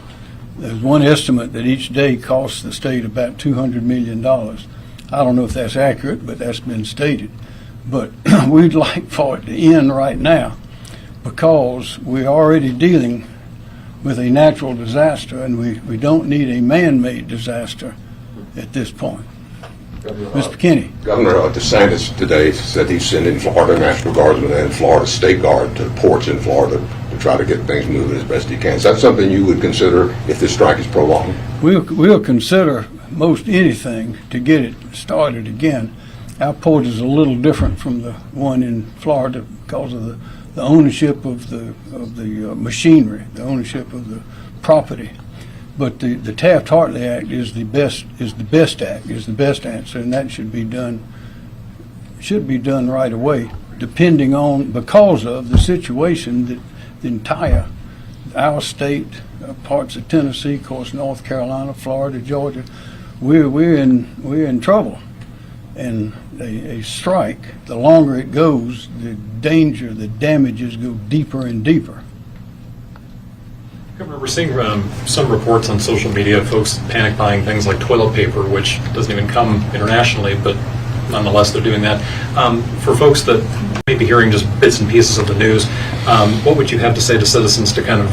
There's one estimate that each day costs the state about $200 million. I don't know if that's accurate, but that's been stated. But we'd like for it to end right now, because we're already dealing with a natural disaster, and we don't need a man-made disaster at this point. Mr. Kinney. Governor DeSantis today said he's sending Florida National Guardsmen and Florida State Guard to ports in Florida to try to get things moving as best he can. Is that something you would consider if this strike is prolonged? We'll consider most anything to get it started again. Our port is a little different from the one in Florida because of the ownership of the machinery, the ownership of the property. But the Taft-Hartley Act is the best answer, and that should be done right away, because of the situation that the entire our state, parts of Tennessee, of course, North Carolina, Florida, Georgia, we're in trouble. And a strike, the longer it goes, the damages go deeper and deeper. Governor, we're seeing some reports on social media of folks panic buying things like toilet paper, which doesn't even come internationally, but nonetheless they're doing that. For folks that may be hearing just bits and pieces of the news, what would you have to say to citizens to kind of,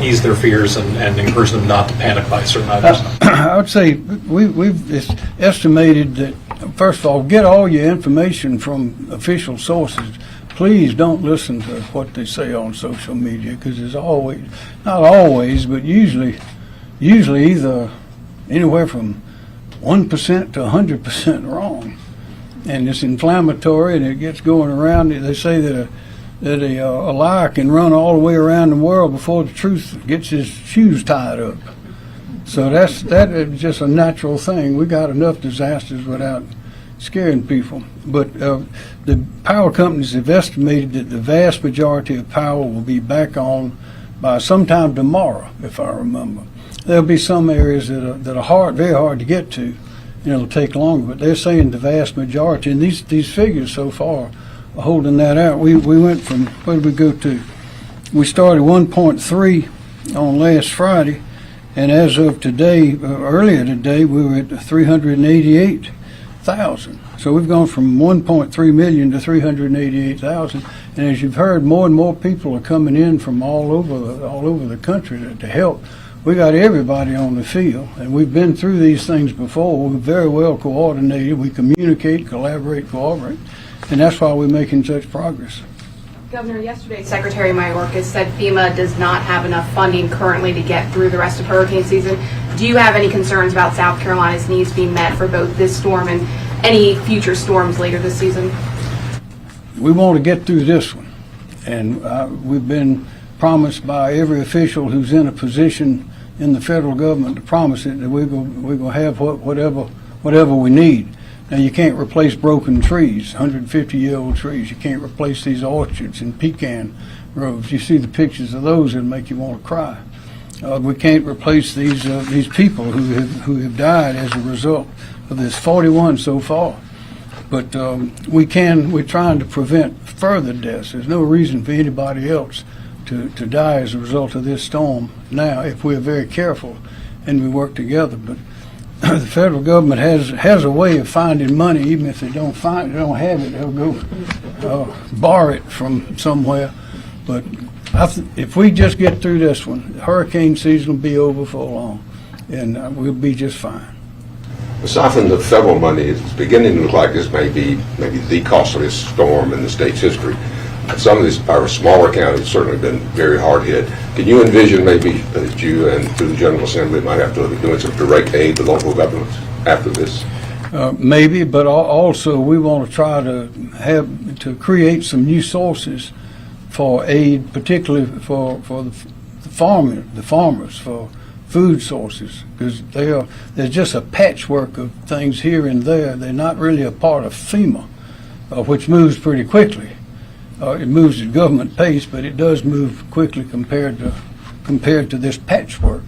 ease their fears and encourage them not to panic buy certain items? I would say we've estimated that, first of all, get all your information from official sources. Please don't listen to what they say on social media, because there's always, not always, but usually either anywhere from 1% to 100% wrong. And it's inflammatory, and it gets going around. They say that a liar can run all the way around the world before the truth gets his shoes tied up. So that is just a natural thing. We got enough disasters without scaring people. But the power companies have estimated that the vast majority of power will be back on by sometime tomorrow, if I remember. There'll be some areas that are very hard to get to, and it'll take longer, but they're saying the vast majority, and these figures so far are holding that out. We went from, where did we go to? We started 1.3 on last Friday, and as of today, earlier today, we were at 388,000. So we've gone from 1.3 million to 388,000, and as you've heard, more and more people are coming in from all over the country to help. We got everybody on the field, and we've been through these things before. We're very well coordinated. We communicate, collaborate, cooperate, and that's why we're making such progress. Governor, yesterday Secretary Mayorkas said FEMA does not have enough funding currently to get through the rest of hurricane season. Do you have any concerns about South Carolina's needs being met for both this storm and any future storms later this season? We want to get through this one, and we've been promised by every official who's in a position in the federal government to promise it, that we're going to have whatever we need. Now, you can't replace broken trees, 150-year-old trees. You can't replace these orchards and pecan groves. You see the pictures of those that make you want to cry. We can't replace these people who have died as a result of this, 41 so far. But we're trying to prevent further deaths. There's no reason for anybody else to die as a result of this storm now, if we're very careful and we work together. But the federal government has a way of finding money. Even if they don't have it, they'll go borrow it from somewhere. But if we just get through this one, hurricane season will be over for long, and we'll be just fine. Aside from the federal money, it's beginning to look like this may be the costliest storm in the state's history. Some of these, our smaller counties, certainly been very hard hit. Can you envision maybe that you and through the General Assembly might have to be doing some direct aid to local governments after this? Maybe, but also we want to try to create some new sources for aid, particularly for the farmers, for food sources, because there's just a patchwork of things here and there. They're not really a part of FEMA, which moves pretty quickly. It moves at government pace, but it does move quickly compared to this patchwork.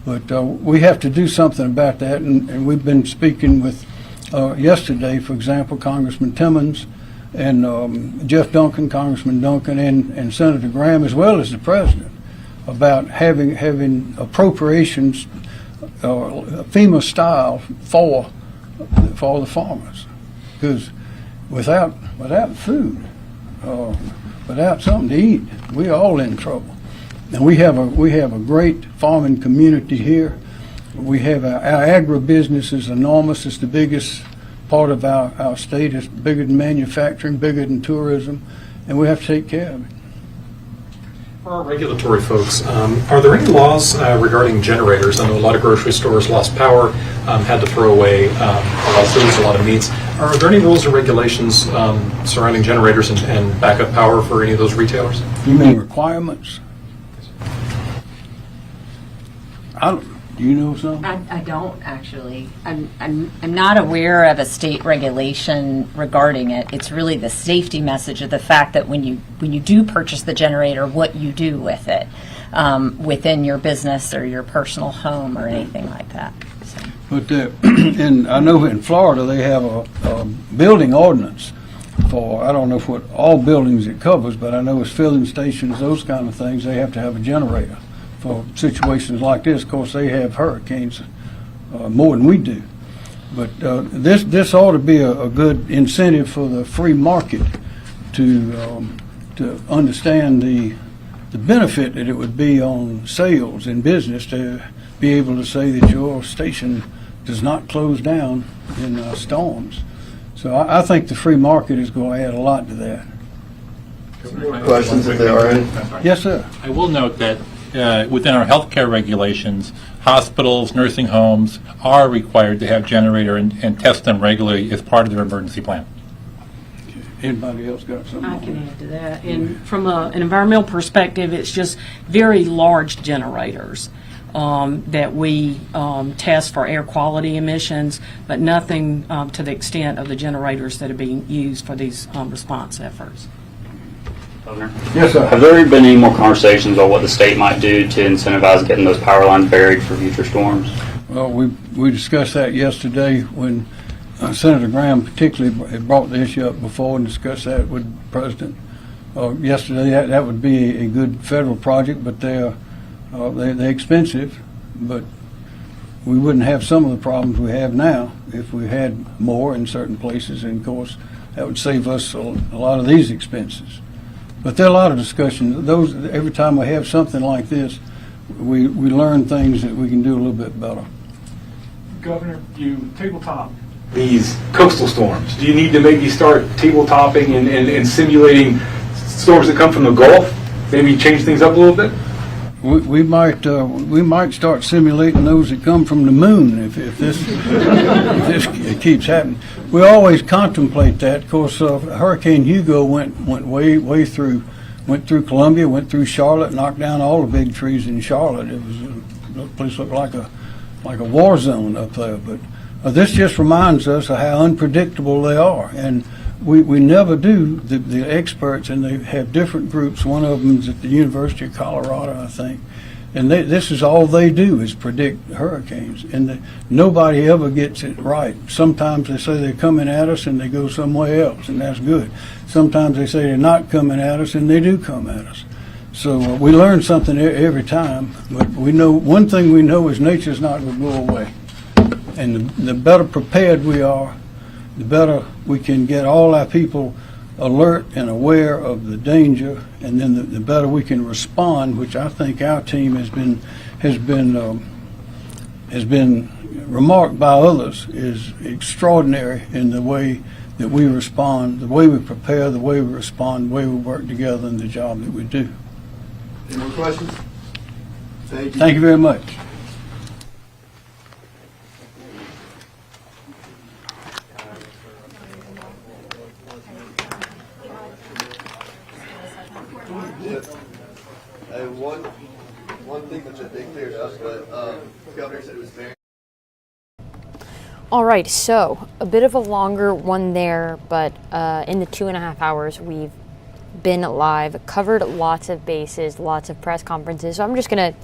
But we have to do something about that, and we've been speaking with yesterday, for example, Congressman Timmons and Jeff Duncan, Congressman Duncan, and Senator Graham, as well as the president, about having appropriations, FEMA style, for the farmers, because without food, without something to eat, we're all in trouble. And we have a great farming community here. We have our agribusiness is enormous. It's the biggest part of our state. It's bigger than manufacturing, bigger than tourism, and we have to take care of it. For our regulatory folks, are there any laws regarding generators? I know a lot of grocery stores lost power, had to throw away a lot of foods, a lot of meats. Are there any rules or regulations surrounding generators and backup power for any of those retailers? You mean requirements? Do you know something? I don't actually. I'm not aware of a state regulation regarding it. It's really the safety message of the fact that when you do purchase the generator, what you do with it within your business or your personal home or anything like that. So. But and I know in Florida they have a building ordinance for, I don't know what all buildings it covers, but I know it's filling stations, those kind of things. They have to have a generator for situations like this. Of course, they have hurricanes more than we do. But this ought to be a good incentive for the free market to understand the benefit that it would be on sales and business to be able to say that your station does not close down in storms. So I think the free market is going to add a lot to that. Questions if there are any? Yes, sir. I will note that within our healthcare regulations, hospitals, nursing homes are required to have generator and test them regularly as part of their emergency plan. Anybody else got something? I can add to that. And from an environmental perspective, it's just very large generators that we test for air quality emissions, but nothing to the extent of the generators that are being used for these response efforts. Governor? Yes, sir. Have there been any more conversations on what the state might do to incentivize getting those power lines buried for future storms? Well, we discussed that yesterday when Senator Graham particularly had brought the issue up before and discussed that with the President. Yesterday, that would be a good federal project, but they're expensive. But we wouldn't have some of the problems we have now if we had more in certain places, and of course that would save us a lot of these expenses. But there are a lot of discussions. Every time we have something like this, we learn things that we can do a little bit better. Governor, you tabletop these coastal storms. Do you need to maybe start tabletopping and simulating storms that come from the Gulf? Maybe change things up a little bit? We might start simulating those that come from the moon if this if this keeps happening. We always contemplate that. Of course, Hurricane Hugo went way through, went through Columbia, went through Charlotte, knocked down all the big trees in Charlotte. The place looked like a war zone up there. But this just reminds us of how unpredictable they are, and we never do. The experts, and they have different groups. One of them is at the University of Colorado, I think, and this is all they do is predict hurricanes, and nobody ever gets it right. Sometimes they say they're coming at us and they go somewhere else, and that's good. Sometimes they say they're not coming at us and they do come at us. So we learn something every time, but we know one thing we know is nature's not going to go away. And the better prepared we are, the better we can get all our people alert and aware of the danger, and then the better we can respond, which I think our team has been remarked by others is extraordinary in the way that we respond, the way we prepare, the way we respond, the way we work together in the job that we do. Any more questions? Thank you. Thank you very much. One thing which I think cleared up, but the governor said it was very. All right, so a bit of a longer one there, but in the 2.5 hours we've been live, covered lots of bases, lots of press conferences. So I'm just gonna,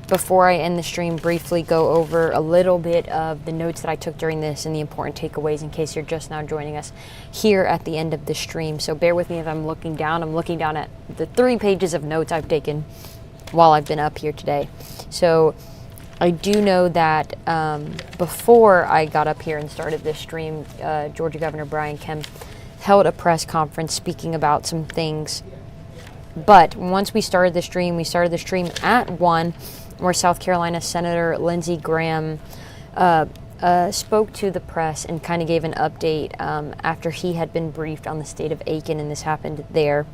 before I end the stream, briefly go over a little bit of the notes that I took during this and the important takeaways in case you're just now joining us here at the end of the stream. So bear with me if I'm looking down. I'm looking down at the 3 pages of notes I've taken while I've been up here today. So I do know that before I got up here and started this stream, Georgia Governor Brian Kemp held a press conference speaking about some things. But once we started the stream at 1, where South Carolina Senator Lindsey Graham spoke to the press and kind of gave an update after he had been briefed on the state of Aiken, and this happened there.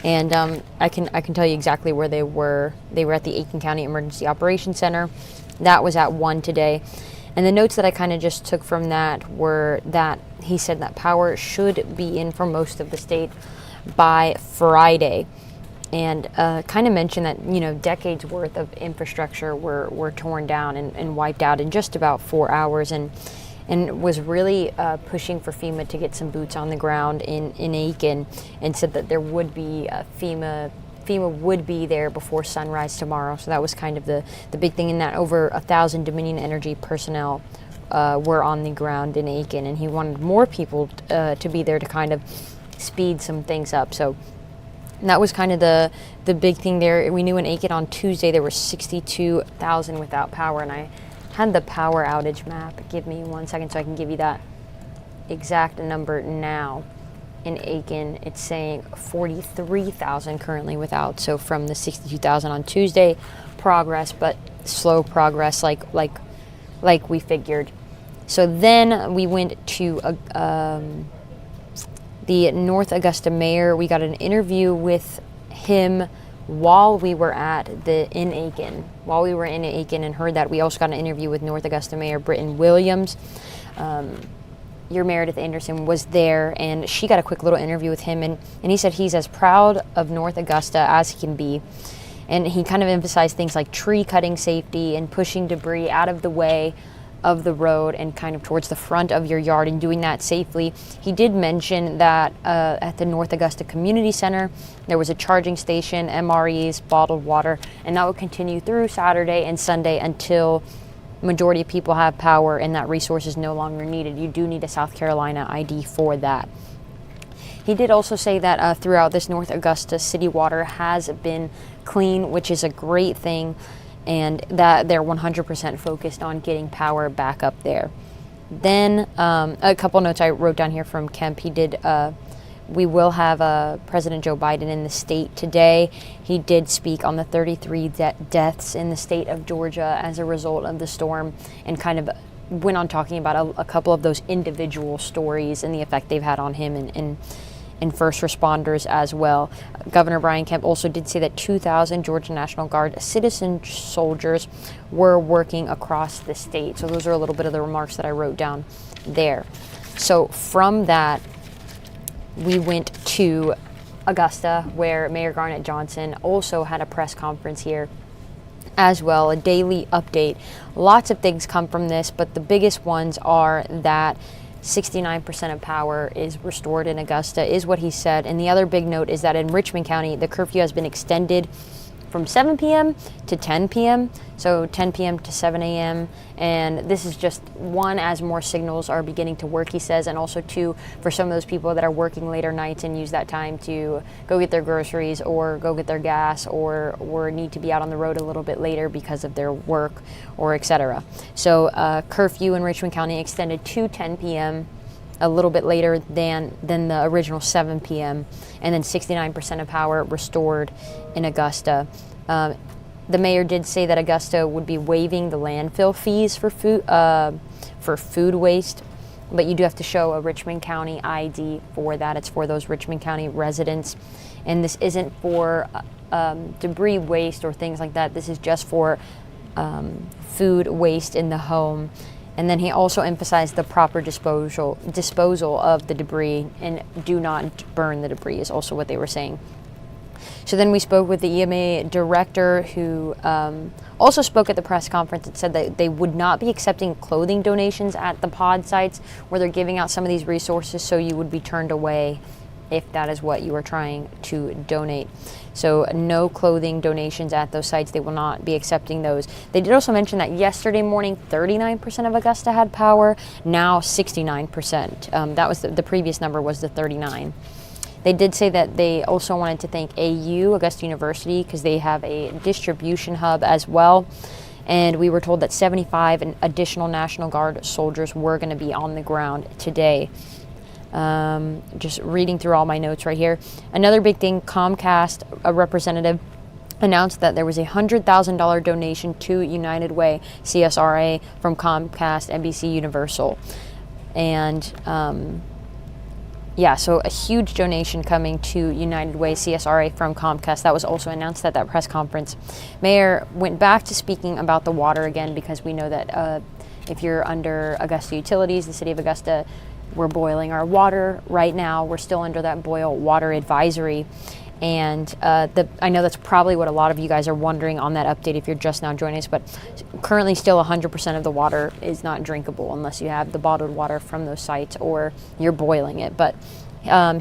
And I can tell you exactly where they were. They were at the Aiken County Emergency Operations Center. That was at 1 today. And the notes that I kind of just took from that were that he said that power should be in for most of the state by Friday. And kind of mentioned that, you know, decades worth of infrastructure were torn down and wiped out in just about 4 hours. And was really pushing for FEMA to get some boots on the ground in Aiken, and said that there would be FEMA would be there before sunrise tomorrow. So that was kind of the big thing, in that over 1,000 Dominion Energy personnel were on the ground in Aiken, and he wanted more people to be there to kind of speed some things up. So that was kind of the big thing there. We knew in Aiken on Tuesday there were 62,000 without power, and I had the power outage map. Give me 1 second so I can give you that exact number now. In Aiken, it's saying 43,000 currently without. So from the 62,000 on Tuesday, progress, but slow progress, like we figured. So then we went to the North Augusta mayor. We got an interview with him while we were in Aiken, and heard that. We also got an interview with North Augusta Mayor Britton Williams. Your Meredith Anderson was there, and she got a quick little interview with him, and he said he's as proud of North Augusta as he can be. And he kind of emphasized things like tree cutting safety and pushing debris out of the way of the road and kind of towards the front of your yard, and doing that safely. He did mention that at the North Augusta Community Center, there was a charging station, MREs, bottled water, and that would continue through Saturday and Sunday until majority of people have power and that resource is no longer needed. You do need a South Carolina ID for that. He did also say that throughout this North Augusta, city water has been clean, which is a great thing, and that they're 100% focused on getting power back up there. Then a couple notes I wrote down here from Kemp. He did, we will have President Joe Biden in the state today. He did speak on the 33 deaths in the state of Georgia as a result of the storm, and kind of went on talking about a couple of those individual stories and the effect they've had on him and first responders as well. Governor Brian Kemp also did say that 2,000 Georgia National Guard citizen soldiers were working across the state. So those are a little bit of the remarks that I wrote down there. So from that, we went to Augusta, where Mayor Garnett Johnson also had a press conference here as well, a daily update. Lots of things come from this, but the biggest ones are that 69% of power is restored in Augusta, is what he said. And the other big note is that in Richmond County, the curfew has been extended from 7 p.m. to 10 p.m., so 10 p.m. to 7 a.m., and this is just one, as more signals are beginning to work, he says, and also two, for some of those people that are working later nights and use that time to go get their groceries or go get their gas or need to be out on the road a little bit later because of their work or etc. So curfew in Richmond County extended to 10 p.m., a little bit later than the original 7 p.m., and then 69% of power restored in Augusta. The mayor did say that Augusta would be waiving the landfill fees for food waste, but you do have to show a Richmond County ID for that. It's for those Richmond County residents, and this isn't for debris waste or things like that. This is just for food waste in the home. And then he also emphasized the proper disposal of the debris, and do not burn the debris is also what they were saying. So then we spoke with the EMA director, who also spoke at the press conference and said that they would not be accepting clothing donations at the pod sites where they're giving out some of these resources, so you would be turned away if that is what you are trying to donate. So no clothing donations at those sites. They will not be accepting those. They did also mention that yesterday morning, 39% of Augusta had power, now 69%. That was the previous number was the 39. They did say that they also wanted to thank AU, Augusta University, because they have a distribution hub as well. And we were told that 75 additional National Guard soldiers were going to be on the ground today. Just reading through all my notes right here. Another big thing, Comcast, a representative, announced that there was a $100,000 donation to United Way CSRA from Comcast, NBC Universal. And yeah, so a huge donation coming to United Way CSRA from Comcast. That was also announced at that press conference. Mayor went back to speaking about the water again, because we know that if you're under Augusta Utilities, the city of Augusta, we're boiling our water right now. We're still under that boil water advisory. And I know that's probably what a lot of you guys are wondering on that update if you're just now joining us, but currently still 100% of the water is not drinkable unless you have the bottled water from those sites or you're boiling it. But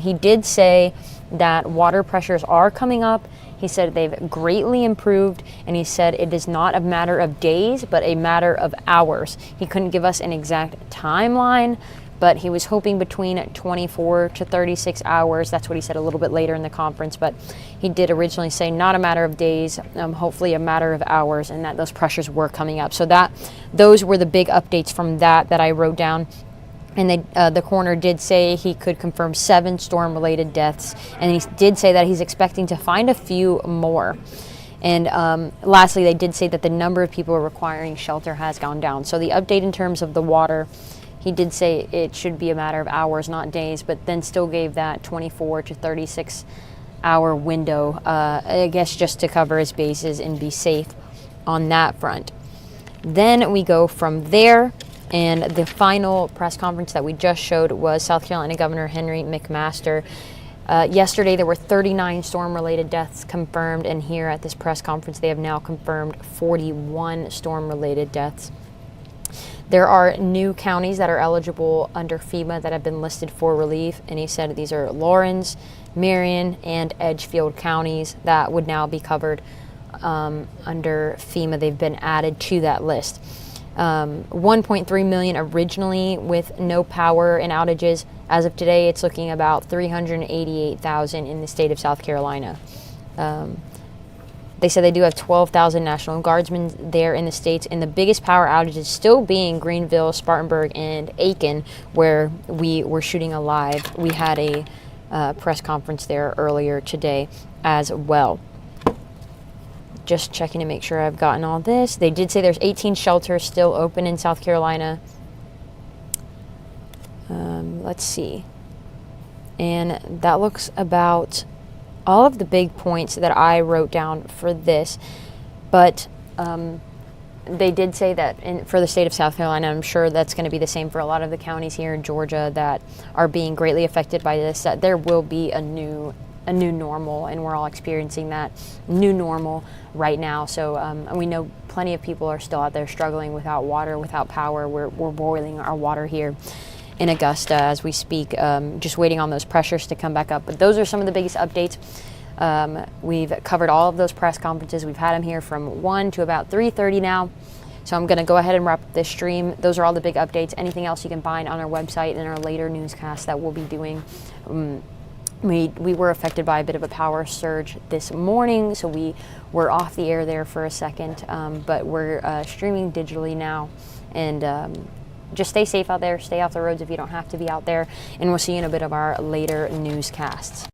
he did say that water pressures are coming up. He said they've greatly improved, and he said it is not a matter of days, but a matter of hours. He couldn't give us an exact timeline, but he was hoping between 24 to 36 hours. That's what he said a little bit later in the conference, but he did originally say not a matter of days, hopefully a matter of hours, and that those pressures were coming up. So those were the big updates from that I wrote down. And the coroner did say he could confirm 7 storm-related deaths, and he did say that he's expecting to find a few more. And lastly, they did say that the number of people requiring shelter has gone down. So the update in terms of the water, he did say it should be a matter of hours, not days, but then still gave that 24 to 36 hour window, I guess just to cover his bases and be safe on that front. Then we go from there, and the final press conference that we just showed was South Carolina Governor Henry McMaster. Yesterday there were 39 storm-related deaths confirmed, and here at this press conference they have now confirmed 41 storm-related deaths. There are new counties that are eligible under FEMA that have been listed for relief, and he said these are Lawrence, Marion, and Edgefield counties that would now be covered under FEMA. They've been added to that list. 1.3 million originally with no power and outages. As of today, it's looking about 388,000 in the state of South Carolina. They said they do have 12,000 National Guardsmen there in the states, and the biggest power outages still being Greenville, Spartanburg, and Aiken, where we were shooting a live. We had a press conference there earlier today as well. Just checking to make sure I've gotten all this. They did say there's 18 shelters still open in South Carolina. Let's see. And that looks about all of the big points that I wrote down for this. But they did say that for the state of South Carolina, I'm sure that's going to be the same for a lot of the counties here in Georgia that are being greatly affected by this, that there will be a new normal, and we're all experiencing that new normal right now. So we know plenty of people are still out there struggling without water, without power. We're boiling our water here in Augusta as we speak, just waiting on those pressures to come back up. But those are some of the biggest updates. We've covered all of those press conferences. We've had them here from 1 to about 3:30 now. So I'm going to go ahead and wrap up this stream. Those are all the big updates. Anything else you can find on our website and our later newscasts that we'll be doing. We were affected by a bit of a power surge this morning, so we were off the air there for a second, but we're streaming digitally now. And just stay safe out there, stay off the roads if you don't have to be out there, and we'll see you in a bit of our later newscasts.